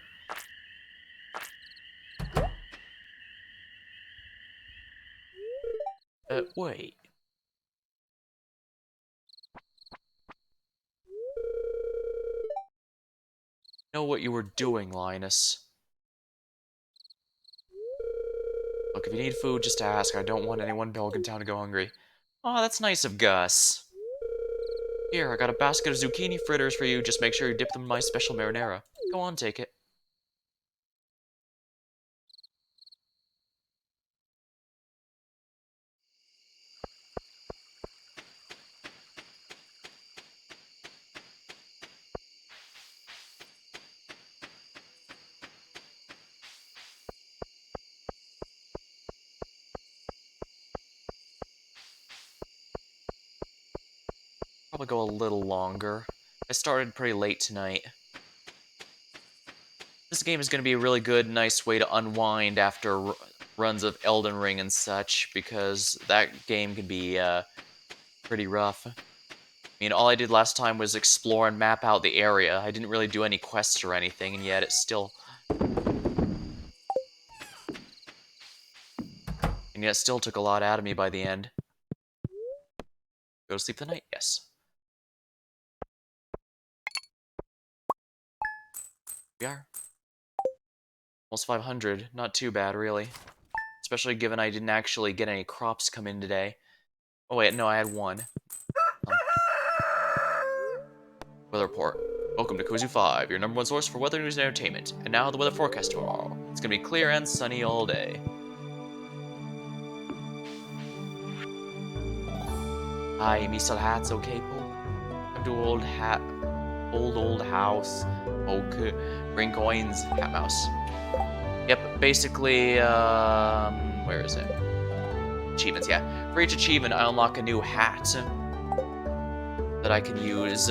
wait. Know what you were doing, Linus. Look, if you need food, just ask. I don't want anyone in Pelican Town to go hungry. Aw, that's nice of Gus. Here, I got a basket of zucchini fritters for you. Just make sure you dip them in my special marinara. Go on, take it. Probably go a little longer. I started pretty late tonight. This game is going to be a really good, nice way to unwind after runs of Elden Ring and such, because that game can be pretty rough. I mean, all I did last time was explore and map out the area. I didn't really do any quests or anything, and yet it still took a lot out of me by the end. Go to sleep tonight? Yes. We are. Almost 500. Not too bad, really. Especially given I didn't actually get any crops come in today. Oh wait, no, I had one. Weather report. Welcome to Kuzu 5, your #1 source for weather news and entertainment. And now the weather forecast tomorrow. It's gonna be clear and sunny all day. Hi, Mr. Hats, okay, Paul? Come to old house. Okay. Bring coins, hat mouse. Yep, basically, where is it? Achievements, yeah. For each achievement, I unlock a new hat that I can use.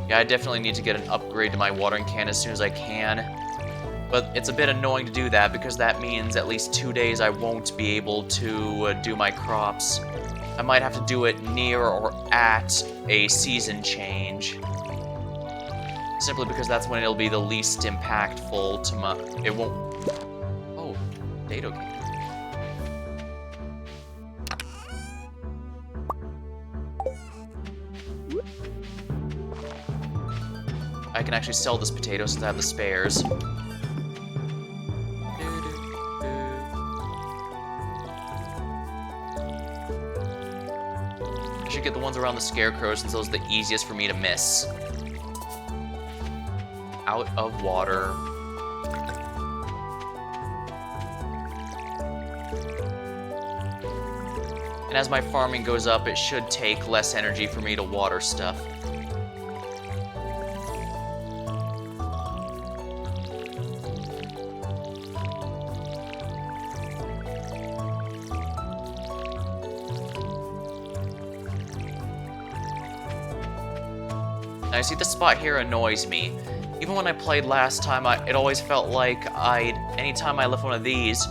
Yeah, I definitely need to get an upgrade to my watering can as soon as I can. But it's a bit annoying to do that because that means at least 2 days I won't be able to do my crops. I might have to do it near or at a season change. Simply because that's when it'll be the least impactful to my... It won't... Oh, potato cake. I can actually sell this potato since I have the spares. I should get the ones around the scarecrows since those are the easiest for me to miss. Out of water. And as my farming goes up, it should take less energy for me to water stuff. Now, see, this spot here annoys me. Even when I played last time, it always felt like anytime I left one of these,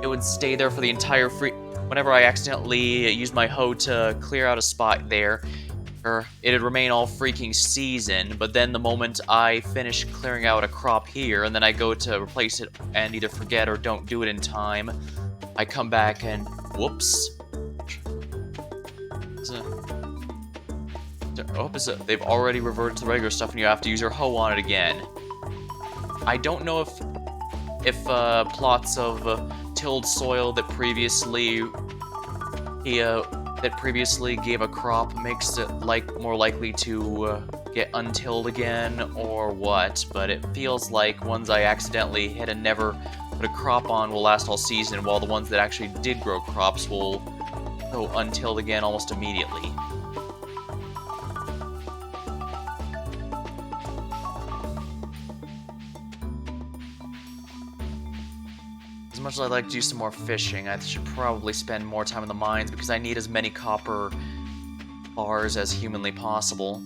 it would stay there for the entire whenever I accidentally used my hoe to clear out a spot there, it'd remain all freaking season, but then the moment I finish clearing out a crop here, and then I go to replace it and either forget or don't do it in time, I come back and whoops. They've already reverted to the regular stuff and you have to use your hoe on it again. I don't know if plots of tilled soil that previously gave a crop makes it more likely to get untilled again or what, but it feels like ones I accidentally hit and never put a crop on will last all season, while the ones that actually did grow crops will go untilled again almost immediately. As much as I'd like to do some more fishing, I should probably spend more time in the mines because I need as many copper bars as humanly possible.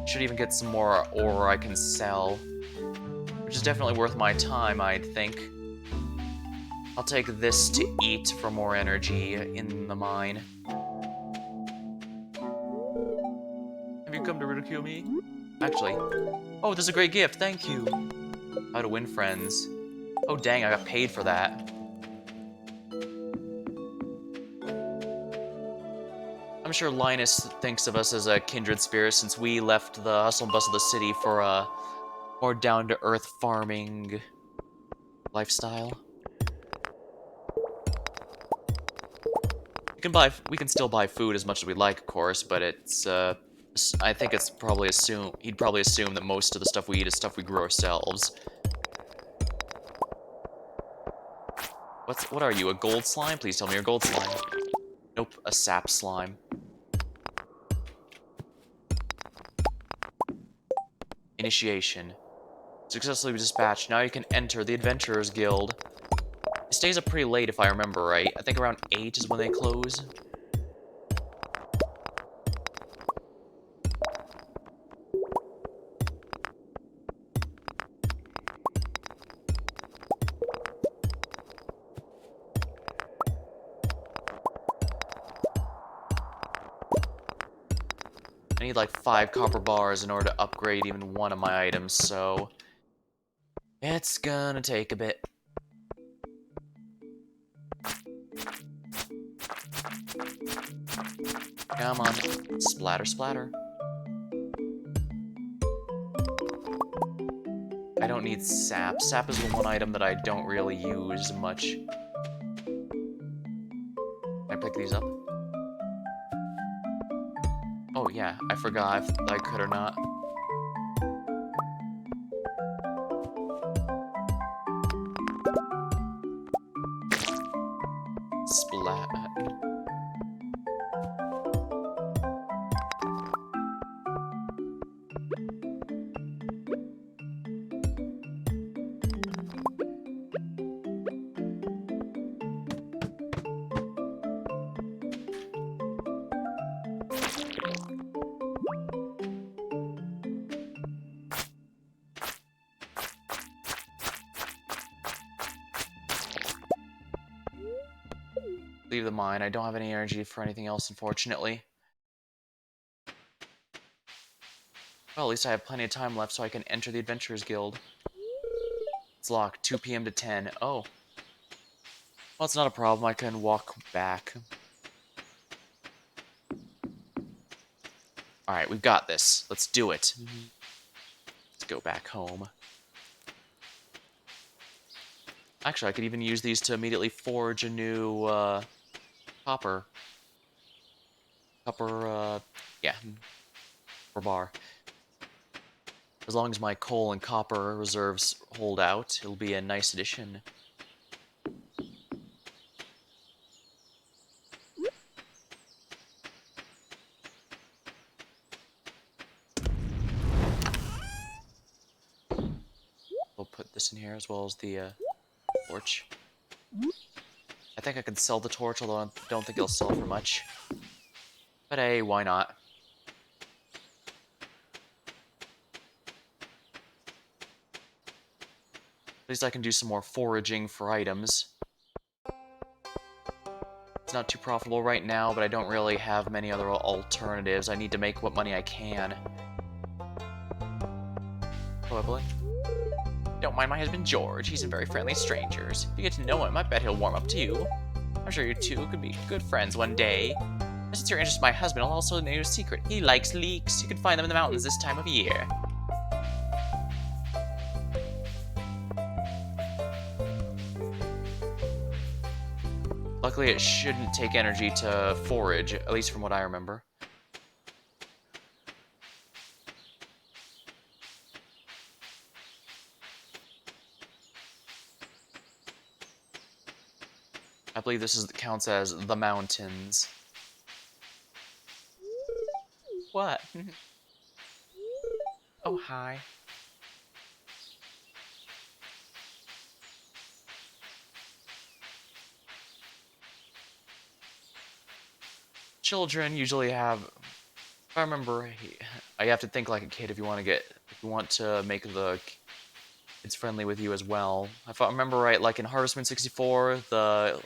Should even get some more ore I can sell, which is definitely worth my time, I'd think. I'll take this to eat for more energy in the mine. Have you come to ridicule me? Actually, oh, this is a great gift, thank you. How to win friends. Oh dang, I got paid for that. I'm sure Linus thinks of us as a kindred spirit since we left the hustle and bustle of the city for a more down-to-earth farming lifestyle. We can still buy food as much as we like, of course, but it's I think it's probably he'd probably assume that most of the stuff we eat is stuff we grow ourselves. What are you, a gold slime? Please tell me you're a gold slime. Nope, a sap slime. Initiation. Successfully dispatched. Now you can enter the Adventurers Guild. It stays up pretty late if I remember right. I think around 8 is when they close. I need like 5 copper bars in order to upgrade even one of my items, so it's gonna take a bit. Come on. Splatter, splatter. I don't need sap. Sap is the one item that I don't really use much. Can I pick these up? Oh yeah, I forgot if I could or not. Splat. Leave the mine. I don't have any energy for anything else, unfortunately. Well, at least I have plenty of time left so I can enter the Adventurers Guild. It's locked, 2 p.m. to 10. Oh. Well, it's not a problem. I can walk back. Alright, we've got this. Let's do it. Let's go back home. Actually, I could even use these to immediately forge a new, copper, yeah, for bar. As long as my coal and copper reserves hold out, it'll be a nice addition. We'll put this in here as well as the, torch. I think I can sell the torch, although I don't think it'll sell for much. But hey, why not? At least I can do some more foraging for items. It's not too profitable right now, but I don't really have many other alternatives. I need to make what money I can. Hello, Evelyn. Don't mind my husband George. He's a very friendly stranger. If you get to know him, I bet he'll warm up to you. I'm sure you two could be good friends one day. And since you're interested in my husband, I'll also know your secret. He likes leeks. You can find them in the mountains this time of year. Luckily, it shouldn't take energy to forage, at least from what I remember. I believe this counts as the mountains. What? Oh, hi. Children usually have, if I remember, I have to think like a kid if you want to make the kids friendly with you as well. If I remember right, like in Harvest Moon 64, the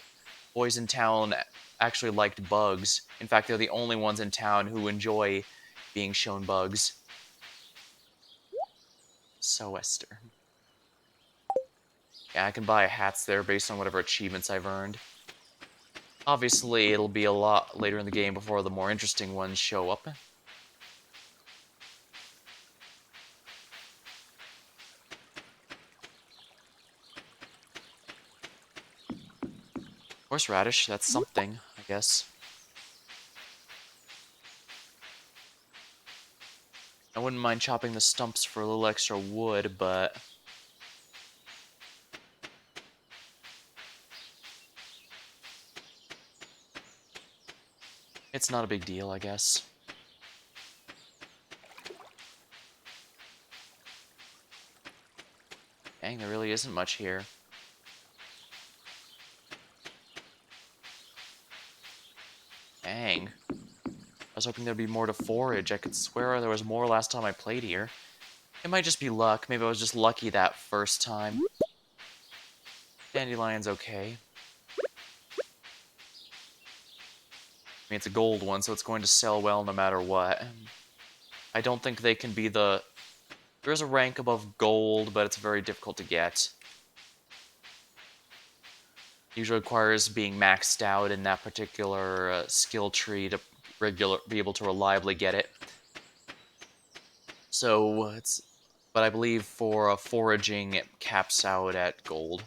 boys in town actually liked bugs. In fact, they're the only ones in town who enjoy being shown bugs. So Esther. Yeah, I can buy hats there based on whatever achievements I've earned. Obviously, it'll be a lot later in the game before the more interesting ones show up. Horseradish, that's something, I guess. I wouldn't mind chopping the stumps for a little extra wood, but... it's not a big deal, I guess. Dang, there really isn't much here. Dang. I was hoping there'd be more to forage. I could swear there was more last time I played here. It might just be luck. Maybe I was just lucky that first time. Dandelion's okay. I mean, it's a gold one, so it's going to sell well no matter what. I don't think they can be the... there's a rank above gold, but it's very difficult to get. Usually requires being maxed out in that particular skill tree to be able to reliably get it. So, it's... but I believe for foraging, it caps out at gold.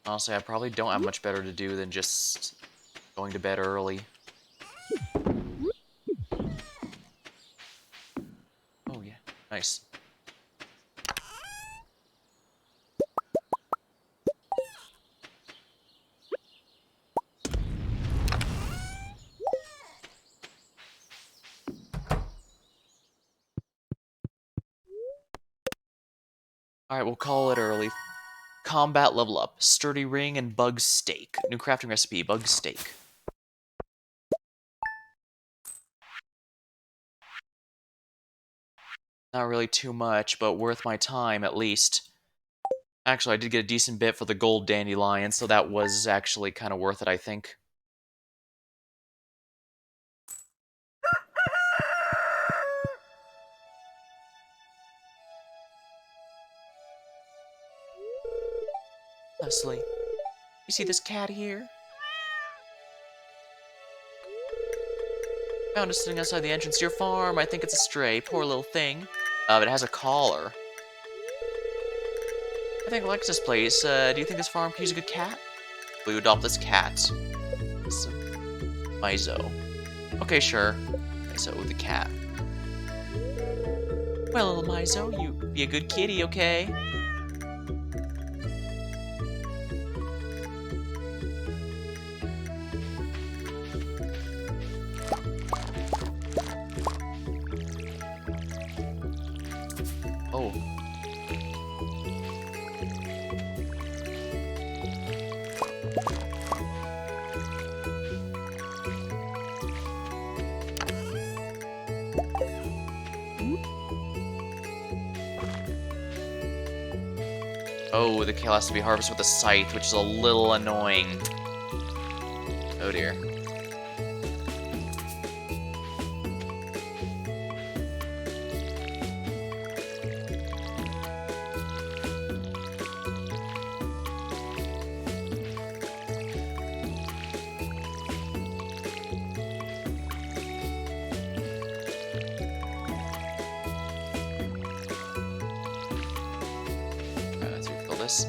Honestly, I probably don't have much better to do than just going to bed early. Oh yeah, nice. Alright, we'll call it early. Combat level up. Sturdy ring and bug steak. New crafting recipe, bug steak. Not really too much, but worth my time, at least. Actually, I did get a decent bit for the gold dandelion, so that was actually kind of worth it, I think. Leslie, you see this cat here? Found it sitting outside the entrance to your farm. I think it's a stray. Poor little thing. But it has a collar. I think it likes this place. Do you think this farm could use a good cat? Will you adopt this cat? Mizo. Okay, sure. Mizo, the cat. Well, little Mizo, you be a good kitty, okay? Oh. Oh, the kale has to be harvested with a scythe, which is a little annoying. Oh dear. Let's refill this.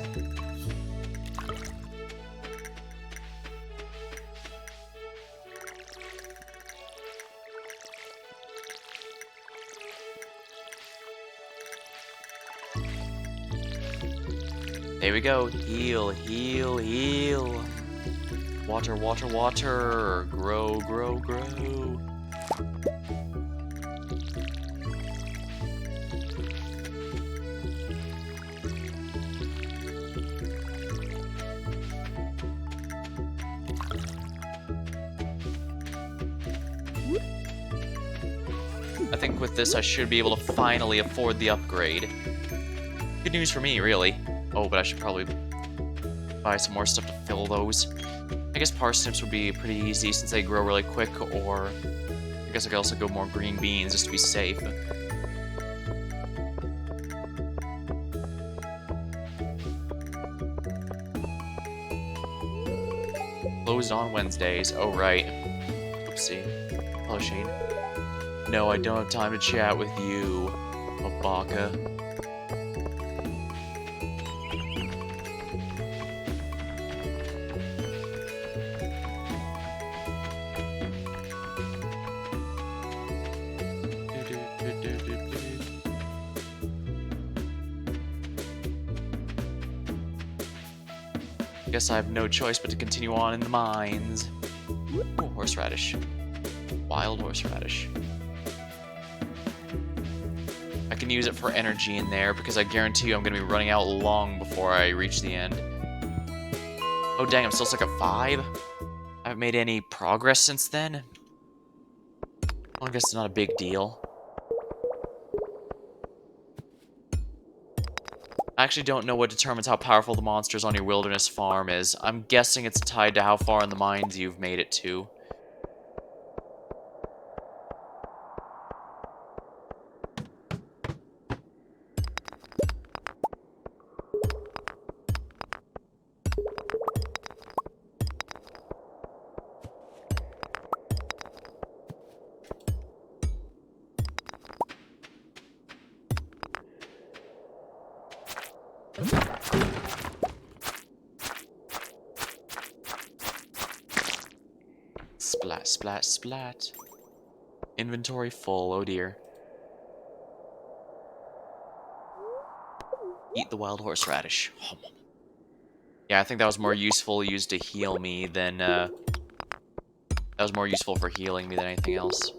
There we go. Heal, heal, heal. Water, water, water. Grow, grow, grow. I think with this I should be able to finally afford the upgrade. Good news for me, really. Oh, but I should probably buy some more stuff to fill those. I guess parsnips would be pretty easy since they grow really quick, or I guess I could also go more green beans just to be safe. Closed on Wednesdays. Oh, right. Oopsie. Hello, Shane. No, I don't have time to chat with you, Abaka. Guess I have no choice but to continue on in the mines. Oh, horseradish. Wild horseradish. I can use it for energy in there because I guarantee you I'm going to be running out long before I reach the end. Oh dang, I'm still stuck at 5? I haven't made any progress since then? Well, I guess it's not a big deal. I actually don't know what determines how powerful the monsters on your wilderness farm is. I'm guessing it's tied to how far in the mines you've made it to. Splat, splat, splat. Inventory full, oh dear. Eat the wild horseradish. Yeah, I think that was more useful used to heal me than, that was more useful for healing me than anything else.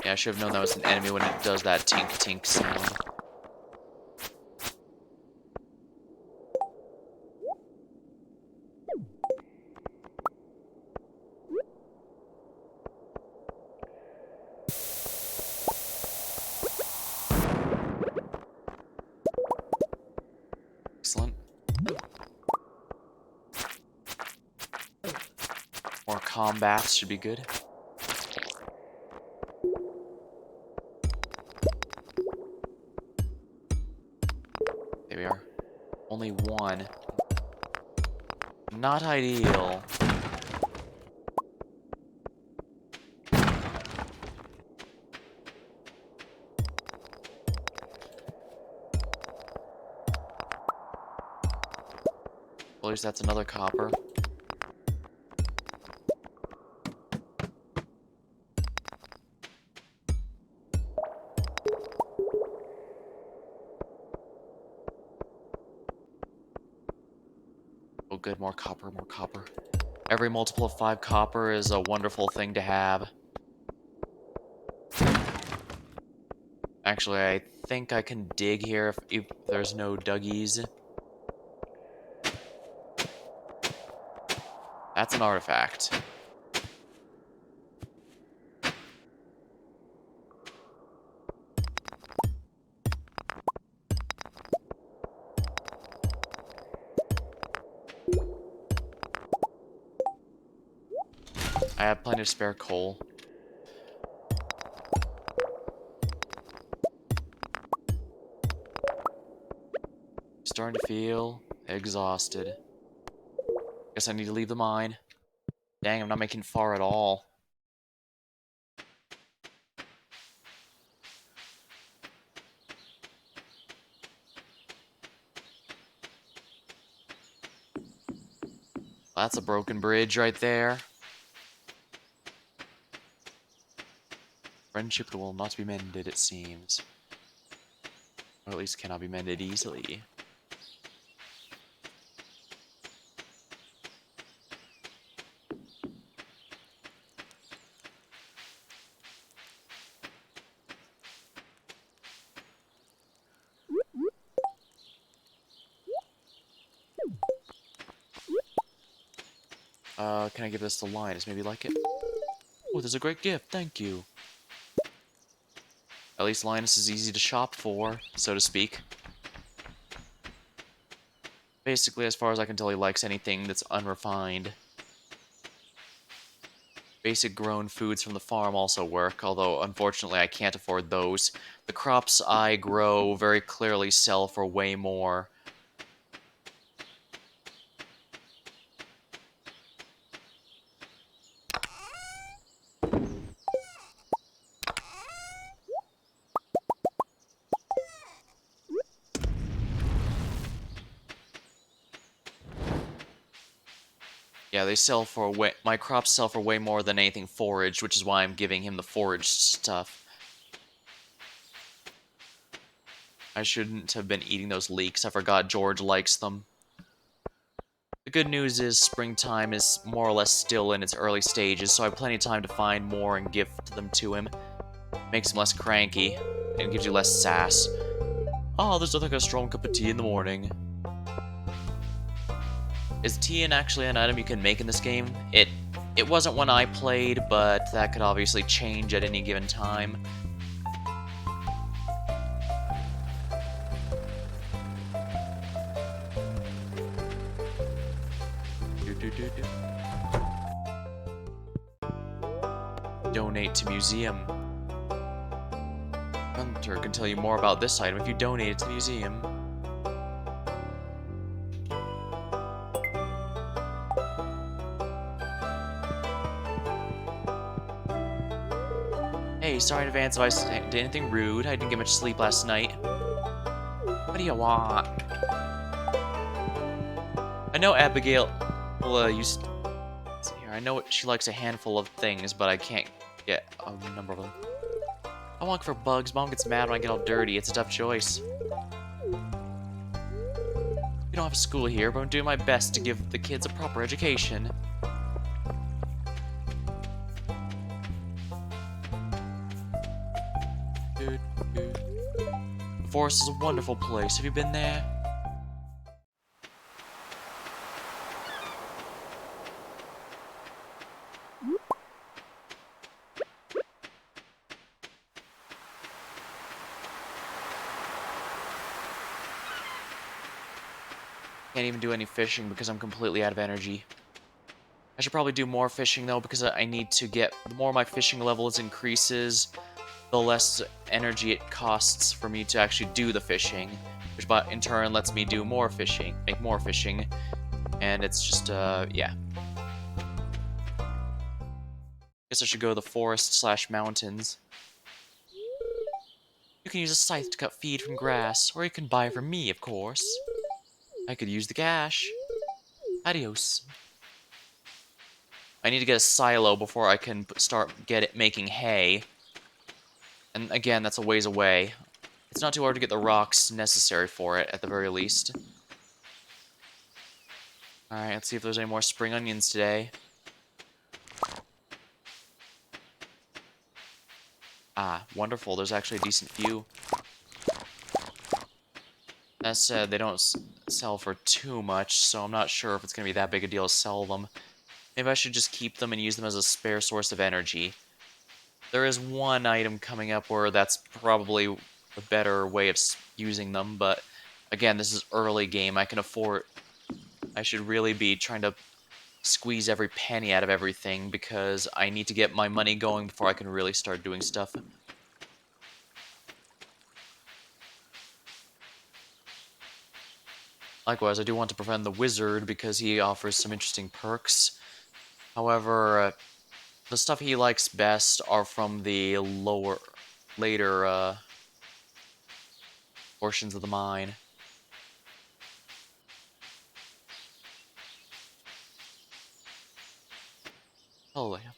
Yeah, I should have known that was an enemy when it does that tink-tink sound. Excellent. More combats should be good. There we are. Only one. Not ideal. Well, at least that's another copper. Oh good, more copper, more copper. Every multiple of 5 copper is a wonderful thing to have. Actually, I think I can dig here if there's no duggies. That's an artifact. I have plenty of spare coal. Starting to feel exhausted. Guess I need to leave the mine. Dang, I'm not making far at all. That's a broken bridge right there. Friendship will not be mended, it seems. Or at least cannot be mended easily. Can I give this to Linus? Maybe like it? Oh, there's a great gift, thank you. At least Linus is easy to shop for, so to speak. Basically, as far as I can tell, he likes anything that's unrefined. Basic grown foods from the farm also work, although unfortunately I can't afford those. The crops I grow very clearly sell for way more. Yeah, they sell for way... My crops sell for way more than anything foraged, which is why I'm giving him the foraged stuff. I shouldn't have been eating those leeks. I forgot George likes them. The good news is springtime is more or less still in its early stages, so I have plenty of time to find more and gift them to him. Makes him less cranky, and gives you less sass. Oh, there's nothing like a strong cup of tea in the morning. Is tea actually an item you can make in this game? It wasn't when I played, but that could obviously change at any given time. Donate to museum. Hunter can tell you more about this item if you donate it to the museum. Hey, sorry in advance if I did anything rude. I didn't get much sleep last night. What do you want? I know Abigail used... Let's see here. I know she likes a handful of things, but I can't get a number of them. I want for bugs. Mom gets mad when I get all dirty. It's a tough choice. We don't have school here, but I'm doing my best to give the kids a proper education. The forest is a wonderful place. Have you been there? Can't even do any fishing because I'm completely out of energy. I should probably do more fishing though, because I need to get... The more my fishing levels increases, the less energy it costs for me to actually do the fishing, which in turn lets me do more fishing, make more fishing, and it's just, yeah. Guess I should go to the forest/mountains. You can use a scythe to cut feed from grass, or you can buy from me, of course. I could use the cash. Adios. I need to get a silo before I can start making hay. And again, that's a ways away. It's not too hard to get the rocks necessary for it, at the very least. Alright, let's see if there's any more spring onions today. Ah, wonderful. There's actually a decent few. That said, they don't sell for too much, so I'm not sure if it's going to be that big a deal to sell them. Maybe I should just keep them and use them as a spare source of energy. There is one item coming up where that's probably a better way of using them, but again, this is early game. I can afford... I should really be trying to squeeze every penny out of everything, because I need to get my money going before I can really start doing stuff. Likewise, I do want to befriend the wizard because he offers some interesting perks. However, the stuff he likes best are from the later portions of the mine. Oh, yeah.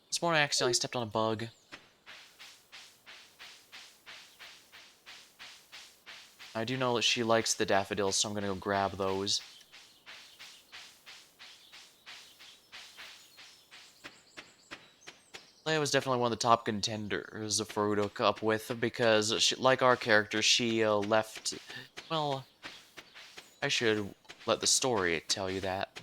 This morning I accidentally stepped on a bug. I do know that she likes the daffodils, so I'm gonna go grab those. Leia was definitely one of the top contenders for her to hook up with, because, like our character, she left... Well, I should let the story tell you that.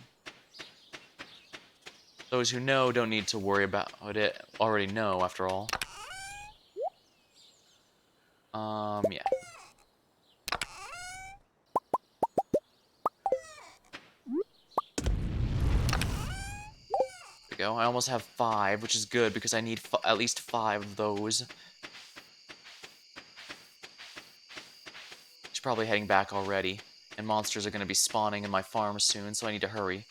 Those who know don't need to worry about it, already know, after all. Yeah. go. I almost have 5, which is good because I need at least 5 of those. She's probably heading back already. And monsters are going to be spawning in my farm soon, so I need to hurry.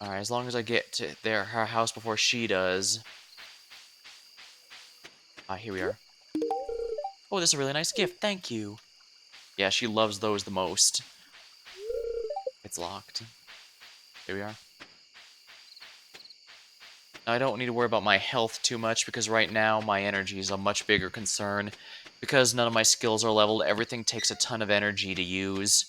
Alright, as long as I get to her house before she does. Ah, here we are. Oh, this is a really nice gift. Thank you. Yeah, she loves those the most. It's locked. Here we are. I don't need to worry about my health too much because right now my energy is a much bigger concern. Because none of my skills are leveled, everything takes a ton of energy to use.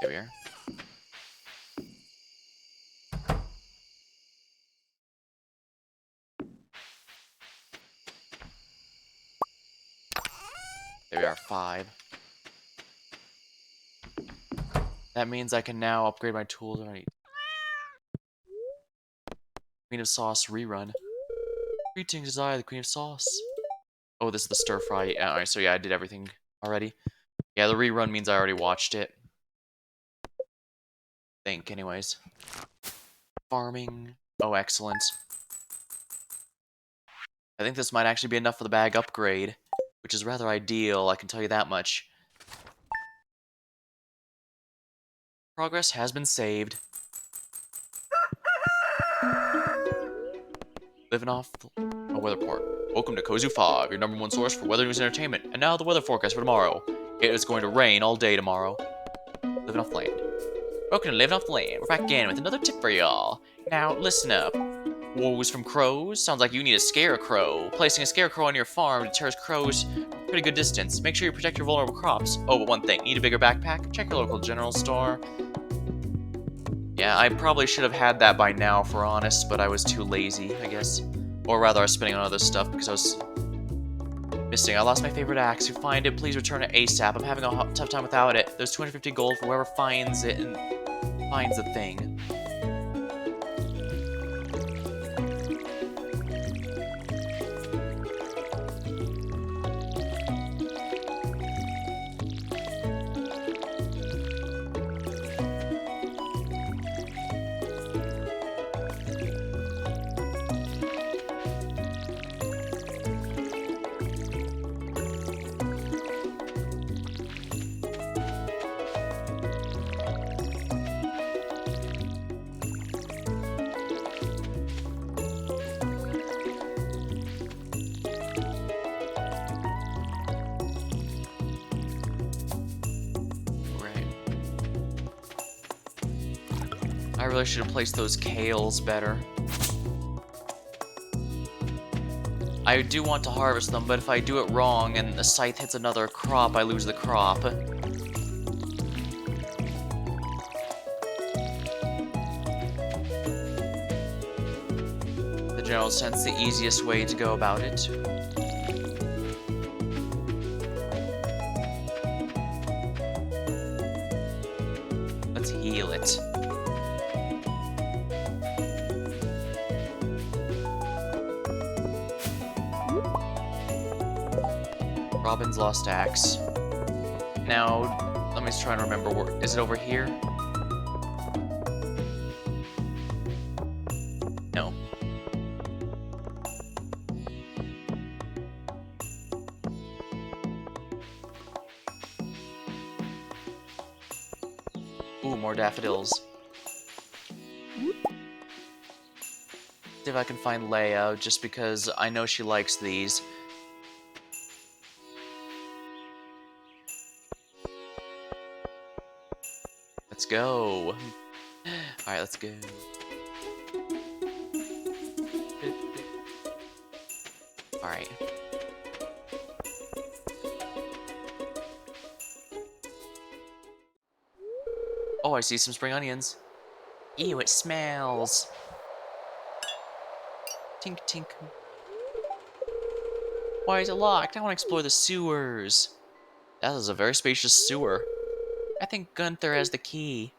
Here we are. There we are, 5. That means I can now upgrade my tools already. Queen of Sauce rerun. Greetings, is I, the Queen of Sauce. Oh, this is the stir fry. Yeah, alright, so yeah, I did everything already. Yeah, the rerun means I already watched it. Think, anyways. Farming. Oh, excellent. I think this might actually be enough for the bag upgrade, which is rather ideal, I can tell you that much. Progress has been saved. Living off a weather report. Welcome to Kozu 5, your #1 source for weather news and entertainment. And now the weather forecast for tomorrow. It is going to rain all day tomorrow. Living off the land. Welcome to Living Off the Land. We're back again with another tip for y'all. Now, listen up. Woes from crows? Sounds like you need a scarecrow. Placing a scarecrow on your farm deters crows from a pretty good distance. Make sure you protect your vulnerable crops. Oh, but one thing. Need a bigger backpack? Check your local general store. Yeah, I probably should have had that by now, for honest, but I was too lazy, I guess. Or rather, I was spending on other stuff because I was missing. I lost my favorite axe. If you find it, please return it ASAP. I'm having a tough time without it. There's 250 gold for whoever finds it and finds the thing. I really should have placed those kales better. I do want to harvest them, but if I do it wrong and the scythe hits another crop, I lose the crop. The general sense, the easiest way to go about it. Let's heal it. Robin's lost axe. Now, let me try and remember where. Is it over here? No. Ooh, more daffodils. See if I can find Leia, just because I know she likes these. Let's go. Alright, let's go. Alright. Oh, I see some spring onions. Ew, it smells. Tink, tink. Why is it locked? I want to explore the sewers. That is a very spacious sewer. I think Gunther has the key.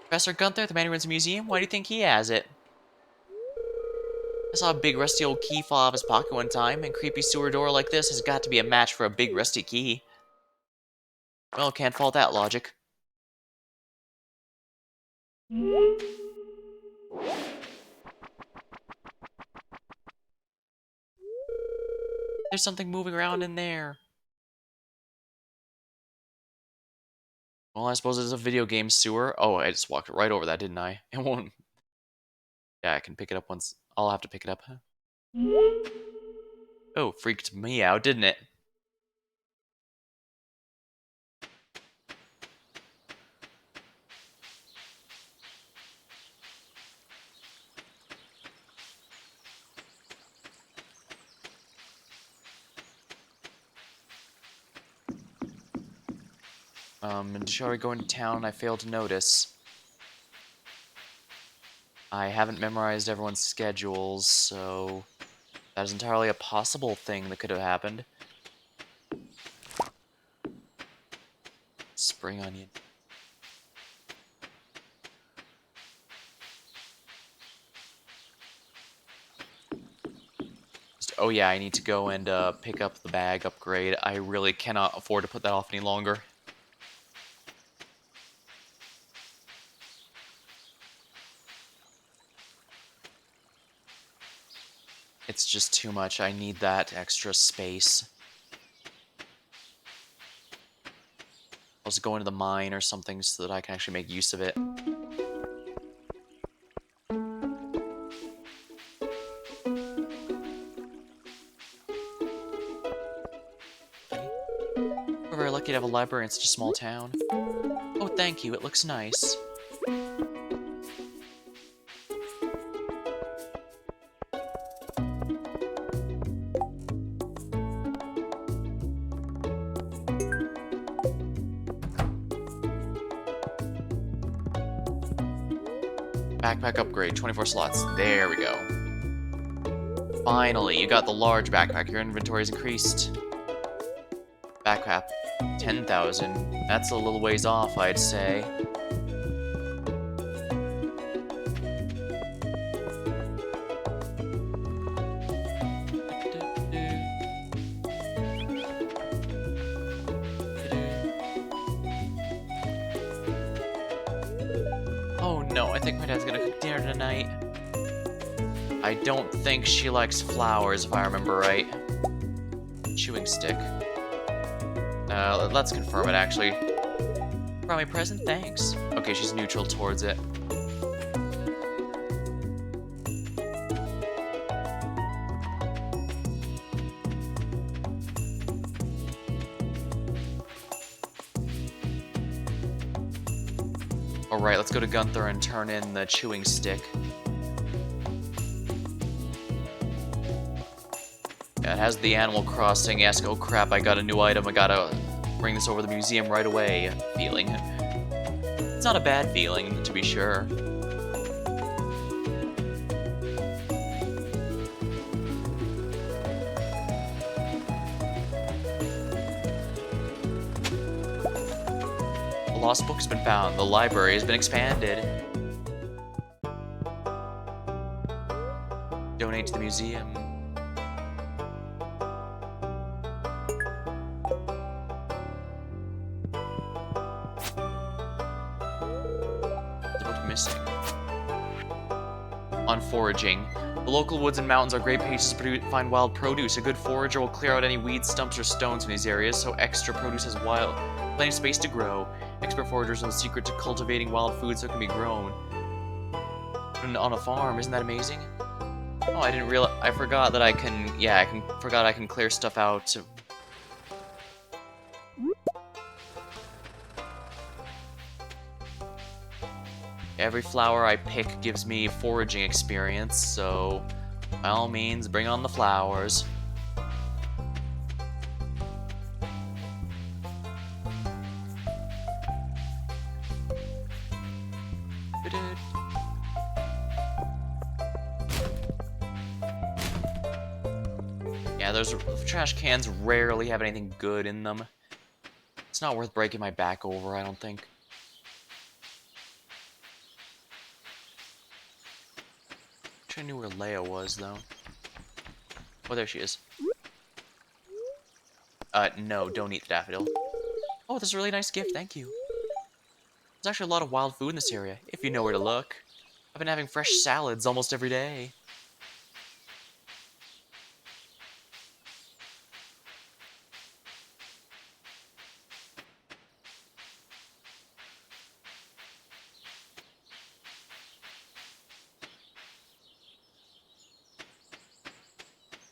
Professor Gunther at the Mandarins Museum? Why do you think he has it? I saw a big rusty old key fall out of his pocket one time, and creepy sewer door like this has got to be a match for a big rusty key. Well, can't fault that logic. There's something moving around in there. Well, I suppose it's a video game sewer. Oh, I just walked right over that, didn't I? It won't... Yeah, I can pick it up once. I'll have to pick it up. Oh, freaked me out, didn't it? Shall we go into town? I failed to notice. I haven't memorized everyone's schedules, so that is entirely a possible thing that could have happened. Spring onion. Oh yeah, I need to go and pick up the bag upgrade. I really cannot afford to put that off any longer. It's just too much. I need that extra space. I'll just go into the mine or something so that I can actually make use of it. We're very lucky to have a library in such a small town. Oh, thank you. It looks nice. Backpack upgrade, 24 slots. There we go. Finally, you got the large backpack. Your inventory is increased. Backpack, 10,000. That's a little ways off, I'd say. Oh no, I think my dad's gonna cook dinner tonight. I don't think she likes flowers, if I remember right. Chewing stick. Let's confirm it, actually. Brought me a present? Thanks. Okay, she's neutral towards it. Alright, let's go to Gunther and turn in the chewing stick. Yeah, it has the Animal Crossing esque, oh crap, I got a new item, I gotta bring this over to the museum right away feeling. It's not a bad feeling, to be sure. The lost book's been found. The library has been expanded. Donate to the museum. The book missing. On foraging. The local woods and mountains are great places to find wild produce. A good forager will clear out any weeds, stumps, or stones from these areas, so extra produce has plenty of space to grow. Expert foragers know the secret to cultivating wild food so it can be grown on a farm. Isn't that amazing? Oh, I didn't realize. I forgot that I can. Yeah, forgot I can clear stuff out. Every flower I pick gives me foraging experience, so by all means, bring on the flowers. Yeah, those trash cans rarely have anything good in them. It's not worth breaking my back over, I don't think. Wish I knew where Leia was, though. Oh, there she is. No, don't eat the daffodil. Oh, this is a really nice gift, thank you. There's actually a lot of wild food in this area, if you know where to look. I've been having fresh salads almost every day.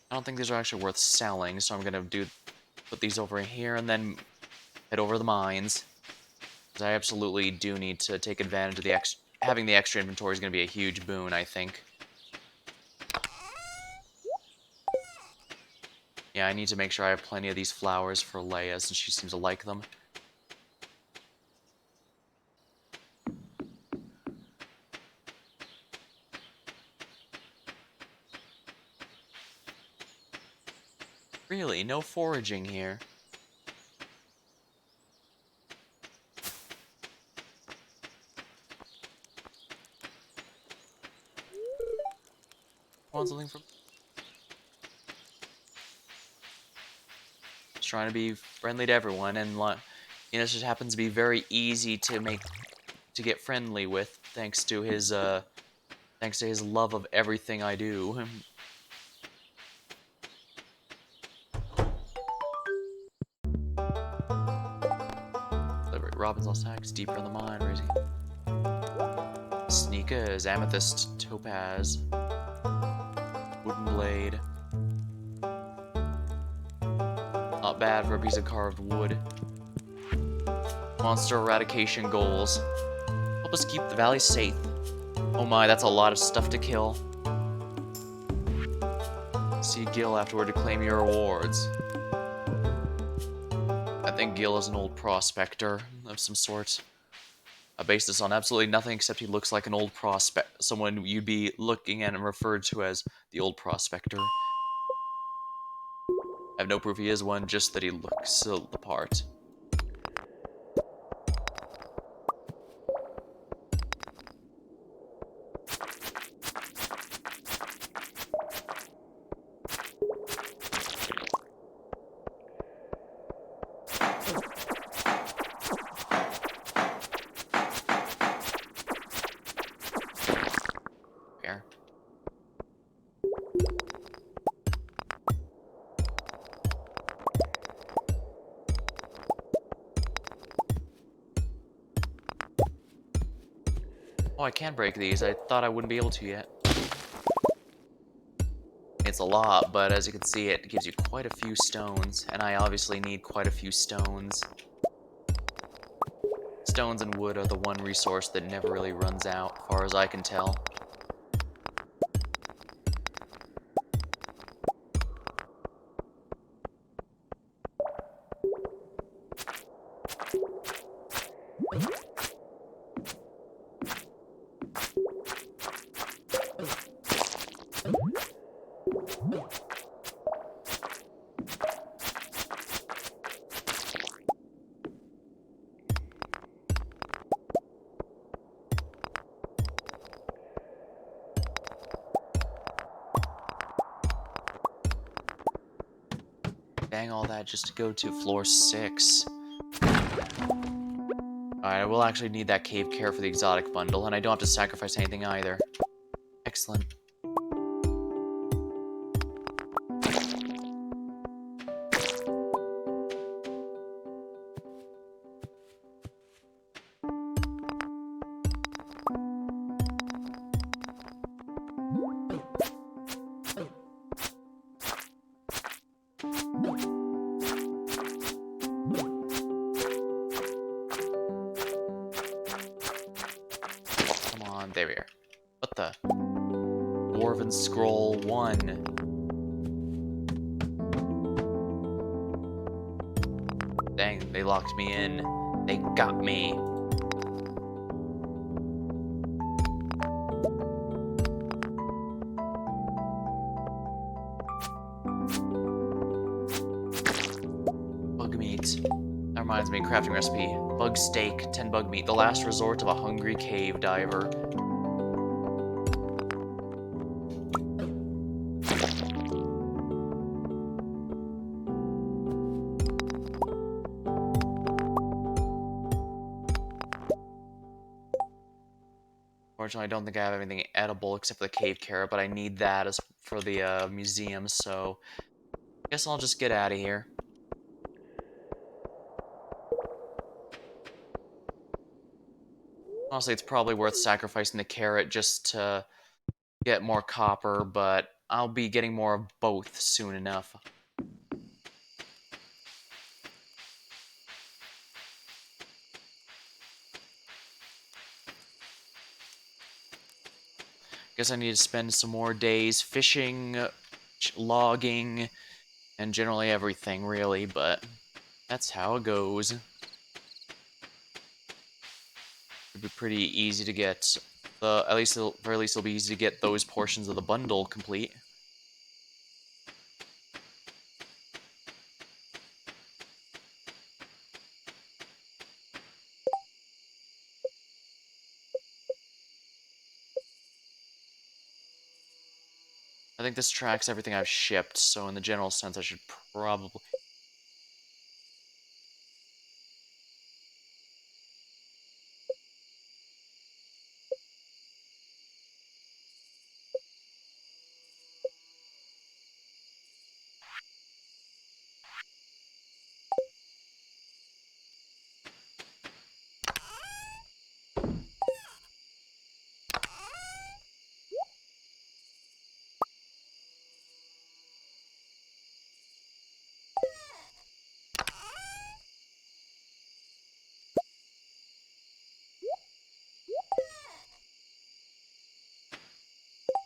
I don't think these are actually worth selling, so I'm gonna put these over here and then head over to the mines. Because I absolutely do need to take advantage of the having the extra inventory is gonna be a huge boon, I think. Yeah, I need to make sure I have plenty of these flowers for Leia, since she seems to like them. Really, no foraging here. Want something from... Just trying to be friendly to everyone, and you know, this just happens to be very easy to get friendly with, thanks to his love of everything I do. Robin's lost tags deeper in the mine, raising sneakers, amethyst, topaz, wooden blade. Not bad for a piece of carved wood. Monster eradication goals. Help us keep the valley safe. Oh my, that's a lot of stuff to kill. See Gil afterward to claim your rewards. I think Gil is an old prospector of some sort. I base this on absolutely nothing except he looks like an old someone you'd be looking at and referred to as the old prospector. I have no proof he is one, just that he looks the part. Here. Oh, I can break these. I thought I wouldn't be able to yet. It's a lot, but as you can see, it gives you quite a few stones, and I obviously need quite a few stones. Stones and wood are the one resource that never really runs out, as far as I can tell. Dang all that just to go to floor 6. Alright, I will actually need that cave care for the exotic bundle, and I don't have to sacrifice anything either. Excellent. There we are. What the? Dwarven Scroll 1. Dang, they locked me in. They got me. Reminds me, crafting recipe. Bug steak, 10 bug meat. The last resort of a hungry cave diver. Unfortunately, I don't think I have anything edible except for the cave carrot, but I need that as for the museum, so I guess I'll just get out of here. Honestly, it's probably worth sacrificing the carrot just to get more copper, but I'll be getting more of both soon enough. Guess I need to spend some more days fishing, logging, and generally everything, really, but that's how it goes. It'd be pretty easy to get at least, very least, it'll be easy to get those portions of the bundle complete. I think this tracks everything I've shipped, so in the general sense, I should probably...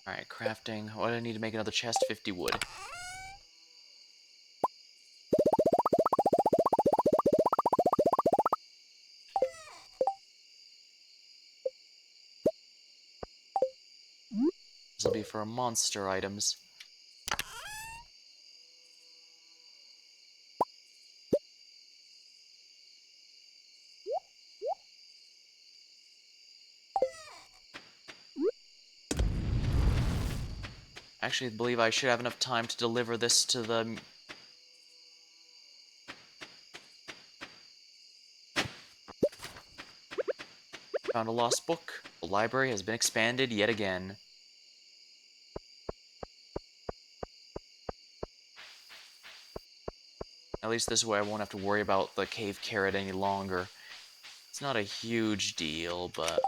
Alright, crafting. What do I need to make another chest? 50 wood. This will be for monster items. Actually, I believe I should have enough time to deliver this to the... Found a lost book. The library has been expanded yet again. At least this way I won't have to worry about the cave carrot any longer. It's not a huge deal, but...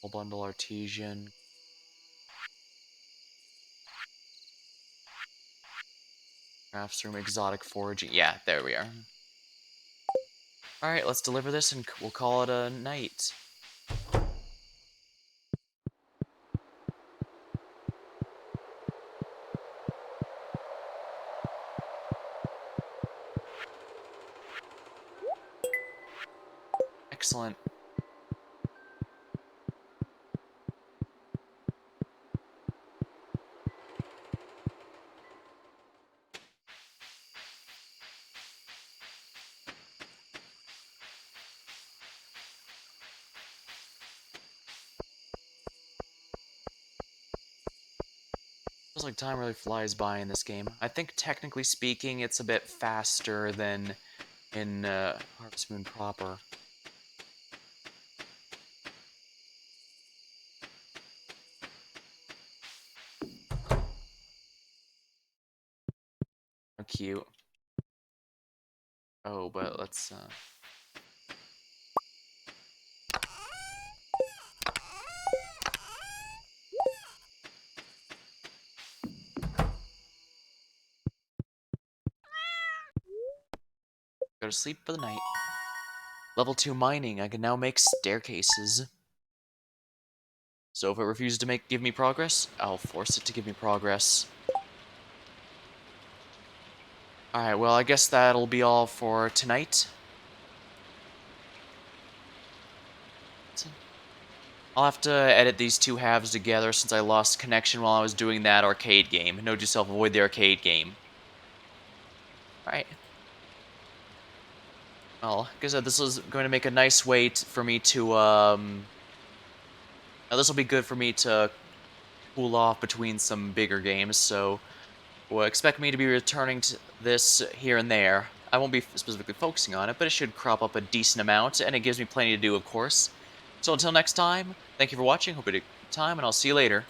Full bundle artesian. Crafts room, exotic foraging. Yeah, there we are. Alright, let's deliver this and we'll call it a night. Excellent. Feels like time really flies by in this game. I think technically speaking, it's a bit faster than in Harvest Moon proper. How cute. Oh, but let's go to sleep for the night. Level 2 mining. I can now make staircases. So if it refuses to give me progress, I'll force it to give me progress. Alright, well, I guess that'll be all for tonight. I'll have to edit these two halves together since I lost connection while I was doing that arcade game. Note to yourself, avoid the arcade game. Alright. Well, like I said, this is going to make a nice way for me to, now this will be good for me to cool off between some bigger games, so well, expect me to be returning to this here and there. I won't be specifically focusing on it, but it should crop up a decent amount, and it gives me plenty to do, of course. So until next time, thank you for watching, hope you had a good time, and I'll see you later.